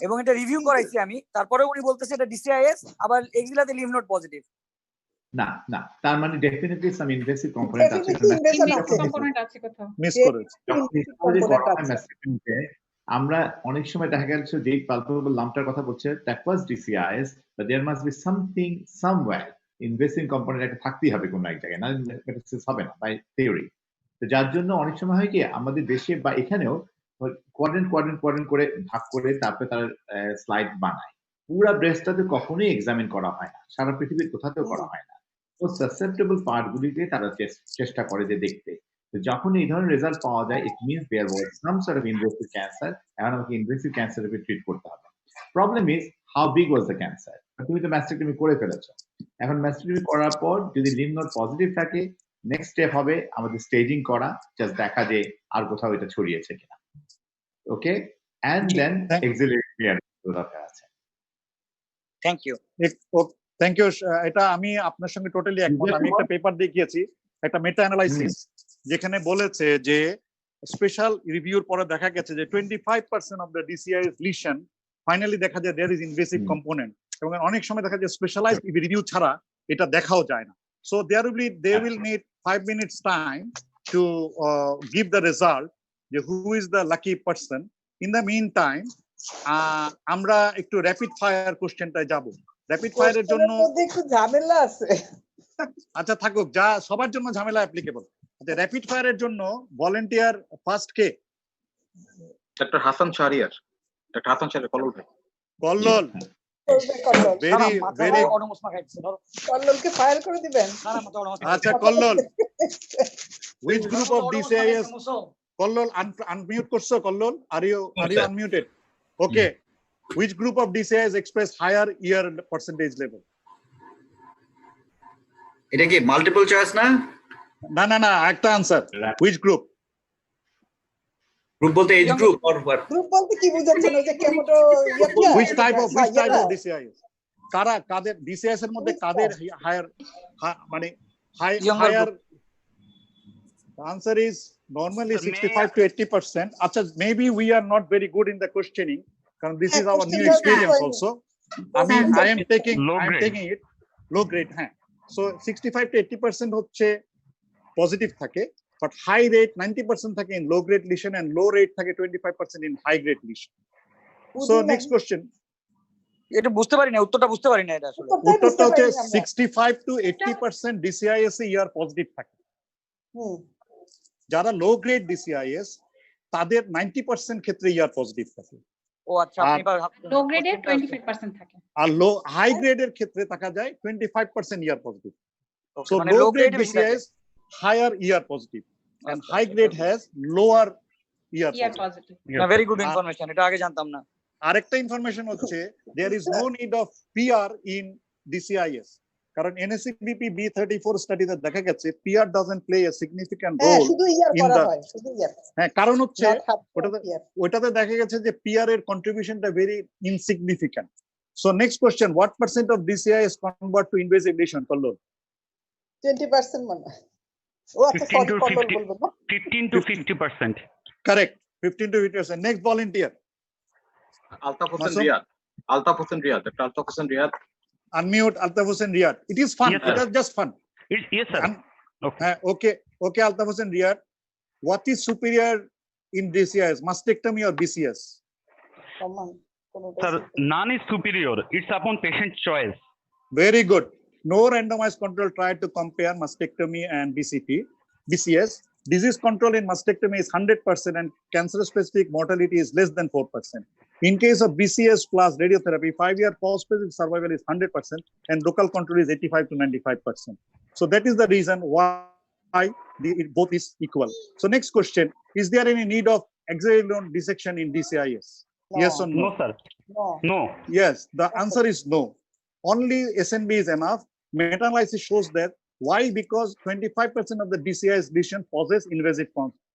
এবং এটা রিভিউ করাইছি আমি, তারপরে উনি বলতেছে এটা ডিসিআইএস, আবার এক্সিলাতে লিম্ফ নোড পজিটিভ। না না, তার মানে ডেফিনেটলি সাম ইনভেসিভ কম্পোনেন্ট আছে। মিস করেছে। আমরা অনেক সময় দেখা গেছে যে পালপেবল লাম্পটার কথা বলছে, that was DCIS, but there must be something somewhere invasive component একটা থাকতেই হবে কোনো এক জায়গায়, না মেটাস্টেসিস হবে না বাই থিওরি। তো যার জন্য অনেক সময় হয় কি আমাদের দেশে বা এখানেও কোয়াড্রেন্ট করে ভাগ করে তারপরে তার স্লাইড বানায়। পুরা ব্রেস্টটাতে কখনোই এক্সামিন করা হয় না, সারা পৃথিবীর কোথাতেও করা হয় না। তো সাসেপ্টেবল পার্ট গুলিতে তারা চেষ্টা করে যে দেখতে। তো যখন এই ধরনের রেজাল্ট পাওয়া যায়, it means there was some sort of invasive cancer, এখন আমাকে ইনভেসিভ ক্যান্সার উপর ট্রিট করতে হবে। Problem is how big was the cancer. তুমি তো ম্যাস্টেক্টমি করে ফেলেছো, এখন ম্যাস্টেক্টমি করার পর যদি লিম্ফ নোড পজিটিভ থাকে, নেক্সট স্টেপ হবে আমাদের স্টেজিং করা, জাস্ট দেখা যে আর কোথাও এটা ছড়িয়েছে কিনা। ওকে, এন্ড দেন এক্সিলারি দরকার আছে। Thank you. Thank you. এটা আমি আপনার সঙ্গে টোটালি একমত। আমি একটা পেপার দেখিয়েছি, একটা মেটা অ্যানালাইসিস, যেখানে বলেছে যে স্পেশাল রিভিউর পরে দেখা গেছে যে 25% অফ দ্য ডিসিআইএস লিশন ফাইনালি দেখা যায় দেয়ার ইজ ইনভেসিভ কম্পোনেন্ট, এবং অনেক সময় দেখা যায় স্পেশালাইজড রিভিউ ছাড়া এটা দেখাও যায় না। So they will need 5 minutes time to give the result যে who is the lucky person. In the meantime আমরা একটু র্যাপিড ফায়ার কোশ্চেনটায় যাব। র্যাপিড ফায়ারের জন্য একটু ঝামেলা আছে। আচ্ছা থাকুক, যা সবার জন্য ঝামেলা অ্যাপ্লিকেবল। আচ্ছা, র্যাপিড ফায়ারের জন্য ভলান্টিয়ার ফার্স্ট কে? ডক্টর হাসান শাহরিয়ার। ডক্টর হাসান শাহরিয়ার, কল্লোল ভাই। কল্লোল, ভেরি কল্লোলকে ফায়ার করে দিবেন। আচ্ছা Kallol, which group of DCIS? Kallol unmute করছো? Kallol, are you unmuted? Okay, which group of DCIS express higher ER percentage level? এটা কি মাল্টিপল চয়েস না? না না না, একটা আনসার। which group? গ্রুপ বলতে age group or what? Group বলতে কি বুঝাচ্ছেন? ওই যে কেমোটো which type of DCIS? Quader DCIS এর মধ্যে কাদের হায়ার, মানে higher? answer is normally 65 to 80%. আচ্ছা, maybe we are not very good in the questioning, কারণ this is our new experience also. I am taking it low grade. হ্যাঁ, so 65 to 80% হচ্ছে positive থাকে, but high rate 90% থাকে in low grade lesion and low rate থাকে 25% in high grade lesion. So next question. এটা বুঝতে পারি না, উত্তরটা বুঝতে পারি না। এটা আসলে উত্তরটা হচ্ছে 65 to 80% DCIS A ER positive থাকে। যারা লো গ্রেড DCIS তাদের 90% ক্ষেত্রে ER পজিটিভ থাকে। ও আচ্ছা, আপনি লো গ্রেডে 25% থাকে, আর লো হাই গ্রেডের ক্ষেত্রে দেখা যায় 25% ER positive. So low grade DCIS higher ER positive and high grade has lower ER positive. Very good information, এটা আগে জানতাম না। আরেকটা ইনফরমেশন হচ্ছে there is no need of PR in DCIS, কারণ NSCBP B34 স্টাডিতে দেখা গেছে PR doesn't play a significant role in the, হ্যাঁ, কারণ হচ্ছে ওটাতে দেখা গেছে যে PR এর কন্ট্রিবিউশনটা very insignificant. So next question, what percent of DCIS convert to invasive lesion? Kallol 20% মানে 15 to 50%. Correct, 15 to 50%. Next volunteer. Altaf Hussain Riyad. Altaf Hussain Riyad. Dr. Altaf Hussain Riyad. Unmute Altaf Hussain Riyad. It is fun. Yes, it is just fun. Yes, sir. Okay. Okay, Altaf Hussain Riyad. What is superior in DCIS, mastectomy or BCS? Sir, none is superior. It's upon patient choice. Very good. No randomized control tried to compare mastectomy and BCS. Disease control in mastectomy is 100% and cancer-specific mortality is less than 4%. In case of BCS plus radiotherapy, 5-year post-specific survival is 100% and local control is 85 to 95%. So that is the reason why both is equal. So next question, is there any need of axillary node dissection in DCIS? No. Yes or no? No, sir. No. Yes, the answer is no. Only SNB is enough. Meta-analysis shows that. Why? Because 25% of the DCIS lesion possess invasive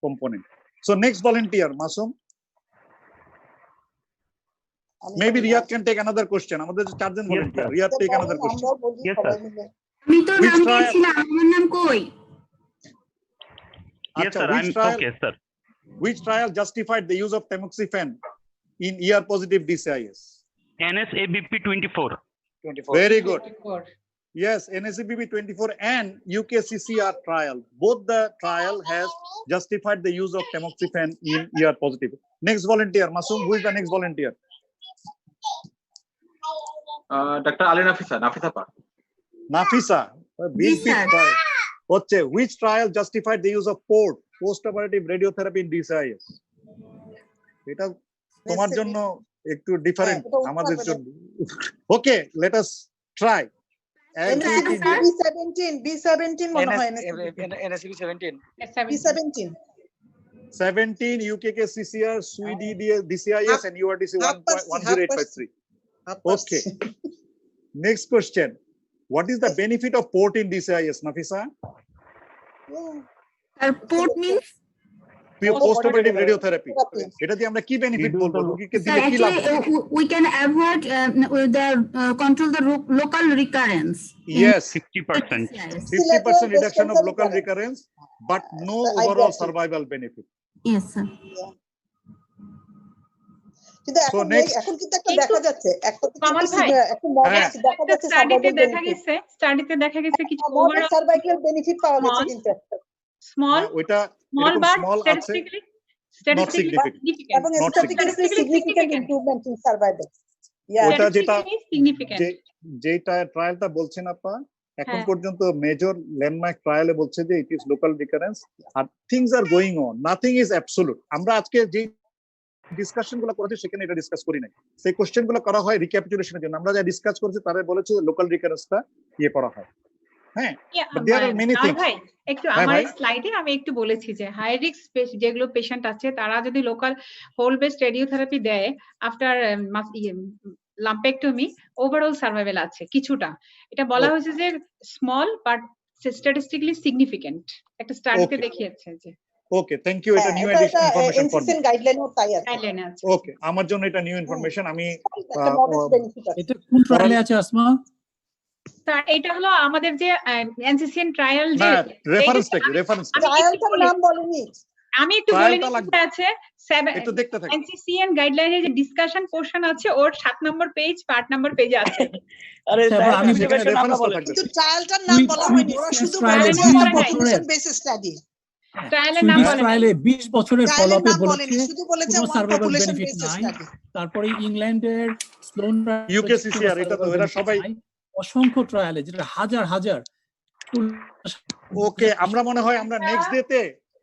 component. So next volunteer, Masum. Maybe Riyad can take another question. আমাদের চারজন volunteer. Riyad take another question. Yes, sir. আমি তো Which নাম trial? দিয়েছিলাম, আমার নাম কই? Yes, sir. I'm okay, sir. Which trial justified the use of tamoxifen in ER-positive DCIS? NSABP 24. Very good. Yes, NSABP 24 and UKCCR trial. Both the trial has justified the use of tamoxifen in ER-positive. Next volunteer, Masum. Who is the next volunteer? Dr. Ali Nafisa. Nafisa. Big trial. Which trial justified the use of PORT, post-operative radiotherapy in DCIS? এটা তোমার জন্য একটু different, আমাদের জন্য। Okay, let us try. B17 মনে হয় NSCB 17 B17 17 UKK CCR SUID DCIS and URTC 10853. Okay. Next question. What is the benefit of PORT in DCIS, Nafisa? PORT means post-operative radiotherapy. এটা দিয়ে আমরা কি বেনিফিট বলবো? রোগীকে দিলে কি লাভ হবে? We can avoid control the local recurrence. Yes, 50%. 50% reduction of local recurrence, but no overall survival benefit. Yes, sir. কিন্তু এখন কিন্তু একটা দেখা যাচ্ছে স্টাডিতে দেখা গেছে কিছু ওভারঅল সার্ভাইকাল বেনিফিট পাওয়া গেছে কিন্তু স্মল ওইটা স্মল আছে not significant এবং statistically significant improvement in survival. ওটা যেটা ট্রায়ালটা বলছেন আপা, এখন পর্যন্ত মেজর ল্যান্ডমার্ক ট্রায়ালে বলছে যে ইট ইজ লোকাল রিকারেন্স আর things are going on, nothing is absolute. আমরা আজকে যে ডিসকাশন গুলো করেছি সেখানে এটা ডিসকাস করি নাই, সেই কোশ্চেন গুলো করা হয় রিক্যাপিচুলেশনের জন্য। আমরা যা ডিসকাস করেছি তারা বলেছে লোকাল রিকারেন্সটা করা হয়। হ্যাঁ, ভাই একটু আমার স্লাইডে আমি একটু বলেছি যে হাই রিস্ক যেগুলো পেশেন্ট আছে তারা যদি লোকাল হোল বেসড রেডিওথেরাপি দেয় আফটার লাম্পেক্টমি, ওভারঅল সার্ভাইভাল আছে কিছুটা। এটা বলা হয়েছে যে স্মল বাট স্ট্যাটিস্টিক্যালি সিগনিফিকেন্ট, একটা স্টাডিতে দেখিয়েছে যে। Okay, thank you. এটা new edition information for NCCN গাইডলাইনও তাই আছে। ওকে, আমার জন্য এটা নিউ ইনফরমেশন। আমি এটা কোন ট্রায়ালে আছে আসমা? স্যার এটা হলো আমাদের যে এনসিসিএন ট্রায়াল যে রেফারেন্সটা ট্রায়ালটার নাম বলেনি, আমি একটু বলে নিতে আছে এনসিসিএন গাইডলাইনের যে ডিসকাশন পোরশন আছে ওর 7 নম্বর পেজ 8 নম্বর পেজে আছে। আরে স্যার আমি রেফারেন্স বলে কিন্তু ট্রায়ালটার নাম বলা হয়নি, ওরা শুধু বলেছে পপুলেশন বেসিস স্টাডি। ট্রায়ালের নাম বলে 20 বছরের ফলোআপে বলেছে শুধু বলেছে কোনো সার্ভাইভাল বেনিফিট নাই। তারপরে ইংল্যান্ডের স্লোন ইউকেসিসিআর, এটা তো এরা সবাই অসংখ্য ট্রায়ালে যেটা হাজার হাজার। ওকে, আমরা মনে হয় আমরা নেক্সট ডেতে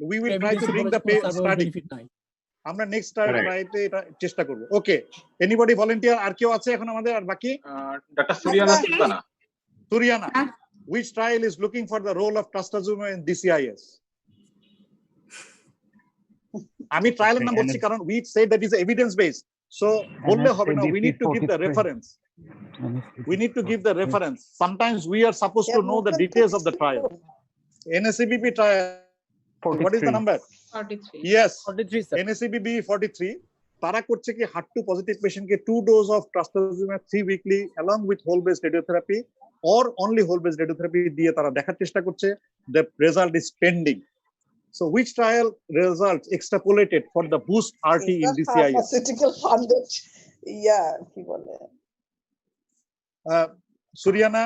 we will try to bring the study. আমরা নেক্সট ট্রাইতে এটা চেষ্টা করব। ওকে, এনিবডি ভলান্টিয়ার? আর কেউ আছে এখন আমাদের আর বাকি? Doctor Suriyana, which trial is looking for the role of trastuzumab in DCIS? আমি ট্রায়ালের নাম বলছি কারণ we said that is evidence based, so বললে হবে না, we need to give the reference. We need to give the reference. Sometimes we are supposed to know the details of the trial. NSABP trial, what is the number? 43. Yes, 43 sir. NSABP 43 তারা করছে কি HER2 positive পেশেন্টকে 2 dose of trastuzumab 3 weekly along with whole based radiotherapy or only whole based radiotherapy দিয়ে তারা দেখার চেষ্টা করছে। The result is pending. So which trial results extrapolated for the boost RT in DCIS? Pharmaceutical funded. কি বলে সুরিয়ানা,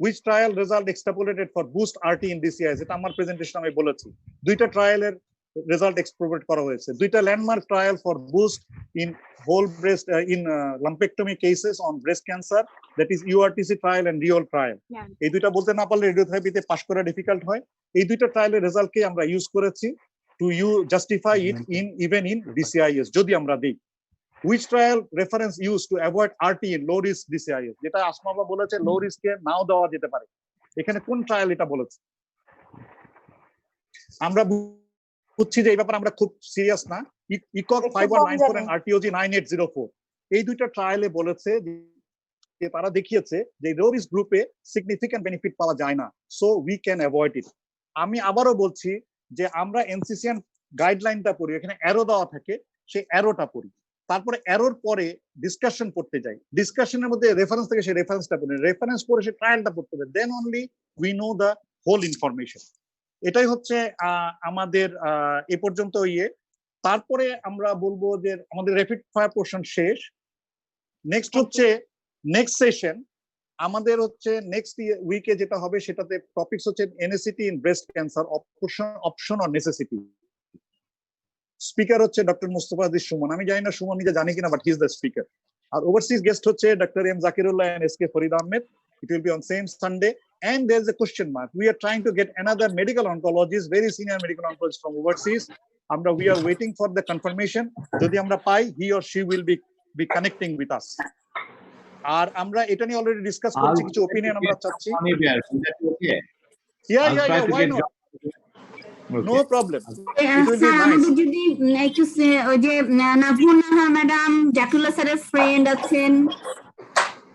which trial result extrapolated for boost RT in DCIS? এটা আমার presentation আমি বলেছি। দুইটা ট্রায়ালের রেজাল্ট এক্সট্রাপোলেট করা হয়েছে, দুইটা landmark trial for boost in whole breast in lumpectomy cases on breast cancer, that is EORTC trial and রিওল ট্রায়াল। এই দুইটা বলতে না পারলে রেডিওথেরাপিতে পাস করা ডিফিকাল্ট হয়। এই দুইটা ট্রায়ালের রেজাল্টকে আমরা ইউজ করেছি to justify it in even in DCIS যদি আমরা দিই। Which trial reference used to avoid RT in low risk DCIS? যেটা আসমা বাবা বলেছে লো রিস্কে নাও দেওয়া যেতে পারে, এখানে কোন ট্রায়াল এটা বলেছে? আমরা বুঝছি যে এই ব্যাপারে আমরা খুব সিরিয়াস না। ইকক 5194 and RTOG 9804 এই দুইটা ট্রায়ালে বলেছে যে তারা দেখিয়েছে যে লো রিস্ক গ্রুপে সিগনিফিক্যান্ট বেনিফিট পাওয়া যায় না, সো উই ক্যান অ্যাভয়েড ইট। আমি আবারও বলছি যে আমরা এনসিসিএন গাইডলাইনটা পড়ি, এখানে অ্যারো দেওয়া থাকে, সেই অ্যারোটা পড়ি, তারপরে অ্যারোর পরে ডিসকাশন করতে যাই, ডিসকাশনের মধ্যে রেফারেন্স থেকে সেই রেফারেন্সটা পড়ি, রেফারেন্স পড়ে সেই ট্রায়ালটা পড়তে হবে, then only we know the whole information. এটাই হচ্ছে আমাদের এ পর্যন্ত তারপরে আমরা বলবো যে আমাদের র্যাপিড ফায়ার পোর্শন শেষ। নেক্সট হচ্ছে নেক্সট সেশন আমাদের হচ্ছে নেক্সট উইকে যেটা হবে সেটাতে টপিকস হচ্ছে NACT in breast cancer, option or necessity. Speaker হচ্ছে ডক্টর মুস্তফা আজিজ সুমন। আমি জানি না সুমন নিজে জানি কিনা, but he is the speaker. আর ওভারসিজ গেস্ট হচ্ছে doctor M Zakirullah and SK Farid Ahmed. It will be on same Sunday. And there's a question mark. We are trying to get another medical oncologist, very senior medical oncologist from overseas. We are waiting for the confirmation. Jodi amra pai, he or she will be connecting with us. আর আমরা এটা নিয়ে already discuss করছি, কিছু opinion আমরা চাচ্ছি। Yeah, why not? No problem. It will be nice. যদি একটু ওই যে নাভুনা ম্যাডাম জাকিরুল্লাহ স্যারের ফ্রেন্ড আছেন,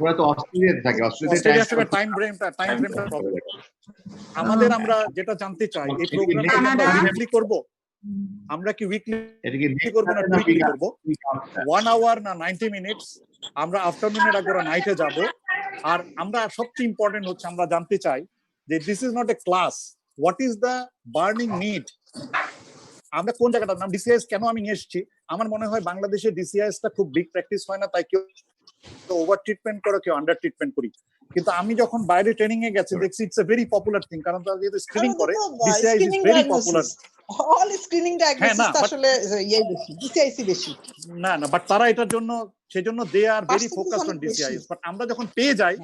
ওরা তো অস্ট্রেলিয়াতে থাকে, অস্ট্রেলিয়াতে টাইম ফ্রেমটা প্রবলেম। আমাদের আমরা যেটা জানতে চাই এই প্রোগ্রামটা আমরা উইকলি করব, আমরা কি উইকলি করব না উইকলি করব, 1 আওয়ার না 90 মিনিটস, আমরা আফটারনুনের আগে নাইটে যাব। আর আমরা সবচেয়ে ইম্পর্টেন্ট হচ্ছে আমরা জানতে চাই যে this is not A class, what is the burning need. আমরা কোন জায়গাটা নাম ডিসিআইএস কেন আমি নিয়ে এসেছি, আমার মনে হয় বাংলাদেশে ডিসিআইএসটা খুব বিগ প্র্যাকটিস হয় না, তাই কেউ ওভার ট্রিটমেন্ট করে, কেউ আন্ডার ট্রিটমেন্ট করি। কিন্তু আমি যখন বাইরে ট্রেনিং এ গেছি দেখছি it's a very popular thing, কারণ তারা যেহেতু স্ক্রিনিং করে, DCIS is very popular. All screening diagnosis আসলে বেশি, ডিসিআইসি বেশি না, বাট তারা এটার জন্য সেজন্য they are very focused on DCIS. But আমরা যখন পেয়ে যাই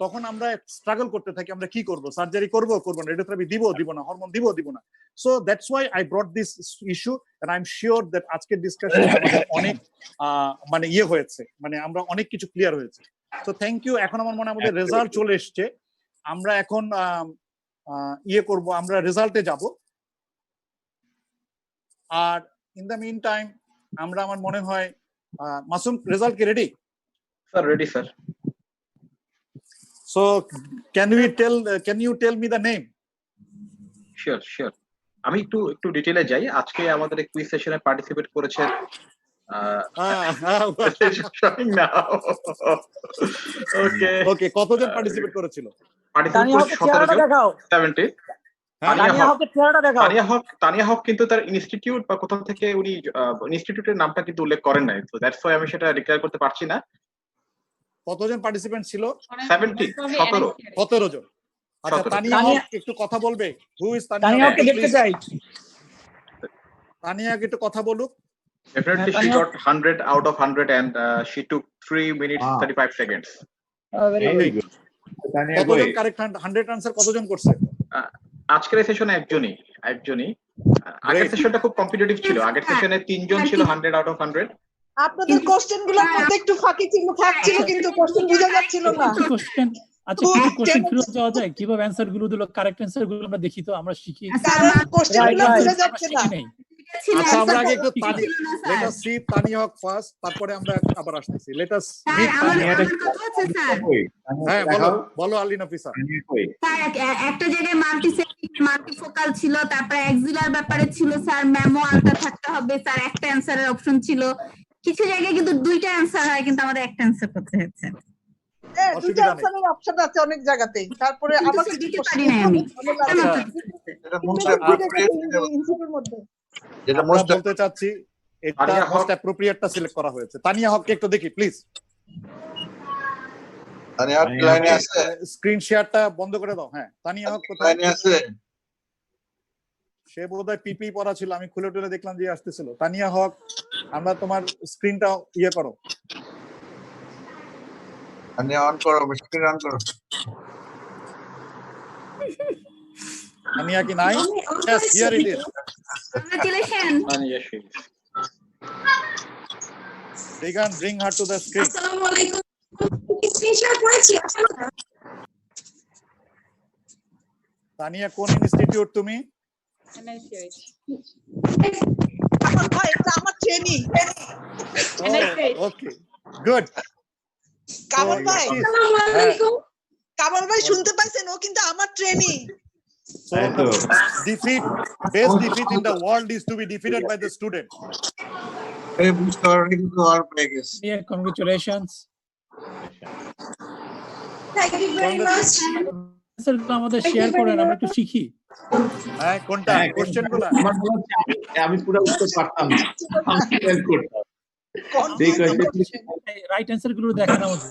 তখন আমরা স্ট্রাগল করতে থাকি, আমরা কি করব, সার্জারি করব না, রেডিওথেরাপি দিব না, হরমোন দিব না। So that's why I brought this issue, and I am sure that আজকের ডিসকাশনে আমাদের অনেক মানে হয়েছে, মানে আমরা অনেক কিছু ক্লিয়ার হয়েছে। So thank you. এখন আমার মনে হয় আমাদের রেজাল্ট চলে এসছে, আমরা এখন করব, আমরা রেজাল্টে যাব। আর ইন দ্য মিন টাইম আমরা, আমার মনে হয় মাসুম, রেজাল্ট কি ready? Sir ready sir. So can you tell me the name? Sure. আমি একটু ডিটেইলে যাই। আজকে আমাদের এই কুইজ সেশনে পার্টিসিপেট করেছেন ওকে, কতজন পার্টিসিপেট করেছিল? তানিয়া হক কিন্তু তার ইনস্টিটিউট বা কোথা থেকে উনি ইনস্টিটিউটের নামটা কিন্তু উল্লেখ করেন নাই, তো দ্যাটস ওয়াই আমি সেটা ডিক্লেয়ার করতে পারছি না। কতজন পার্টিসিপেন্ট ছিল? 17 জন। আচ্ছা, তানিয়া হক একটু কথা বলবে? Who is Tania? তানিয়াকে দেখতে চাই। তানিয়া একটু কথা বলুক। Definitely she got 100 out of 100 and she took 3 minutes 35 seconds. Very good. কতজন কারেক্ট 100 আনসার কতজন করছে? আজকের সেশনে একজনই। আগের সেশনটা খুব কম্পিটিটিভ ছিল, আগের সেশনে 3 জন ছিল 100 out of 100। আপনাদের কোশ্চেনগুলোর মধ্যে একটু ফাঁকি ছিল, কিন্তু কোশ্চেন বোঝা যাচ্ছিল না। আচ্ছা, কিছু কোশ্চেন ফেরত যাওয়া যায়, কিভাবে অ্যানসার গুলো দিল, কারেক্ট অ্যানসার গুলো আমরা দেখি, তো আমরা শিখি। কারণ কোশ্চেনগুলো বোঝা যাচ্ছে না। আচ্ছা, আমরা আগে একটু let us see Tania Haque first, তারপরে আমরা আবার আসতেছি। Let us meet Tania. হ্যাঁ, বলো আলিনা ফিসা। স্যার একটা জায়গায় মাল্টিফোকাল ছিল, তারপরে এক্সিলার ব্যাপারে ছিল স্যার, মেমো আলটা থাকতে হবে স্যার, একটা অ্যানসারের অপশন ছিল। কিছু জায়গায় কিন্তু দুইটা অ্যানসার হয়, কিন্তু আমাদের একটা অ্যানসার করতে হচ্ছে। দুইটা অ্যানসারের অপশন আছে অনেক জায়গাতে, তারপরে আবার দিতে পারি না আমি। যেটা মোস্ট বলতে চাচ্ছি, এটা মোস্ট অ্যাপ্রোপ্রিয়েটটা সিলেক্ট করা হয়েছে। তানিয়া হককে একটু দেখি প্লিজ। তানিয়া হক লাইনে আছে? স্ক্রিন শেয়ারটা বন্ধ করে দাও। হ্যাঁ, তানিয়া হক কোথায় লাইনে আছে? সে বোধহয় পিপি পরা ছিল, আমি খুলে টুলে দেখলাম যে আসতেছিল। তানিয়া হক, আমরা তোমার স্ক্রিনটা করো। তানিয়া অন করো, স্ক্রিন অন করো। তানিয়া কি নাই? Yes, here it is. Congratulations. Yes, she is. They can bring her to the screen. Assalamu alaikum. Screen share করেছি। তানিয়া কোন ইনস্টিটিউট তুমি? NICRH। আমার ট্রেনিং। ওকে, গুড। কামাল ভাই, আসসালামু আলাইকুম। কামাল ভাই শুনতে পাইছেন? ও কিন্তু আমার training. So the best defeat in the world is to be defeated by the student. Yeah, congratulations. Thank you very much. Sir আমাদের শেয়ার করেন আমরা একটু শিখি। হ্যাঁ কোনটা কোশ্চেন গুলো আমি পুরো উত্তর পারতাম না আমি হেল্প করতাম রাইট অ্যানসার গুলো দেখেন আমাদের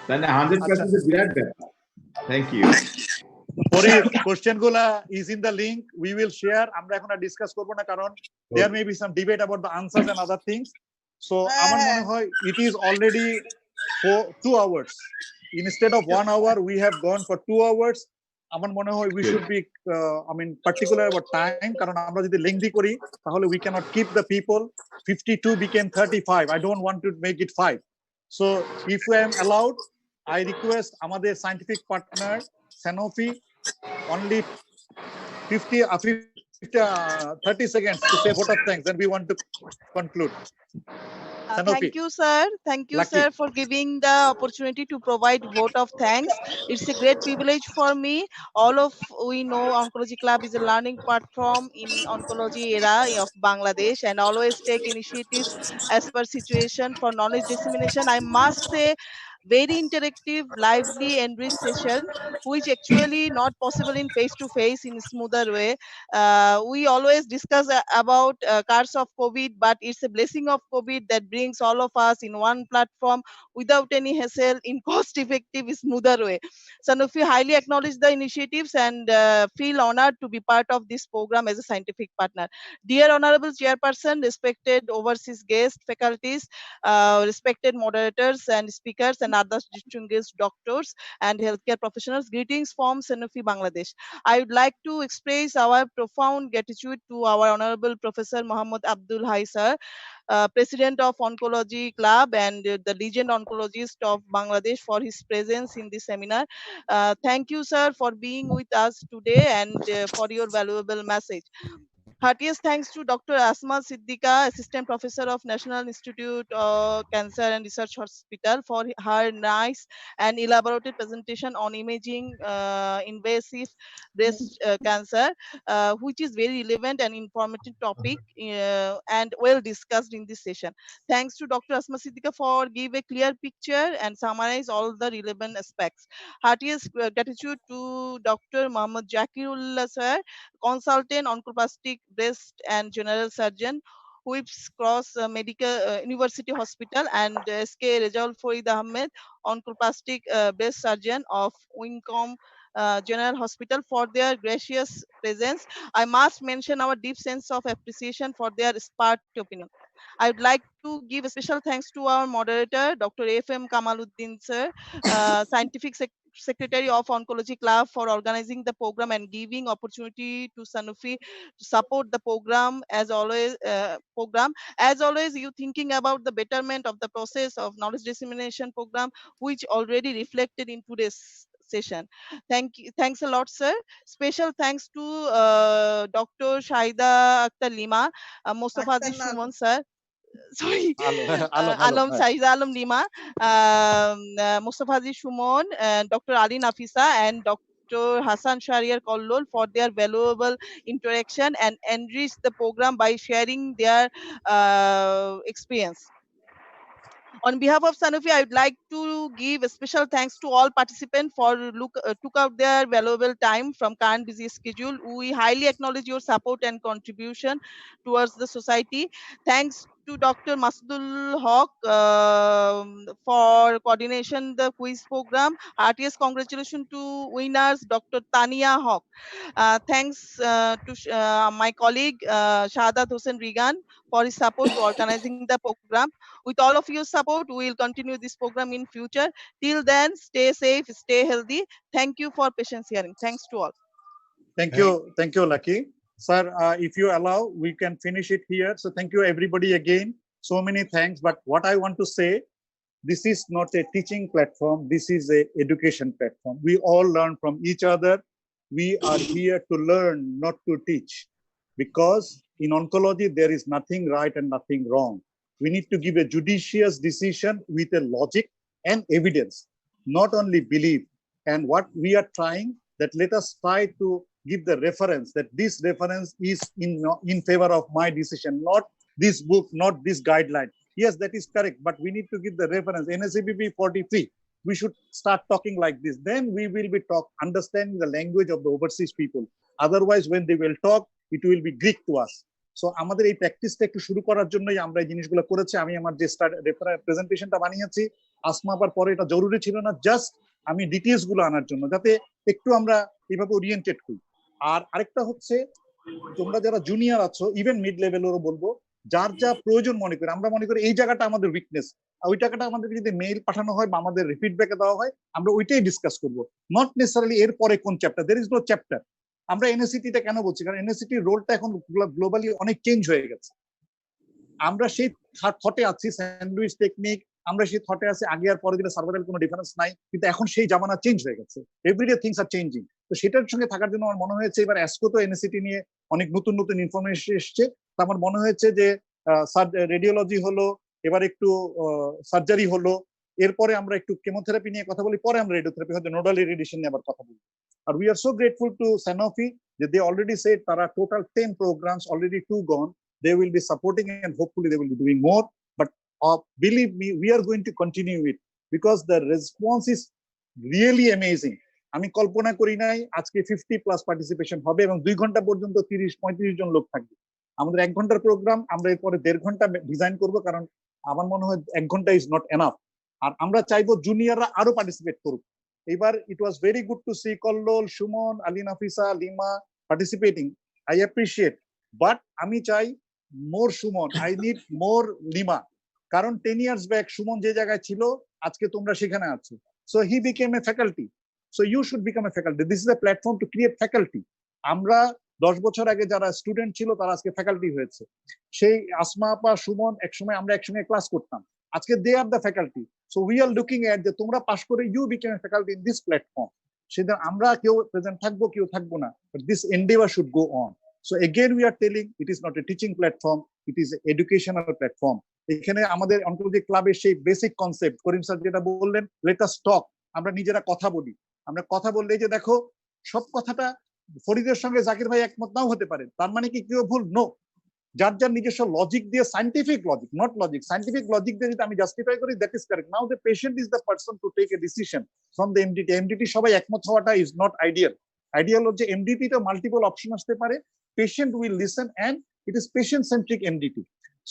তাহলে 100% বিরাট ব্যাপার থ্যাংক ইউ পরে কোশ্চেন গুলা is in the link we will share আমরা এখন আর ডিসকাস করব না কারণ there may be some debate about the answers and other things so আমার মনে হয় it is already for 2 hours instead of 1 hour we have gone for 2 hours আমার মনে হয় we should be I mean particular about time কারণ আমরা যদি lengthy করি তাহলে we cannot keep the people 52 became 35 I don't want to make it 5 so if I am allowed I request আমাদের scientific partner Sanofi only 30 seconds to say vote of thanks and we want to conclude. Thank you, sir. Thank you, sir, for giving the opportunity to provide vote of thanks. It's a great privilege for me. All of we know Oncology Club is a learning platform in oncology era of Bangladesh and always take initiatives as per situation for knowledge dissemination. I must say, very interactive, lively, enriched session, which actually not possible in face-to-face in smoother way. We always discuss about curse of COVID, but it's a blessing of COVID that brings all of us in one platform without any hassle in cost-effective, smoother way. Sanofi highly acknowledge the initiatives and feel honored to be part of this program as a scientific partner. Dear Honorable Chairperson, respected overseas guests, faculties, respected moderators and speakers and other distinguished doctors and healthcare professionals, greetings from Sanofi, Bangladesh. I would like to express our profound gratitude to our Honorable Professor Muhammad Abdul Hai sir, President of Oncology Club and the legend oncologist of Bangladesh for his presence in this seminar. Thank you, sir, for being with us today and for your valuable message. Heartiest thanks to Dr. Asma Siddiqua, Assistant Professor of National Institute of Cancer and Research Hospital, for her nice and elaborated presentation on imaging invasive breast cancer, which is very relevant and informative topic and well discussed in this session. Thanks to Dr. Asma Siddiqua for give a clear picture and summarize all the relevant aspects. Heartiest gratitude to Dr. Muhammad Jakirullah sir, Consultant Oncoplastic Breast and General Surgeon, Whips Cross Medical University Hospital, and SK Rejaul Farid Ahmed, Oncoplastic Breast Surgeon of Wincom General Hospital, for their gracious presence. I must mention our deep sense of appreciation for their sparked opinion. I would like to give a special thanks to our moderator, Dr. F.M. Kamaluddin sir, Scientific Secretary of Oncology Club, for organizing the program and giving opportunity to Sanofi to support the program. As always, you thinking about the betterment of the process of knowledge dissemination program, which already reflected in today's session. Thanks a lot, sir. Special thanks to Dr. Shaida Akhtar Lima, Mustafa Aziz Shumon sir. Sorry, Alam Shaiza Alam Lima, Mustafa Aziz Shumon, Dr. Ali Nafisa, and Dr. Hassan Shariar Kollol for their valuable interaction and enrich the program by sharing their experience. On behalf of Sanofi, I would like to give a special thanks to all participants for took out their valuable time from current busy schedule. We highly acknowledge your support and contribution towards the society. Thanks to Dr. Masudul Haq for coordination the quiz program. Heartiest congratulations to winners, Dr. Tania Haq. Thanks to my colleague Shahadat Hossein Rigan for his support to organizing the program. With all of your support, we will continue this program in future. Till then, stay safe, stay healthy. Thank you for patience hearing. Thanks to all. Thank you, Lucky. Sir, if you allow, we can finish it here. So thank you everybody again. So many thanks. But what I want to say, this is not a teaching platform. This is a education platform. We all learn from each other. We are here to learn, not to teach. Because in oncology, there is nothing right and nothing wrong. We need to give a judicious decision with a logic and evidence, not only belief. And what we are trying, that let us try to give the reference that this reference is in favor of my decision, not this book, not this guideline. Yes, that is correct, but we need to give the reference. NSABP 43. We should start talking like this. Then we will be understanding the language of the overseas people. Otherwise, when they will talk, it will be Greek to us. So আমাদের এই প্র্যাকটিসটা একটু শুরু করার জন্যই আমরা এই জিনিসগুলো করেছি। আমি আমার যে প্রেজেন্টেশনটা বানিয়েছি আসমা পার পরে, এটা জরুরি ছিল না, জাস্ট আমি ডিটেইলস গুলো আনার জন্য, যাতে একটু আমরা এইভাবে ওরিয়েন্টেড হই। আর আরেকটা হচ্ছে, তোমরা যারা জুনিয়র আছো, ইভেন মিড লেভেলেরও বলবো, যার যা প্রয়োজন মনে করি, আমরা মনে করি এই জায়গাটা আমাদের উইকনেস, ওই জায়গাটা আমাদেরকে যদি মেইল পাঠানো হয় বা আমাদের ফিডব্যাকে দেওয়া হয়, আমরা ওইটাই ডিসকাস করবো, নট নেসেসারিলি এর পরে কোন chapter. There is no chapter. আমরা এনএসিটিটা কেন বলছি, কারণ এনএসিটির রোলটা এখন গ্লোবালি অনেক চেঞ্জ হয়ে গেছে। আমরা সেই থটে আছি, স্যান্ডউইচ টেকনিক, আমরা সেই থটে আছি, আগে আর পরে দিলে সার্ভাইরাল কোনো ডিফারেন্স নাই, কিন্তু এখন সেই জামানা চেঞ্জ হয়ে গেছে। Everyday things are changing. তো সেটার সঙ্গে থাকার জন্য আমার মনে হয়েছে এবার অ্যাসকো তো এনএসিটি নিয়ে অনেক নতুন নতুন ইনফরমেশন এসছে। তো আমার মনে হয়েছে যে রেডিওলজি হলো, এবার একটু সার্জারি হলো, এরপরে আমরা একটু কেমোথেরাপি নিয়ে কথা বলি, পরে আমরা রেডিওথেরাপি হয়তো নোডাল রেডিয়েশন নিয়ে আবার কথা বলি। আর we are so grateful to Sanofi that they already said তারা total 10 programs, already 2 gone. They will be supporting and hopefully they will be doing more. But believe me, we are going to continue it because the response is really amazing. আমি কল্পনা করি নাই আজকে 50+ participation হবে এবং 2 ঘন্টা পর্যন্ত 30-35 জন লোক থাকবে। আমাদের 1 ঘন্টার প্রোগ্রাম, আমরা এরপরে 1.5 ঘন্টা ডিজাইন করব, কারণ আমার মনে হয় 1 ঘন্টা ইজ নট এনাফ। আর আমরা চাইবো জুনিয়ররা আরো পার্টিসিপেট করুক। এবার it was very good to see Kallol, Suman, Ali Nafisa, Lima participating. I appreciate, but আমি চাই more Suman, I need more Lima, কারণ 10 years ব্যাক সুমন যে জায়গায় ছিল আজকে তোমরা সেখানে আছো। So he became a faculty, so you should become a faculty. This is a platform to create faculty. আমরা 10 বছর আগে যারা স্টুডেন্ট ছিল তারা আজকে ফ্যাকাল্টি হয়েছে। সেই আসমা আপা, সুমন, একসময় আমরা একসঙ্গে ক্লাস করতাম, আজকে they are the faculty. So we are looking at যে তোমরা পাস করে you became a faculty in this platform. সেদিন আমরা কেউ প্রেজেন্ট থাকবো, কেউ থাকবো না, but this endeavour should go on. So again we are telling it is not a teaching platform, it is educational platform. এখানে আমাদের অনকোলজি ক্লাবের সেই বেসিক কনসেপ্ট করিম স্যার যেটা বললেন, লেট আস টক, আমরা নিজেরা কথা বলি। আমরা কথা বললে যে দেখো সব কথাটা ফরিদের সঙ্গে জাকির ভাই একমত নাও হতে পারে, তার মানে কি কেউ ভুল? নো। যার যার নিজস্ব লজিক দিয়ে, scientific logic, not logic, scientific logic দিয়ে যদি আমি জাস্টিফাই করি, that is correct. Now the patient is the person to take a decision from the MDT. MDT সবাই একমত হওয়াটা ইজ নট আইডিয়াল। আইডিয়াল হচ্ছে এমডিটি তে মাল্টিপল অপশন আসতে পারে, patient will listen and it is patient centric MDT.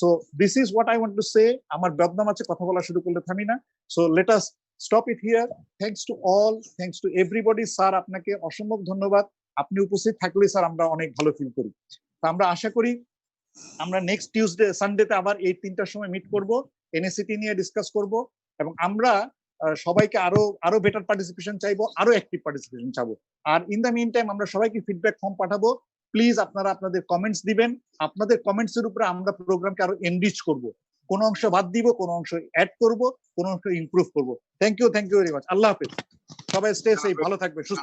So this is what I want to say. আমার বদনাম আছে, কথা বলা শুরু করলে থামি না। So let us stop it here. Thanks to all, thanks to everybody. Sir আপনাকে অসম্ভব ধন্যবাদ, আপনি উপস্থিত থাকলে স্যার আমরা অনেক ভালো ফিল করি। তো আমরা আশা করি আমরা নেক্সট টিউসডে সানডেতে আবার এই 3টার সময় মিট করব, এনএসিটি নিয়ে ডিসকাস করব, এবং আমরা সবাইকে আরো বেটার পার্টিসিপেশন চাইবো, আরো অ্যাক্টিভ পার্টিসিপেশন চাইবো। আর ইন দ্য মিন টাইম আমরা সবাইকে ফিডব্যাক ফর্ম পাঠাবো। প্লিজ আপনারা আপনাদের কমেন্টস দিবেন। আপনাদের কমেন্টস এর উপরে আমরা প্রোগ্রামকে আরো এনরিচ করব। কোন অংশ বাদ দিব, কোন অংশ অ্যাড করব, কোন অংশ ইমপ্রুভ করব। Thank you very much. আল্লাহ হাফেজ। সবাই স্টে সেফ, ভালো থাকবে, সুস্থ